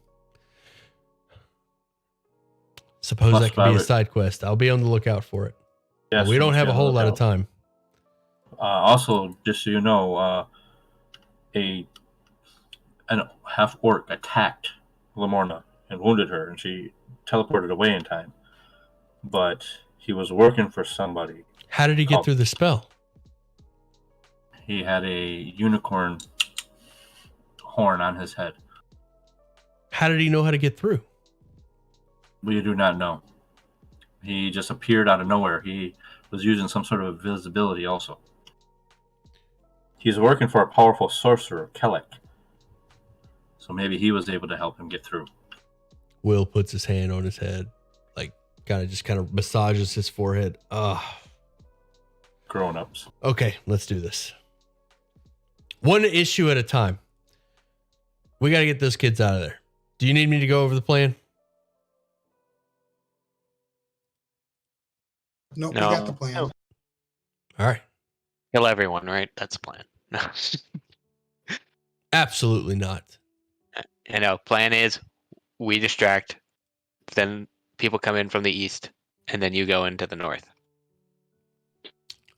suppose that could be a side quest. I'll be on the lookout for it. Yes, we don't have a whole lot of time. Also, just so you know, an half-orc attacked Lamorna and wounded her, and she teleported away in time. But he was working for somebody. How did he get through the spell? He had a unicorn horn on his head. How did he know how to get through? We do not know. He just appeared out of nowhere. He was using some sort of invisibility also. He's working for a powerful sorcerer, Kellic. So maybe he was able to help him get through. Will puts his hand on his head, like kind of massages his forehead. Grown-ups. Okay, let's do this. One issue at a time. We got to get those kids out of there. Do you need me to go over the plan? Nope, No. we got the plan. No. All right. Kill everyone, right? That's the plan. No. Absolutely not. I know. Plan is we distract, then people come in from the east, and then you go into the north.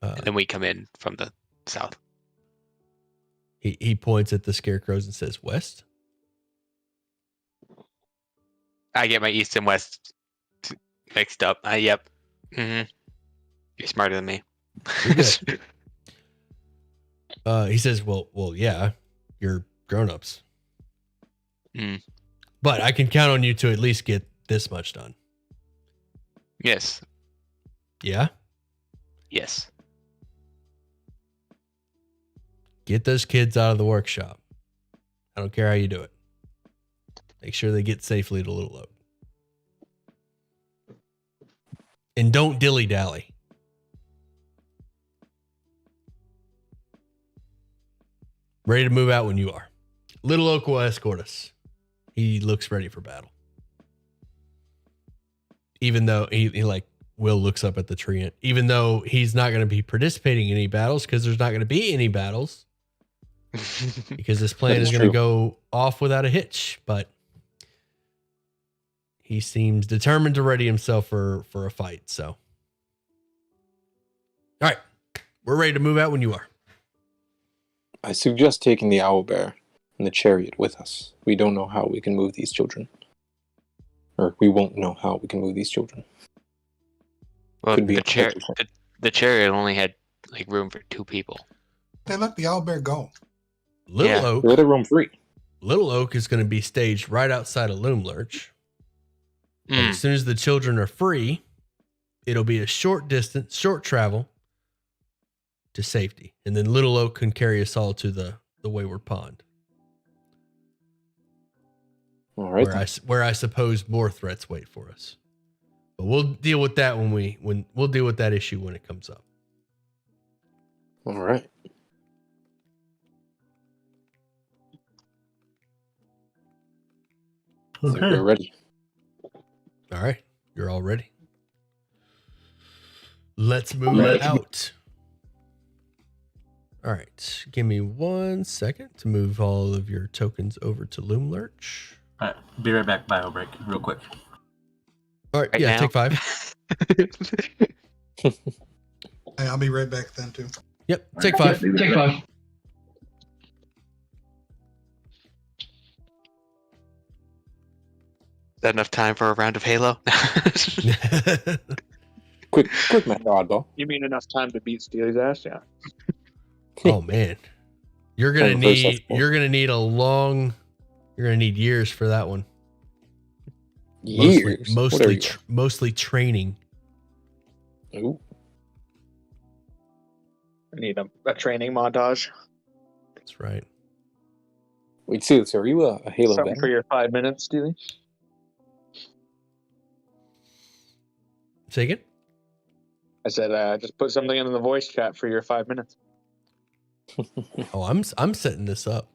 And then we come in from the south. He points at the scarecrows and says, "West." I get my east and west mixed up. Yep. Mm-hmm. You're smarter than me. You're good. He says, well, yeah, you're grown-ups. Mm. But I can count on you to at least get this much done. Yes. Yeah? Yes. Get those kids out of the workshop. I don't care how you do it. Make sure they get safely to Little Oak. And don't dilly-dally. Ready to move out when you are. Little Oak will escort us. He looks ready for battle. Even though he like Will looks up at the tree, and even though he's not going to be participating in any battles because there's not going to be any battles because this plan That is is going to true. go off without a hitch, but he seems determined to ready himself for a fight. So, all right, we're ready to move out when you are. I suggest taking the owlbear and the chariot with us. We don't know how we can move these children. Or we won't know how we can move these children. Well, Could be the, a char- potential. the chariot only had like room for 2 people. They let the owlbear go. Little Yeah. Oak. Let it roam free. Little Oak is going to be staged right outside of Loom Lurch. And as soon as the children are free, it'll be a short distance, short travel to safety. And then Little Oak can carry us all to the Wayward Pond, All right. where I suppose more threats wait for us. But we'll deal with that when we'll deal with that issue when it comes up. All right. I think we're ready. All right, you're all ready. Let's move out. All right, give me 1 second to move all of your tokens over to Loom Lurch. All right, be right back. Bio break, real quick. All right, Right yeah, now? take 5. Hey, I'll be right back then too. Yep, take 5. Take 5. Is that enough time for a round of Halo? Quick, man, oddball. You mean enough time to beat Steely's ass? Yeah. Oh man, you're gonna Reverse need F4. you're gonna need years for that one. Years. What are you? Mostly training. Ooh. I need a training montage. That's right. Wait, see, are you a Halo Something for veteran? your 5 minutes, Steely. Say again? I said, just put something in the voice chat for your 5 minutes. Oh, I'm setting this up.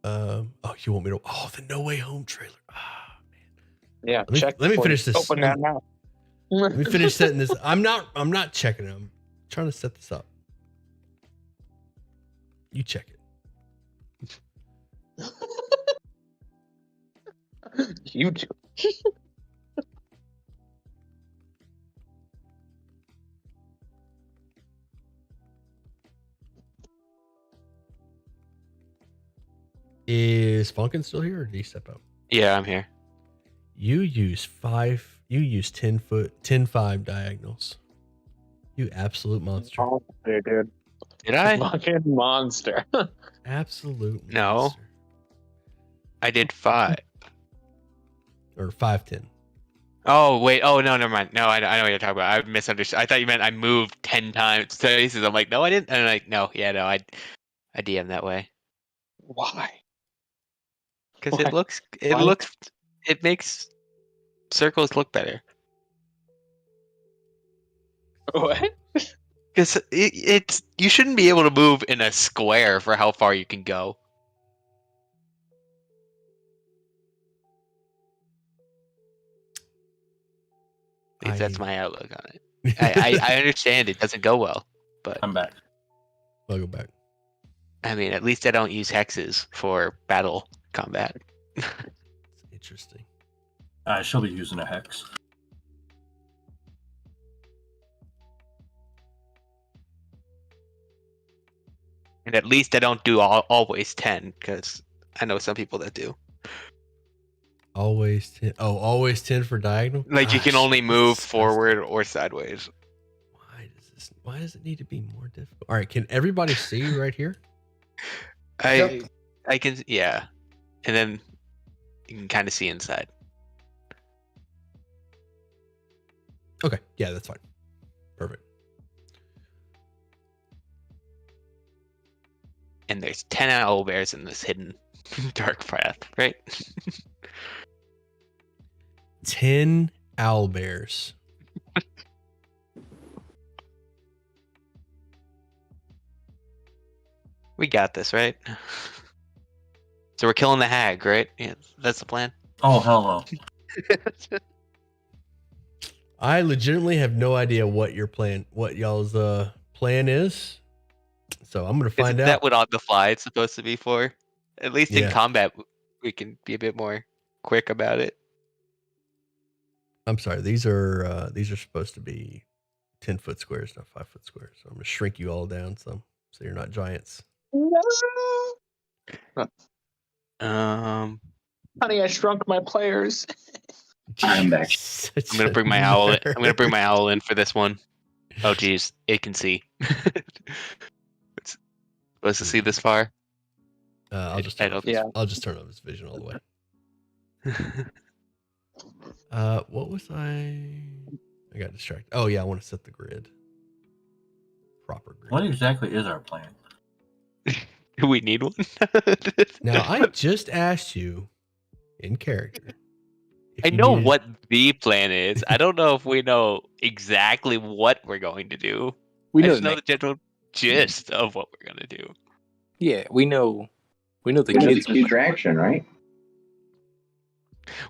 Oh, you want me to? Oh, the No Way Home trailer. Ah, Yeah, Let me- check. let me before finish you this. Open that now. let me finish setting this. I'm not checking it. I'm trying to set this up. You check it. You do. Is Funkin still here, or did he step out? Yeah, I'm here. You use 10-5 diagonals. You absolute monster. Oh, dude. Did I? Fucking monster. Absolute No. monster. I did 5. Or 5-10. Oh, wait. Oh, no, never mind. No, I know what you're talking about. I misunderstood. I thought you meant I moved 10 times. So I'm like, no, I didn't. And I'm like, no, I DM that way. Why? Because Why? it makes circles look better. What? Because it's you shouldn't be able to move in a square for how far you can go. least that's my outlook on it. I understand it doesn't go well, but I'm back. I'll go back. I mean, at least I don't use hexes for battle combat. It's interesting. I shall be using a hex. And at least I don't do always 10, because I know some people that do. Always 10. Oh, always 10 for diagonal? Like, you can Gosh, only this move is forward or sideways. Why does it need to be more difficult? All right, can everybody see right here? I can, yeah. And then you can kind of see inside. Okay, yeah, that's fine. Perfect. And there's 10 owl bears in this hidden dark path, right? 10 owl bears. We got this, right? So we're killing the hag, right? Yeah, that's the plan. Oh, hell no. I legitimately have no idea what y'all's plan is. So I'm gonna find Isn't out. that what on the fly it's supposed to be for? At least in Yeah. combat, we can be a bit more quick about it. I'm sorry, these are supposed to be 10-foot squares, not 5-foot squares. So I'm gonna shrink you all down some so you're not giants. Honey, I shrunk my players. I'm back. I'm gonna bring my owl. I'm gonna bring my owl in for this one. Oh geez, it can see. It's supposed to see this far. I'll just I turn don't- I'll just turn off his vision all the way. What was I got distracted. Oh yeah, I want to set the grid. Proper grid. What exactly is our plan? Do we need one? Now I just asked you in character. if I you know needed- what the plan is. I don't know if we know exactly what we're going to do. We I know just know the general gist of what we're gonna do. Yeah, we know the We need kids. to distraction, right?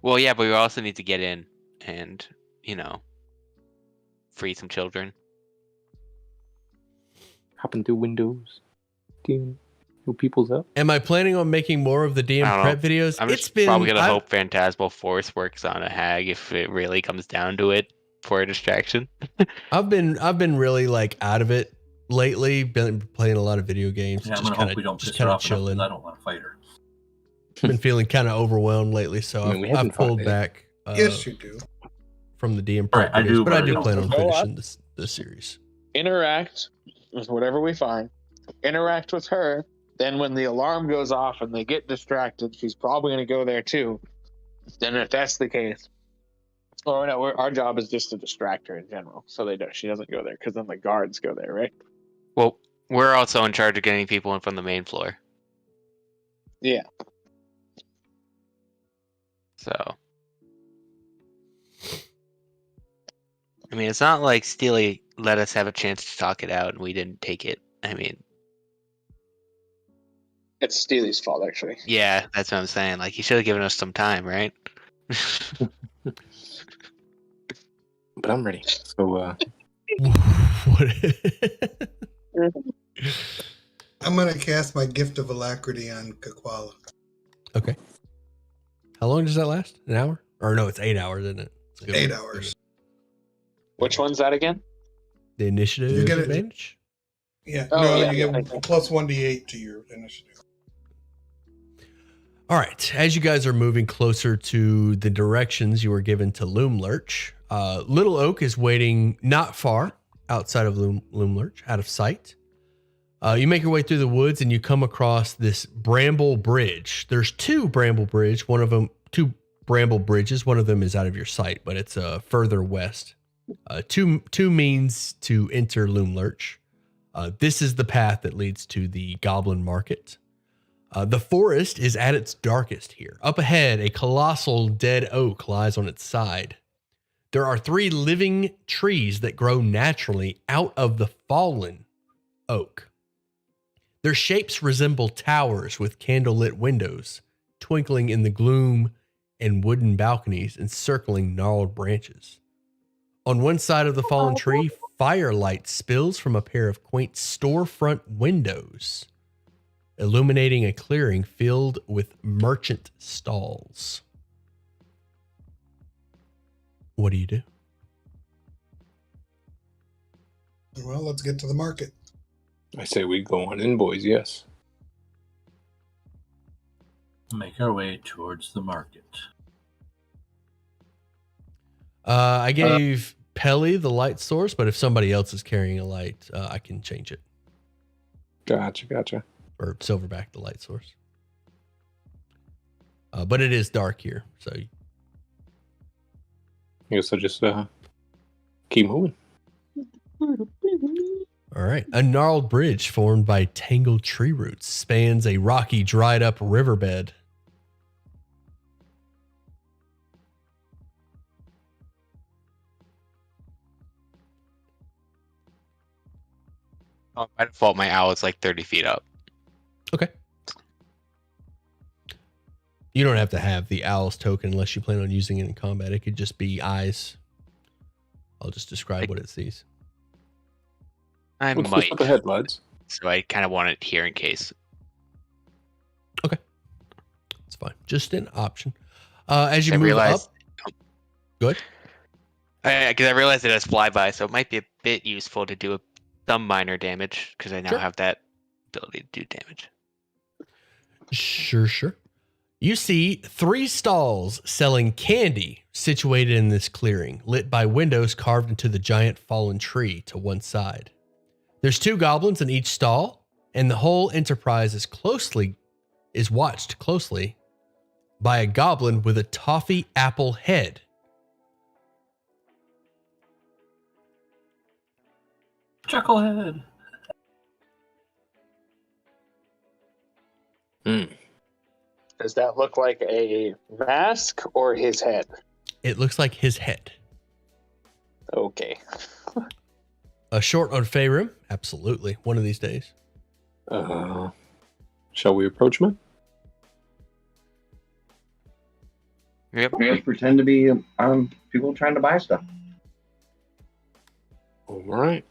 Well, yeah, but we also need to get in and, free some children. Hopping through windows. Who people's up? Am I planning on making more of the DM I don't prep videos? I'm just probably gonna hope Phantasmal Force works on a hag if it really comes down to it for a distraction. I've been really like out of it lately. Been playing a lot of video games. Yeah, I'm just gonna hope we don't piss her off enough chilling. because I don't want to fight her. Been feeling kind of overwhelmed lately, so I mean, we I've haven't fought pulled it. back. Yes, you do. From the DM Right, prep I videos, do, but I but I do don't. plan on Go finishing this series. Interact with whatever we find. Interact with her. Then when the alarm goes off and they get distracted, she's probably going to go there too. Then if that's the case, or no, our job is just to distract her in general, so she doesn't go there because then the guards go there, right? Well, we're also in charge of getting people in from the main floor. Yeah. So, I mean, it's not like Steely let us have a chance to talk it out and we didn't take it. I mean, It's Steely's fault, actually. yeah, that's what I'm saying. Like, he should have given us some time, right? But I'm ready. So What- I'm gonna cast my gift of alacrity on Kakwala. okay. How long does that last? An hour? Or no, it's 8 hours, isn't it? It's a good 8 one. hours. Which one's that again? The initiative You get it. advantage? Yeah. Oh, no, yeah, you yeah. get plus 1d8 to your initiative. All right. As you guys are moving closer to the directions you were given to Loom Lurch, Little Oak is waiting not far outside of Loom Lurch, out of sight. You make your way through the woods and you come across this bramble bridge. There's two bramble bridges. One of them is out of your sight, but it's further west. Two means to enter Loom Lurch. This is the path that leads to the Goblin Market. The forest is at its darkest here. Up ahead, a colossal dead oak lies on its side. There are 3 living trees that grow naturally out of the fallen oak. Their shapes resemble towers with candlelit windows, twinkling in the gloom and wooden balconies encircling gnarled branches. On one side of the fallen tree, firelight spills from a pair of quaint storefront windows, illuminating a clearing filled with merchant stalls. What do you do? Well, let's get to the market. I say we go on in, boys. Yes. Make our way towards the market. I gave Pelly the light source, but if somebody else is carrying a light, I can change it. Gotcha. Or Silverback the light source. But it is dark here, so I guess I'll just keep moving. all right. A gnarled bridge formed by tangled tree roots spans a rocky, dried up riverbed. Oh, by default, my owl is like 30 feet up. Okay. You don't have to have the owl's token unless you plan on using it in combat. It could just be eyes. I'll just describe what it sees. I What's might. up ahead, lads? So I kind of want it here in case. It's fine. Just an option. As you I move realized, up. Good. Because I realized it has flyby, so it might be a bit useful to do some minor damage because I now Sure. have that ability to do damage. Sure. You see 3 stalls selling candy situated in this clearing, lit by windows carved into the giant fallen tree to one side. There's 2 goblins in each stall, and the whole enterprise is watched closely by a goblin with a toffee apple head. Chucklehead. Does that look like a mask or his head? It looks like his head. Okay. A short on Faerun? Absolutely. One of these days. Shall we approach him? Yep. I guess pretend to be people trying to buy stuff. All right.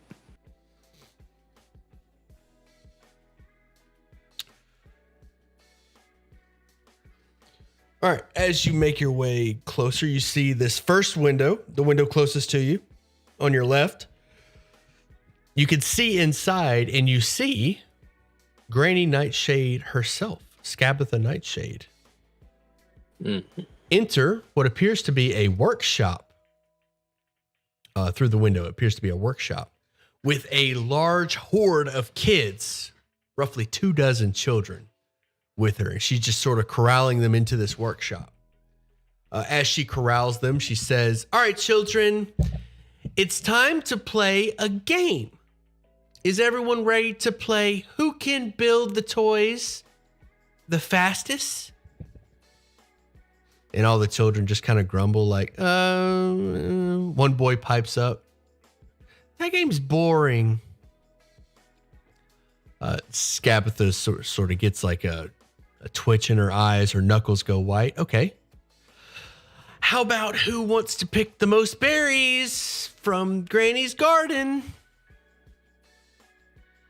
All right. As you make your way closer, you see this first window, the window closest to you on your left. You can see inside, and you see Granny Nightshade herself, Scabatha Nightshade. Mm-hmm. Enter what appears to be a workshop. Through the window, it appears to be a workshop with a large horde of kids, roughly 24 children with her. And she's just sort of corralling them into this workshop. As she corrals them, she says, "All right, children, it's time to play a game. Is everyone ready to play who can build the toys the fastest?" And all the children just kind of grumble like, one boy pipes up, "That game's boring." Scabatha sort of gets like a twitch in her eyes. Her knuckles go white. "Okay. How about who wants to pick the most berries from Granny's garden?"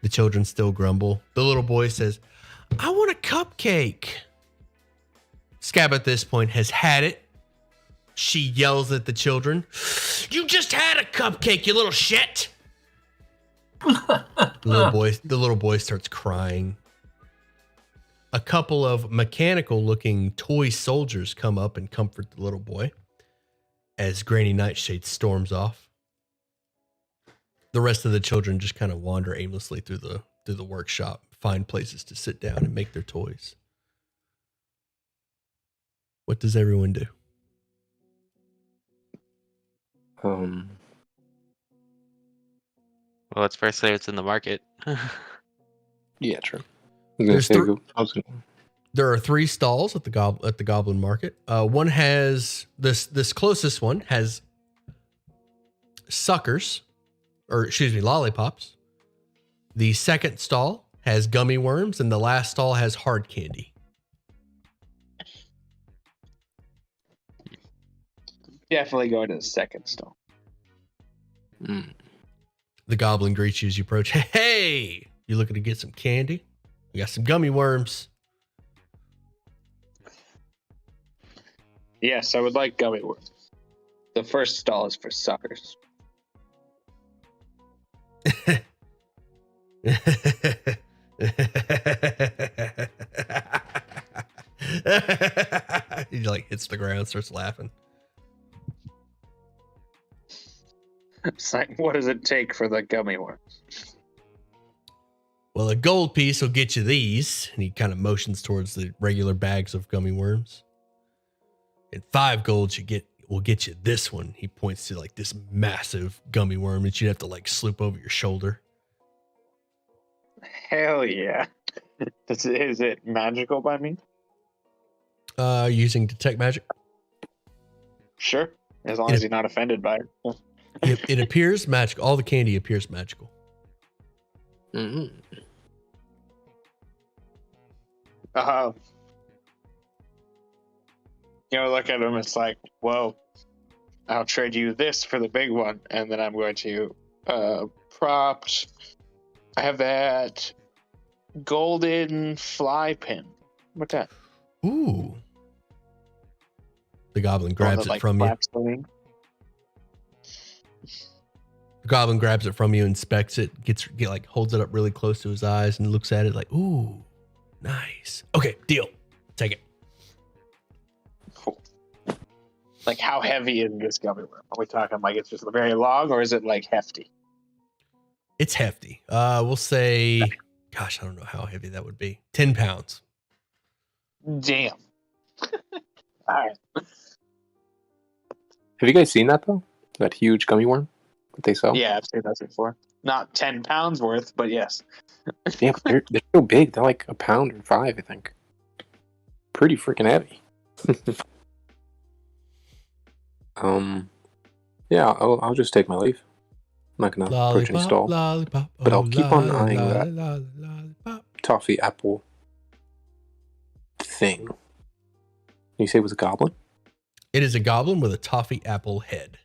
The children still grumble. The little boy says, "I want a cupcake." Scab at this point has had it. She yells at the children, "You just had a cupcake, you little shit." The little boy starts crying. A couple of mechanical looking toy soldiers come up and comfort the little boy as Granny Nightshade storms off. The rest of the children just kind of wander aimlessly through the workshop, find places to sit down and make their toys. What does everyone do? Well, let's first say it's in the market. Yeah, true. There are 3 stalls at the Goblin Market. One has this closest one has suckers, or excuse me, lollipops. The second stall has gummy worms, and the last stall has hard candy. Definitely going to the second stall. The goblin greets you as you approach. Hey, you looking to get some candy? We got some gummy worms. Yes, I would like gummy worms. The first stall is for suckers. He like hits the ground, starts laughing. It's like, what does it take for the gummy worms? Well, a gold piece will get you these. And he kind of motions towards the regular bags of gummy worms. And 5 gold will get you this one. He points to like this massive gummy worm that you'd have to like sloop over your shoulder. Hell yeah. Is it magical by me? Using detect magic. Sure. As long as you're not offended by it. It appears magical. All the candy appears magical. Mm-hmm. Look at him. It's like, whoa, I'll trade you this for the big one. And then I'm going to props. I have that golden fly pin. What's that? Ooh. The goblin grabs it from you. The goblin grabs it from you, inspects it, holds it up really close to his eyes and looks at it like, ooh, nice. Okay, deal. Take it. Cool. Like, how heavy is this gummy worm? Are we talking like it's just very long, or is it like hefty? It's hefty. We'll say, gosh, I don't know how heavy that would be. 10 pounds. Damn. All right. Have you guys seen that though? That huge gummy worm that they sell? Yeah, I've seen that before. Not 10 pounds worth, but yes. Yeah, but they're so big. They're like a pound or 5, I think. Pretty freaking heavy. Yeah, I'll just take my leave. I'm not gonna approach any stall. Lollipop, But I'll keep on eyeing that lollipop. toffee apple thing. You say it was a goblin? It is a goblin with a toffee apple head.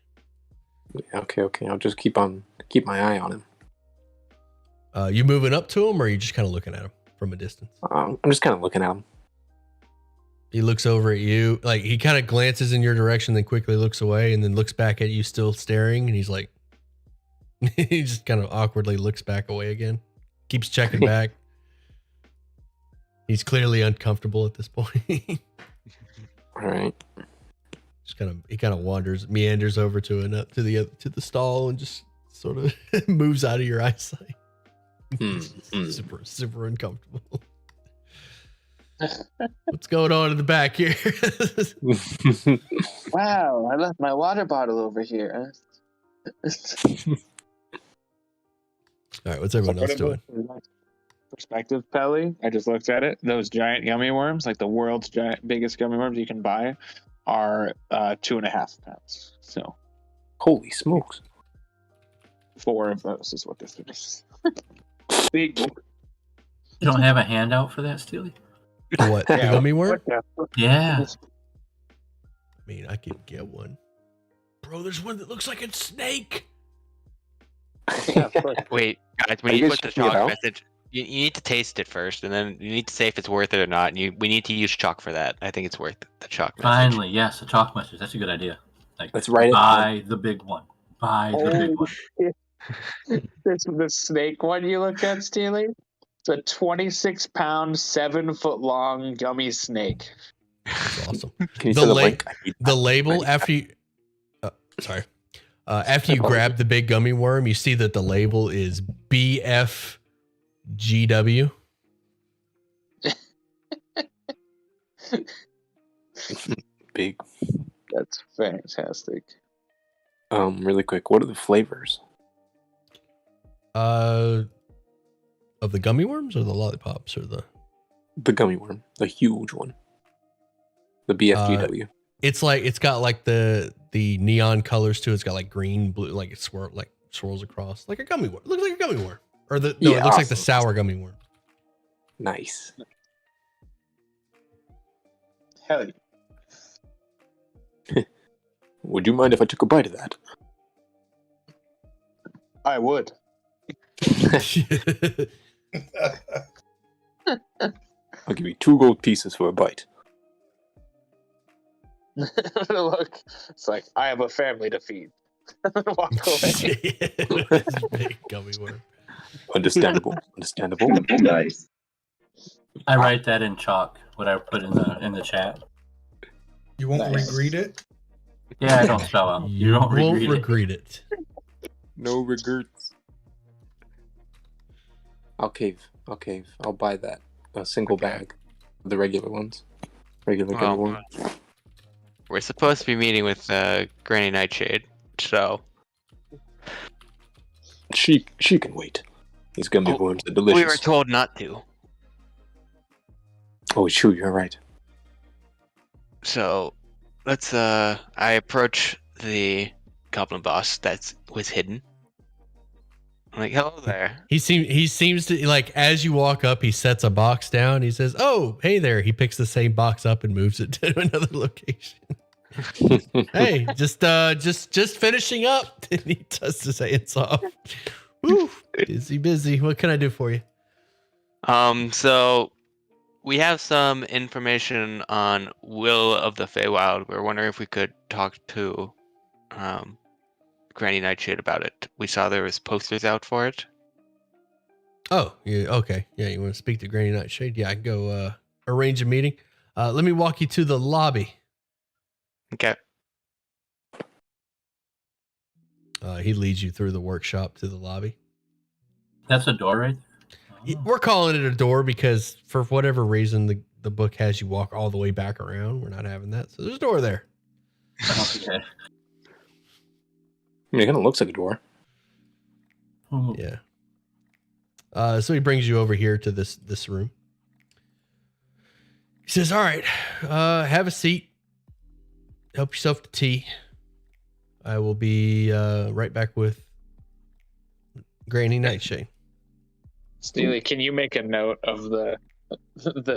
Okay. I'll just keep my eye on him. You moving up to him, or are you just kind of looking at him from a distance? I'm just kind of looking at him. He looks over at you, like he kind of glances in your direction, then quickly looks away, and then looks back at you, still staring. And he's like, he just kind of awkwardly looks back away again, keeps checking back. He's clearly uncomfortable at this point. All right. He kind of meanders over to the stall and just sort of moves out of your eyesight. Super uncomfortable. What's going on in the back here? Wow, I left my water bottle over here. All right, what's everyone else doing? Perspective, Pelly. I just looked at it. Those giant gummy worms, like the world's biggest gummy worms you can buy, are 2.5 pounds. So, holy smokes! 4 of those is what this is. Big. You don't have a handout for that, Steely? What? The gummy worm? Yeah. I mean, I can get one. Bro, there's one that looks like a snake. Yeah, of course. Wait, guys, when you put the chalk message, you need to taste it first, and then you need to say if it's worth it or not. And we need to use chalk for that. I think it's worth the chalk message. Finally, yes, a chalk message. That's a good idea. Like, let's write it. Buy the big one. Buy the big one. This is the snake one you look at, Steely. It's a 26-pound, 7-foot-long gummy snake. That's awesome. Can you send the link? The label after you, after you grab the big gummy worm, you see that the label is BFGW. Big. That's fantastic. Really quick, what are the flavors? Of the gummy worms or the lollipops or the gummy worm, the huge one, the BFGW. It's got like the neon colors too. It's got like green, blue, like it swirls across like a gummy worm. It looks like a gummy worm, or it looks like the sour gummy worm. Nice. Hell yeah. Would you mind if I took a bite of that? I would. I'll give you 2 gold pieces for a bite. Look, it's like I have a family to feed. Walk away. This big gummy worm. Understandable. Understandable. Nice. I write that in chalk. What I put in the chat. You won't Nice. regret it. Yeah, I don't spell out. You won't regret it. No regrets. I'll cave. I'll buy that. A single bag. The regular ones. Regular gummy Well, worms. We're supposed to be meeting with Granny Nightshade, so She can wait. These gummy Oh, worms are delicious. we were told not to. Oh, it's true. You're right. So let's I approach the goblin boss that was hidden. I'm like, hello there. He seems to, like, as you walk up, he sets a box down. He says, "Oh, hey there." He picks the same box up and moves it to another location. Hey, just finishing up. And he does his hands off. Woo, busy. What can I do for you? So we have some information on Will of the Feywild. We're wondering if we could talk to Granny Nightshade about it. We saw there was posters out for it. Oh, yeah, okay. Yeah, you want to speak to Granny Nightshade? Yeah, I can go arrange a meeting. Let me walk you to the lobby. Okay. He leads you through the workshop to the lobby. That's a door, right? Oh. We're calling it a door because for whatever reason, the book has you walk all the way back around. We're not having that. So there's a door there. Okay. I mean, it kind of looks like a door. Ooh. Yeah. So he brings you over here to this room. He says, "All right, have a seat. Help yourself to tea. I will be right back with Granny Nightshade." Steely, can you make a note of the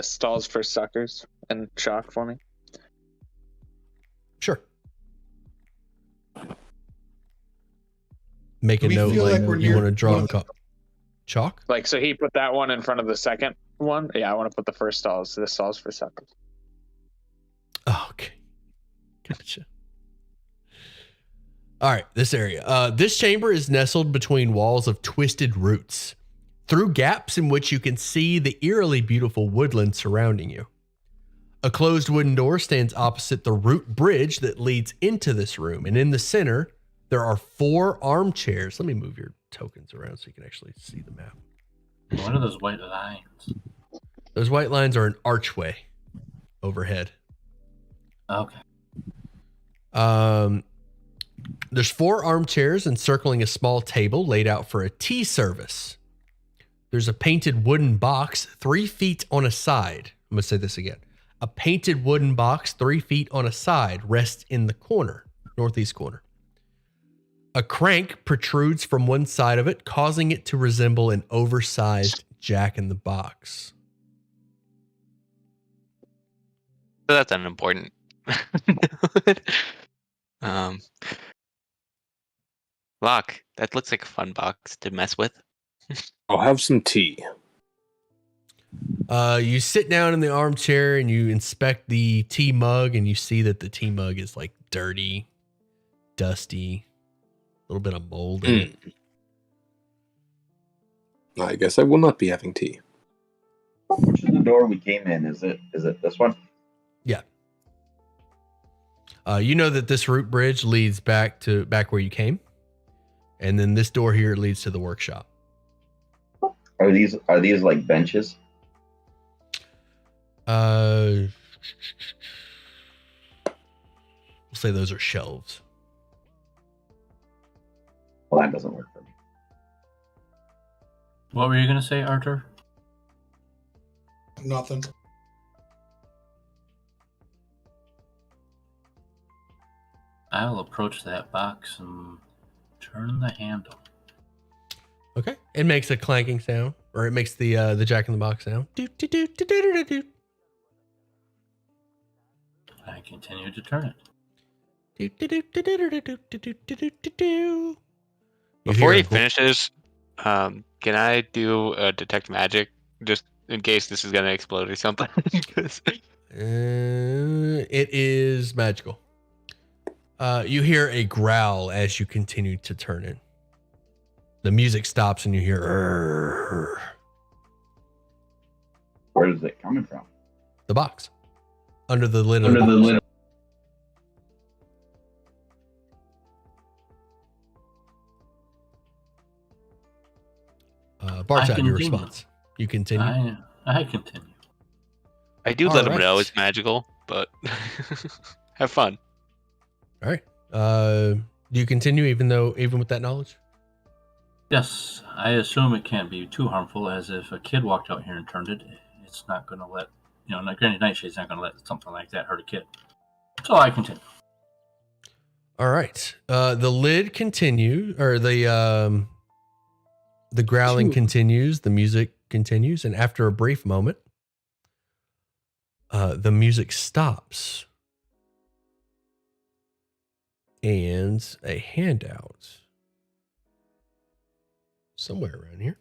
stalls for suckers and chalk for me? Sure. Make Do a we note feel like like we're you near want to draw one of the- chalk. Like, so he put that one in front of the second one. Yeah, I want to put the first stalls. The stalls for suckers. Oh, okay. Gotcha. All right, this area. This chamber is nestled between walls of twisted roots, through gaps in which you can see the eerily beautiful woodland surrounding you. A closed wooden door stands opposite the root bridge that leads into this room, and in the center, there are 4 armchairs. Let me move your tokens around so you can actually see the map. What are those white lines? Those white lines are an archway overhead. Okay. There's 4 armchairs encircling a small table laid out for a tea service. There's a painted wooden box 3 feet on a side. I'm going to say this again. A painted wooden box 3 feet on a side rests in the corner, northeast corner. A crank protrudes from one side of it, causing it to resemble an oversized jack-in-the-box. So that's unimportant. Locke, that looks like a fun box to mess with. I'll have some tea. You sit down in the armchair and you inspect the tea mug, and you see that the tea mug is like dirty, dusty, a little bit of mold in it. I guess I will not be having tea. Which is the door we came in? Is it this one? Yeah. You know that this root bridge leads back where you came, and then this door here leads to the workshop. Are these like benches? We'll say those are shelves. Well, that doesn't work for me. What were you gonna say, Arthur? Nothing. I'll approach that box and turn the handle. Okay. It makes a clanking sound, or it makes the Jack in the Box sound. Do-do-do-do-do-do-do. I continue to turn it. Do-do-do-do-do-do-do-do-do-do-do. You Before hear he a finishes, can I do a detect magic just in case this is gonna explode or something? 'Cause- it is magical. You hear a growl as you continue to turn in. The music stops and you hear. "Rrrr." Where is it coming from? The box under the lid of Under the the box. lid. Bart, I your continue. response. You continue. I continue. I do All let him right. know it's magical, but have fun. All right. Do you continue even with that knowledge? Yes, I assume it can't be too harmful, as if a kid walked out here and turned it, it's not going to let, Granny Nightshade's not going to let something like that hurt a kid. So I continue. All right. The lid continue, or the growling continues. The music continues, and after a brief moment, the music stops, and a handout somewhere around here.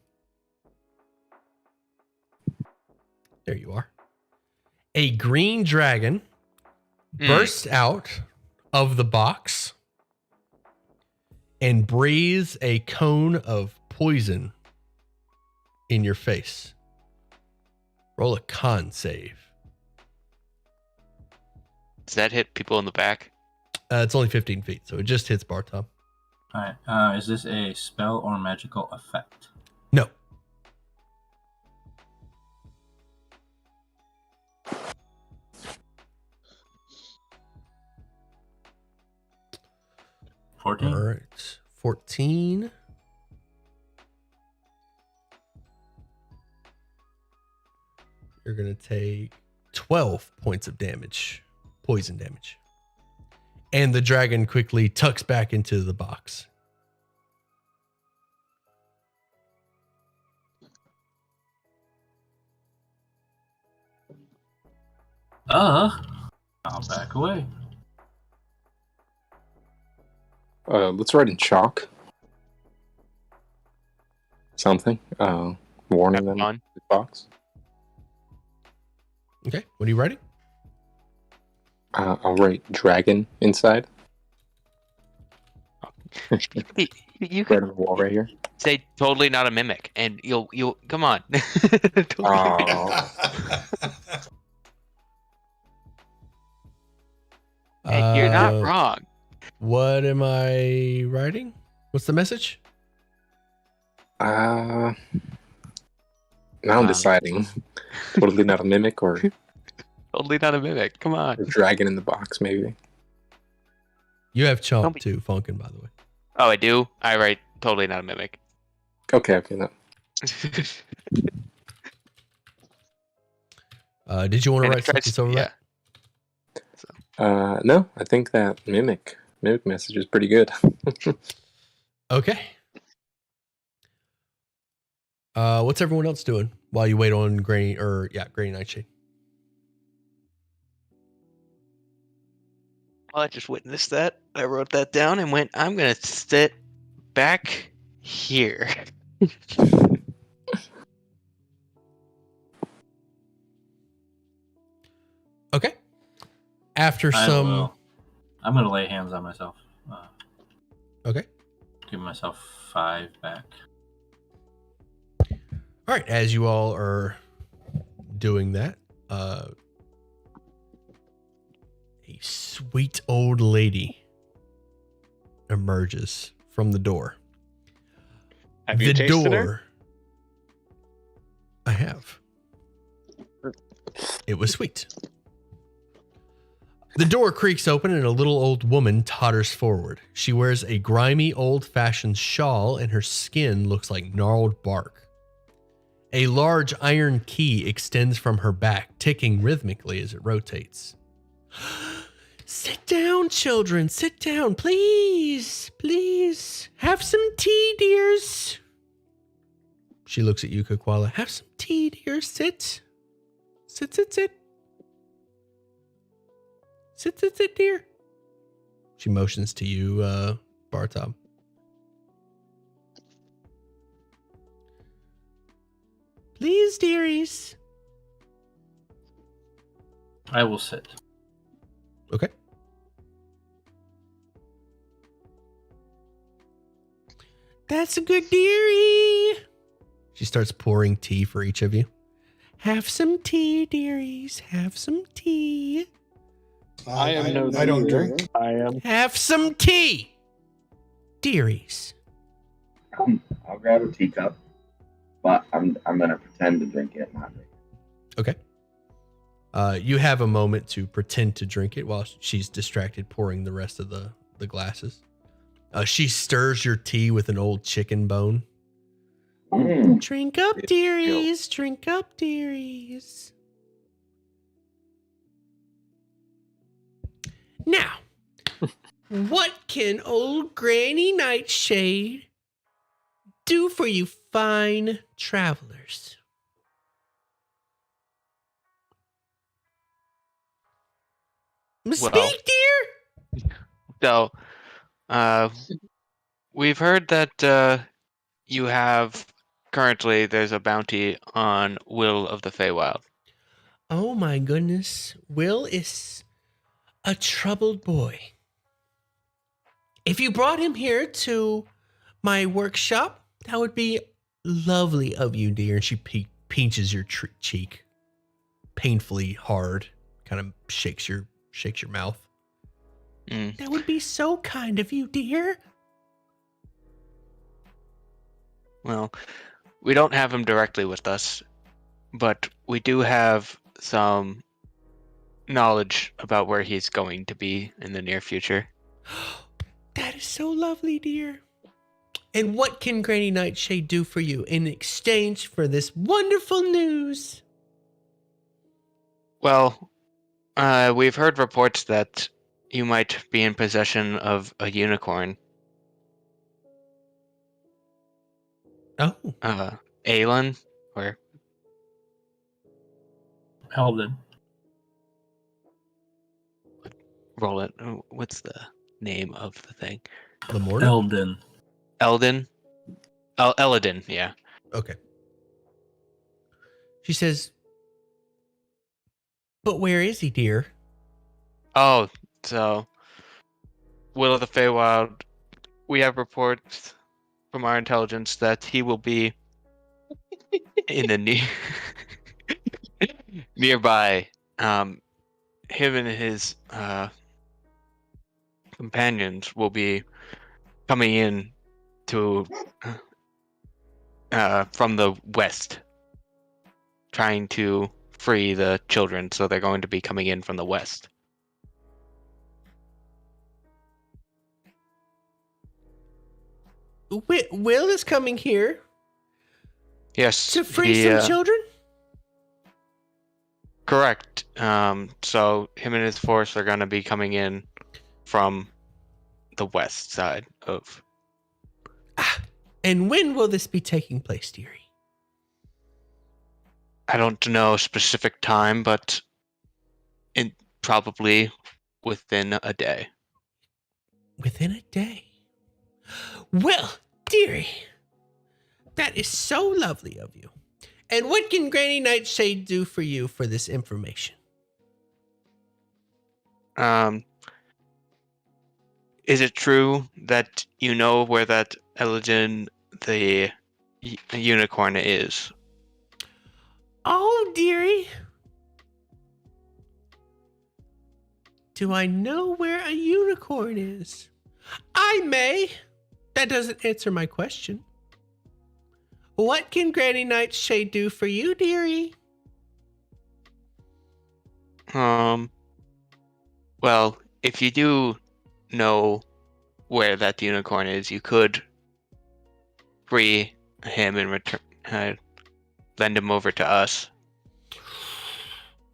There you are. A green dragon bursts out of the box and breathes a cone of poison in your face. Roll a con save. Does that hit people in the back? It's only 15 feet, so it just hits Bartom. All right. Is this a spell or magical effect? No. All 14? right. 14. You're going to take 12 points of damage, poison damage. And the dragon quickly tucks back into the box. I'll back away. Let's write in chalk. Something. Warning them. Fun. The box. Okay. What are you writing? I'll write dragon inside. You Right could on the wall right here. say totally not a mimic, and you'll come on. Oh. Hey, you're not Uh, wrong. What am I writing? What's the message? Now I'm deciding. Totally not a mimic or Totally not a mimic. Come on. a dragon in the box, maybe. You have Don't Chomp be- too, Funkin', by the way. Oh, I do. I write totally not a mimic. Okay, no. Did you want to And it write tries- something over yeah. that? No, I think that mimic message is pretty good. Okay. What's everyone else doing while you wait on Granny Nightshade? Well, I just witnessed that. I wrote that down and went, I'm going to sit back here. Okay. After I'm going to lay hands on myself. Okay. Give myself 5 back. All right. As you all are doing that, a sweet old lady emerges from the door. Have you tasted her? I have. It was sweet. The door creaks open and a little old woman totters forward. She wears a grimy, old-fashioned shawl and her skin looks like gnarled bark. A large iron key extends from her back, ticking rhythmically as it rotates. Sit down, children. Sit down, please. Please. Have some tea, dears. She looks at you, Kokwala. Have some tea, dear. Sit. Sit, sit, sit. Sit, sit, sit, dear. She motions to you, Bartom. Please, dearies. I will sit. Okay. That's a good dearie. She starts pouring tea for each of you. Have some tea, dearies. Have some tea. I am no I don't dear. drink. I am. Have some tea, dearies. I'll grab a teacup, but I'm gonna pretend to drink it, not drink it. Okay. You have a moment to pretend to drink it while she's distracted pouring the rest of the glasses. She stirs your tea with an old chicken bone. Mm. Drink up, dearies. Drink up, dearies. Now, what can old Granny Nightshade do for you fine travelers? Speak, Well- dear. So, we've heard that you have currently there's a bounty on Will of the Feywild. Oh my goodness. Will is a troubled boy. If you brought him here to my workshop, that would be lovely of you, dear. And she pinches your cheek painfully hard, kind of shakes your mouth. Mm. That would be so kind of you, dear. Well, we don't have him directly with us, but we do have some knowledge about where he's going to be in the near future. That is so lovely, dear. And what can Granny Nightshade do for you in exchange for this wonderful news? Well, we've heard reports that you might be in possession of a unicorn. Oh, Aelin, or Eldon. roll it. What's the name of the thing? Lamorna? Eldon. Eldon? Eladin, yeah. Okay. She says, but where is he, dear? Oh, so Will of the Feywild, we have reports from our intelligence that he will be in the nearby. Him and his companions will be coming in to from the west, trying to free the children. So they're going to be coming in from the west. Will is coming here Yes, to free some children? correct. So him and his force are going to be coming in from the west side of. And when will this be taking place, dearie? I don't know a specific time, but probably within a day. Within a day. Well, dearie, that is so lovely of you. And what can Granny Nightshade do for you for this information? Is it true that you know where that Elegin, the unicorn, is? Oh, dearie. Do I know where a unicorn is? I may. That doesn't answer my question. What can Granny Nightshade do for you, dearie? Well, if you do know where that unicorn is, you could free him and return, lend him over to us.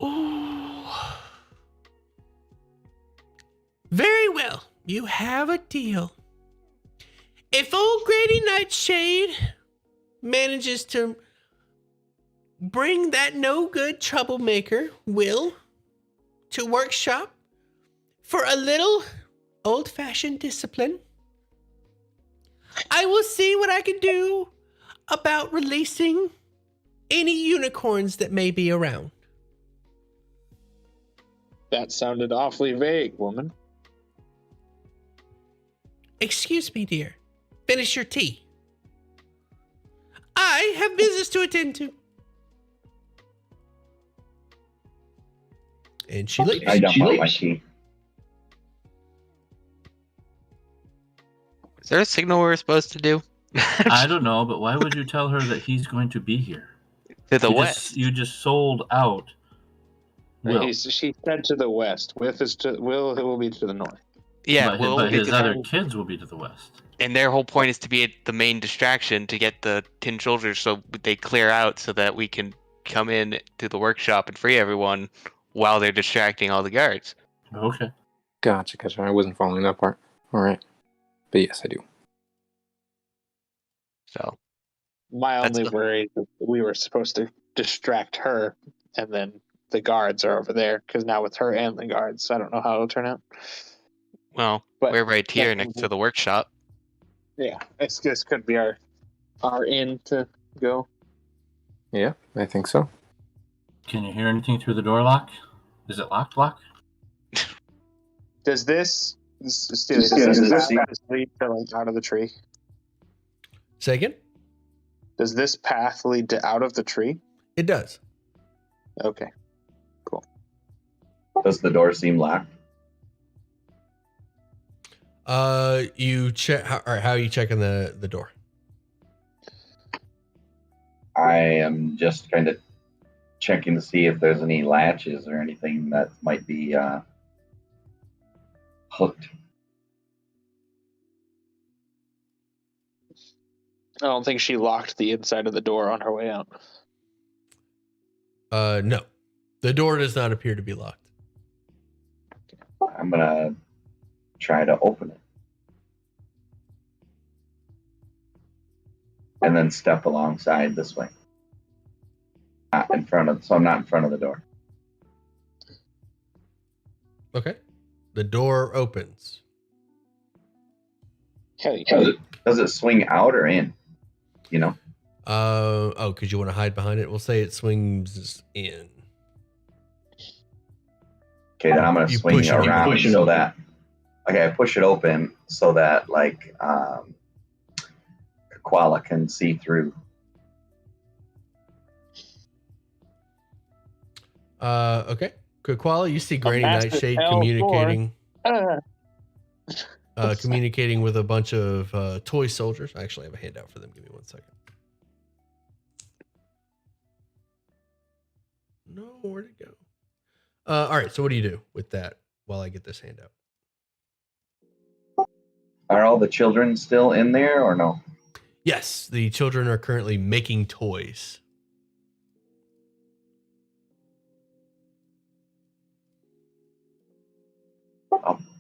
Ooh. Very well. You have a deal. If old Granny Nightshade manages to bring that no-good troublemaker, Will, to workshop for a little old-fashioned discipline, I will see what I can do about releasing any unicorns that may be around. That sounded awfully vague, woman. Excuse me, dear. Finish your tea. I have business to attend to. And she leaves. I dump out my tea. Is there a signal we're supposed to do? I don't know, but why would you tell her that he's going to be here? To the You west. you just sold out. Will. She said to the west. Will will be to the north. Yeah, but his because- other kids will be to the west. and their whole point is to be the main distraction to get the tin soldiers so they clear out so that we can come in to the workshop and free everyone while they're distracting all the guards. Okay. Gotcha. I wasn't following that part. All right. But yes, I do. So My That's only the- worry is we were supposed to distract her, and then the guards are over there, because now with her and the guards, I don't know how it'll turn out. well, But- we're right here but- next to the workshop. Yeah, this could be our in to go. Yeah, I think so. Can you hear anything through the door lock? Is it locked? Lock? Does this path lead to like out of the tree? Say again? Does this path lead to out of the tree? It does. Okay. Does the door seem locked? You check. How are you checking the door? I am just kind of checking to see if there's any latches or anything that might be hooked. I don't think she locked the inside of the door on her way out. No, the door does not appear to be locked. I'm gonna try to open it. And then step alongside this way. Not in front of, so I'm not in front of the door. Okay. The door opens. Hell yeah. Does it swing out or in? You know? Oh, because you want to hide behind it? We'll say it swings in. Okay, then I'm gonna You swing push it it, you around push it so open. that I push it open so that like koala can see through. Okay. Koala, you see Granny massive Nightshade L4. communicating Ah. communicating with a bunch of toy soldiers. I actually have a handout for them. Give me 1 second. No, where'd it go? All right, so what do you do with that while I get this handout? Are all the children still in there or no? Yes, the children are currently making toys.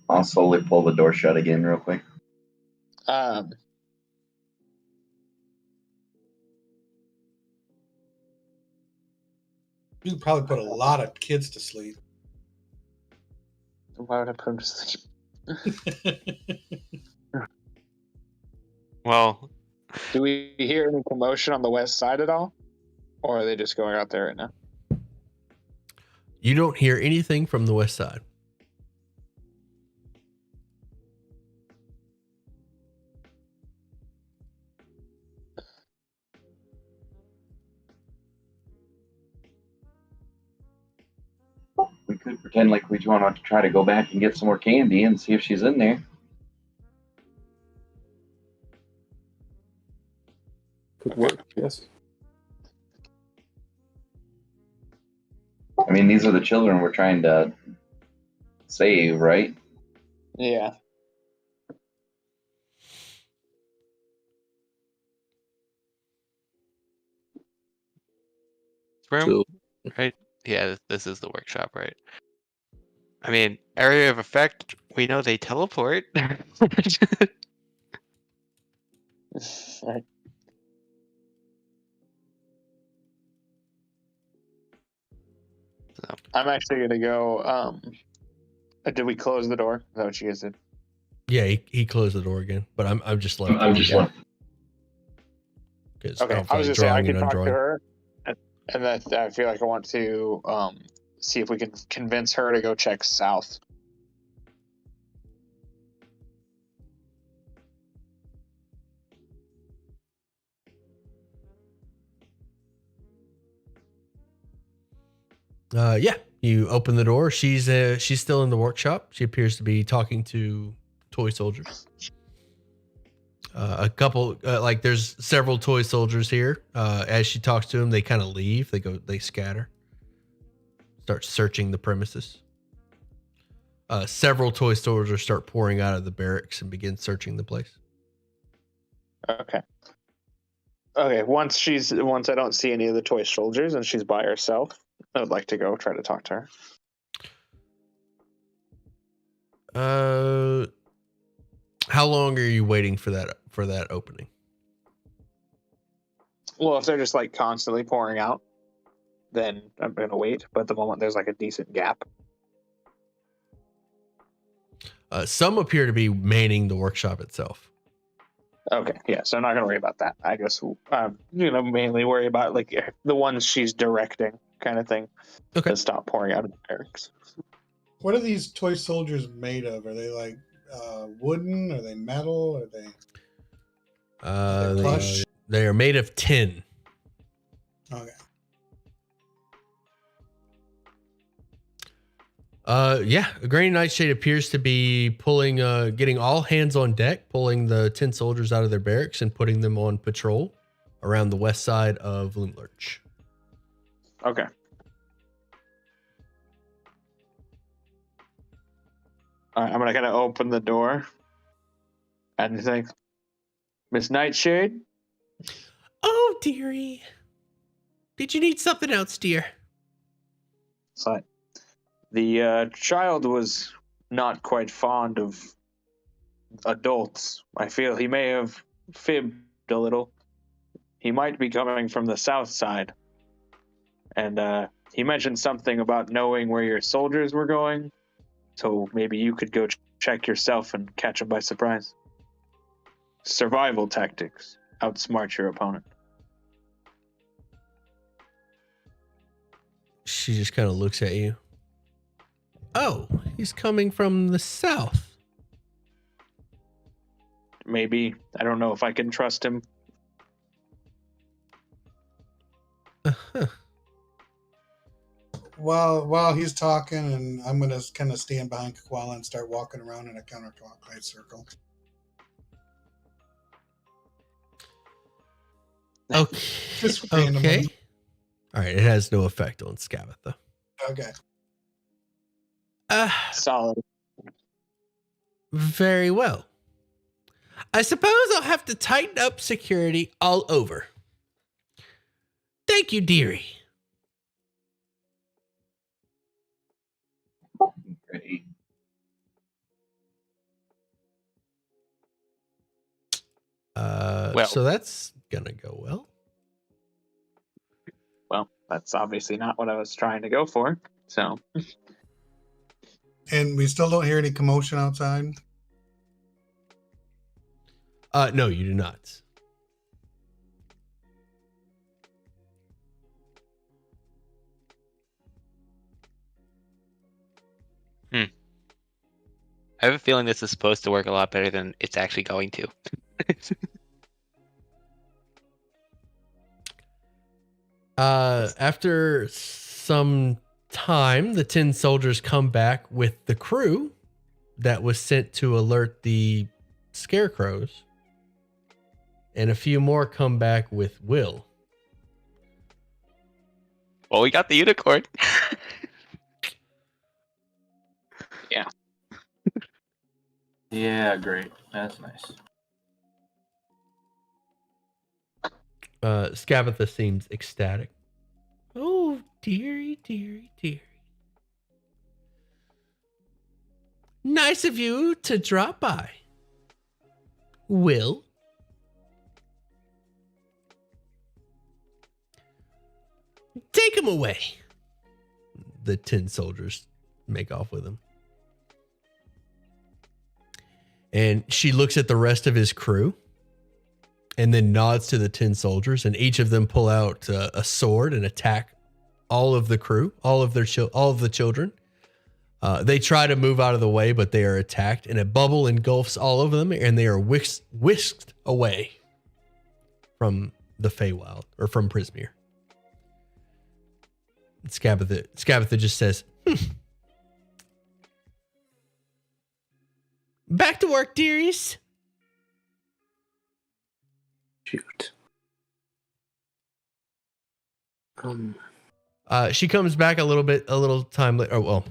I'll slowly pull the door shut again real quick. You could probably put a lot of kids to sleep. Why would I put him to sleep? Well, Do we hear any commotion on the west side at all? Or are they just going out there right now? You don't hear anything from the west side. We could pretend like we want to try to go back and get some more candy and see if she's in there. Could work. Yes. I mean, these are the children we're trying to save, right? Yeah. room, right? Yeah, this is the workshop, right? I mean, area of effect, we know they teleport. Right. So, I'm actually gonna go. Did we close the door? Is that what you guys did? Yeah, he closed the door again, but I'm just left. I'm just left. Because Okay, I was gonna say I could talk to her, And that I feel like I want to see if we can convince her to go check south. Yeah, you open the door. She's still in the workshop. She appears to be talking to toy soldiers. A couple, like there's several toy soldiers here. As she talks to them, they kind of leave. They scatter. Start searching the premises. Several toy soldiers start pouring out of the barracks and begin searching the place. Okay. Once I don't see any of the toy soldiers and she's by herself, I would like to go try to talk to her. How long are you waiting for that opening? Well, if they're just like constantly pouring out, then I'm gonna wait. But at the moment there's like a decent gap. Some appear to be manning the workshop itself. Okay, yeah, so I'm not gonna worry about that. I guess mainly worry about like the ones she's directing, kind of thing. Okay. To stop pouring out of the barracks. What are these toy soldiers made of? Are they like wooden? Are they metal? Are they plush? They are made of tin. Okay. Yeah, a Granny Nightshade appears to be pulling, getting all hands on deck, pulling the 10 soldiers out of their barracks and putting them on patrol around the west side of Loomlurch. Okay. All right, I'm gonna kind of open the door and say, Miss Nightshade. Oh, dearie. Did you need something else, dear? So the child was not quite fond of adults. I feel he may have fibbed a little. He might be coming from the south side. And he mentioned something about knowing where your soldiers were going. So maybe you could go check yourself and catch them by surprise. Survival tactics. Outsmart your opponent. She just kind of looks at you. Oh, he's coming from the south. Maybe. I don't know if I can trust him. Uh-huh. While he's talking, and I'm gonna kind of stand behind Koala and start walking around in a counterclockwise circle. Okay. Just Okay. randomly. All right. It has no effect on Scabatha. Okay. Solid. Very well. I suppose I'll have to tighten up security all over. Thank you, dearie. Great. So that's gonna go well. Well, that's obviously not what I was trying to go for. So And we still don't hear any commotion outside. No, you do not. I have a feeling this is supposed to work a lot better than it's actually going to. After some time, the 10 soldiers come back with the crew that was sent to alert the scarecrows. And a few more come back with Will. Well, we got the unicorn. yeah. Yeah, great. That's nice. Scabatha seems ecstatic. Oh, dearie, dearie, dearie. Nice of you to drop by. Will? Take him away. The 10 soldiers make off with him. And she looks at the rest of his crew. and then nods to the 10 soldiers, and each of them pull out a sword and attack all of the crew, all of the children. They try to move out of the way, but they are attacked, and a bubble engulfs all of them, and they are whisked away from the Feywild, or from Prismeer. Skabatha just says, back to work, dearies. Shoot. She comes back a little time later. Oh, well.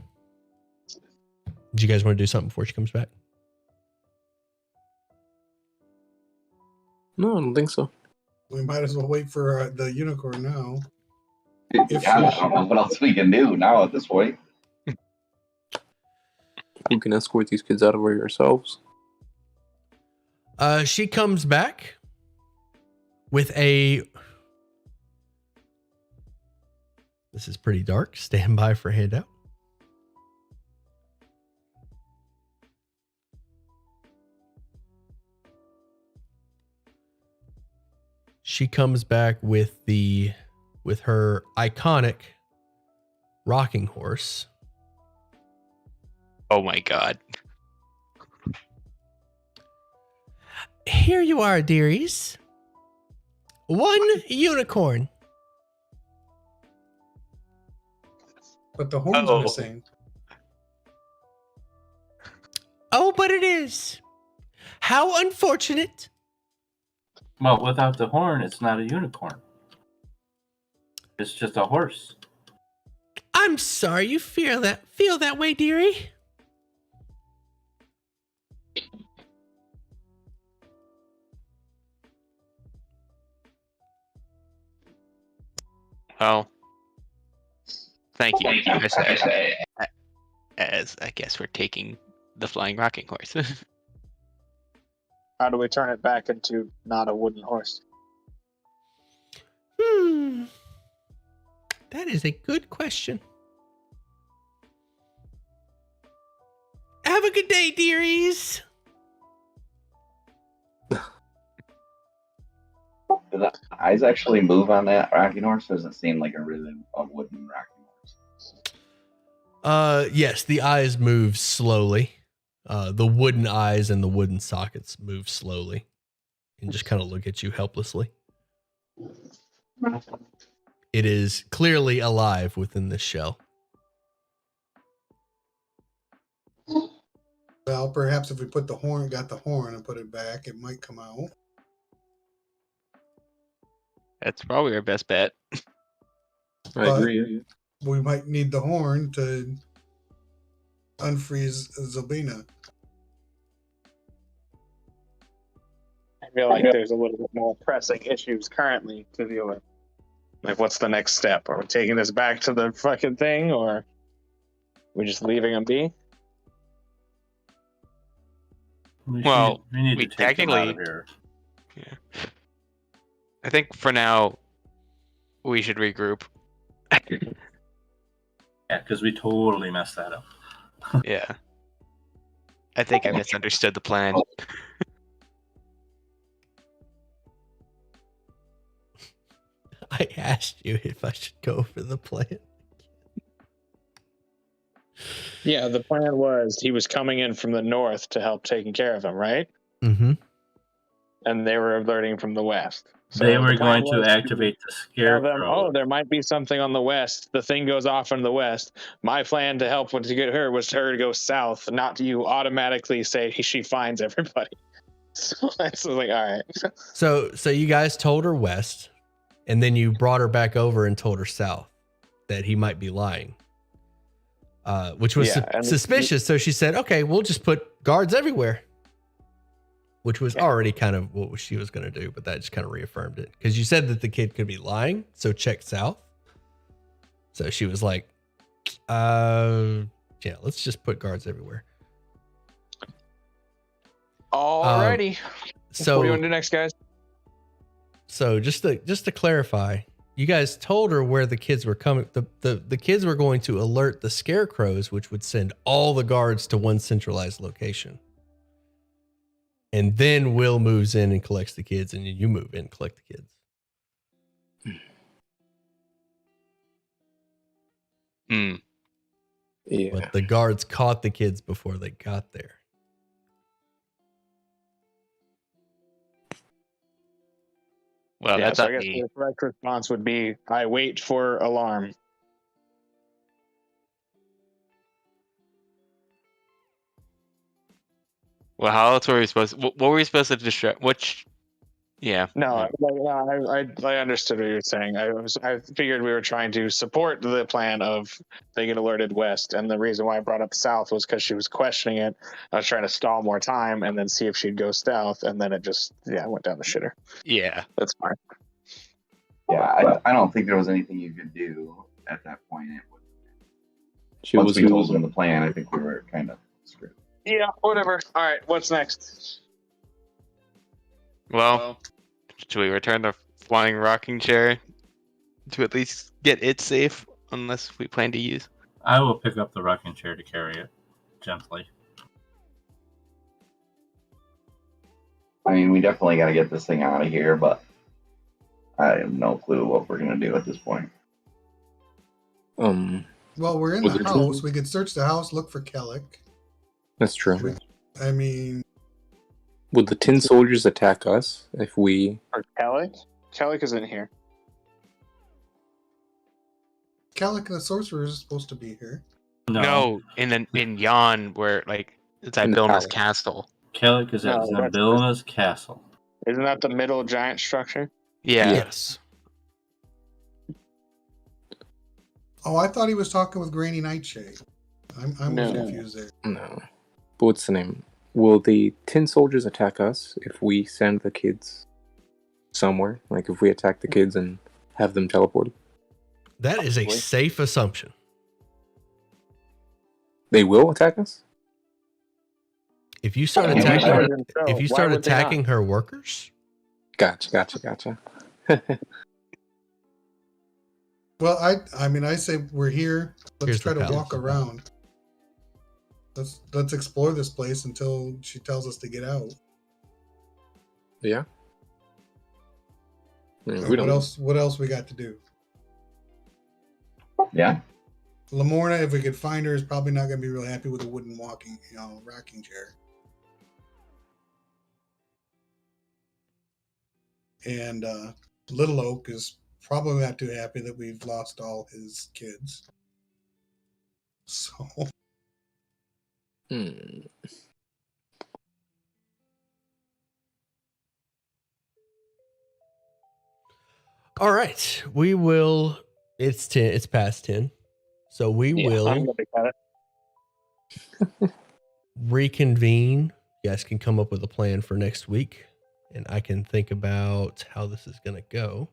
Did you guys want to do something before she comes back? No, I don't think so. We might as well wait for the unicorn now. Yeah, I don't know what else we can do now at this point. We can escort these kids out of here ourselves. She comes back with a... This is pretty dark. Stand by for handout. She comes back with her iconic rocking horse. Oh my god. Here you are, dearies. One unicorn. But the horn's missing. Oh, but it is. How unfortunate. Well, without the horn, it's not a unicorn. It's just a horse. I'm sorry you feel that way, dearie. Well, thank you. As I guess we're taking the flying rocking horse. How do we turn it back into not a wooden horse? That is a good question. Have a good day, dearies. Do the eyes actually move on that rocking horse? Doesn't seem like a wooden rocking horse. Yes, the eyes move slowly. The wooden eyes and the wooden sockets move slowly and just kind of look at you helplessly. It is clearly alive within this shell. Well, perhaps if we got the horn and put it back, it might come out. That's probably our best bet. I agree. We might need the horn to unfreeze Zobina. I feel like there's a little bit more pressing issues currently to deal with. Like, what's the next step? Are we taking this back to the fucking thing, or are we just leaving him be? Well, we need we to take him out of technically- here. Yeah. I think for now, we should regroup. Yeah, because we totally messed that up. Yeah. I think I misunderstood the plan. I asked you if I should go for the plan. Yeah, the plan was he was coming in from the north to help taking care of him, right? Mm-hmm. And they were alerting from the west. So They the were plan going to was activate the tell them, scarecrow. oh, there might be something on the west. The thing goes off in the west. My plan to help to get her was her to go south, not to you automatically say she finds everybody. So it's like, all right. So you guys told her west, and then you brought her back over and told her south that he might be lying, which was Yeah, and- suspicious. So she said, okay, we'll just put guards everywhere, which was already kind of what she was going to do, but that just kind of reaffirmed it because you said that the kid could be lying. So check south. So she was like, yeah, let's just put guards everywhere. Alrighty. So What do you want to do next, guys? So just to clarify, you guys told her where the kids were coming. The kids were going to alert the scarecrows, which would send all the guards to one centralized location. And then Will moves in and collects the kids, and then you move in and collect the kids. Yeah. But the guards caught the kids before they got there. Well, Yeah, that's so not I guess me. the correct response would be, I wait for alarm. Well, how else were we supposed? What were we supposed to distract? Which? Yeah. No, I understood what you were saying. I figured we were trying to support the plan of they get alerted west, and the reason why I brought up south was because she was questioning it. I was trying to stall more time and then see if she'd go south, and then it just went down the shitter. Yeah. That's fine. Yeah, I don't think there was anything you could do at that point. Once we told them the plan, I think we were kind of screwed. Yeah, whatever. All right, what's next? Well, should we return the flying rocking chair to at least get it safe, unless we plan to use? I will pick up the rocking chair to carry it gently. I mean, we definitely got to get this thing out of here, but I have no clue what we're going to do at this point. Well, we're in Was the it house. true? We could search the house, look for Kellic. That's true. I mean, Would the tin soldiers attack us if we? Or Kellic? Kellic isn't here. Kellic and the sorcerer is supposed to be here. No, in Yon, where like it's at In the Bilna's tower. castle. Kellic is at No, that's- Zambilna's castle. Isn't that the middle giant structure? Yeah. Yes. Oh, I thought he was talking with Granny Nightshade. I'm No. confused there. No. But what's the name? Will the tin soldiers attack us if we send the kids somewhere? Like if we attack the kids and have them teleported? That is a safe assumption. They will attack us? If you start Yeah, attacking, why would they if you not? start Why would they not? attacking her workers, Gotcha. Well, I mean, I say we're here. Let's Here's try the to palace. walk around. Let's explore this place until she tells us to get out. Yeah. I mean, we What don't. else? What else we got to do? Yeah. Lamorna, if we could find her, is probably not going to be real happy with a wooden rocking chair. And Little Oak is probably not too happy that we've lost all his kids. So Hmm. all right, we will. It's 10. It's past 10, so we I'm will gonna cut it. reconvene. You guys can come up with a plan for next week, and I can think about how this is going to go.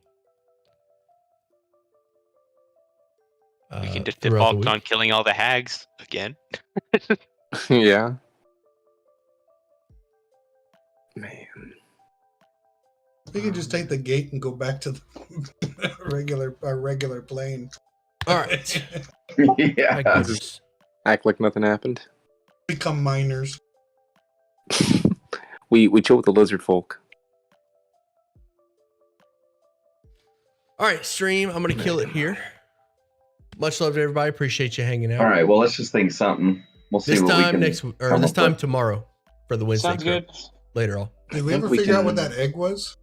We can just throughout the default on week. killing all the hags again. Yeah. Man. we can just take the gate and go back to the regular plane. All right. Yeah. My goodness. Act like nothing happened. Become miners. We chill with the lizard folk. All right, stream. I'm going to kill it here. Much love to everybody. Appreciate you hanging out. All right. Well, let's just think something. We'll see This what we time can next or come this up time with. tomorrow for the Wednesday. Sounds crew. good. Later all. Did we think ever we figure out can- what that egg was?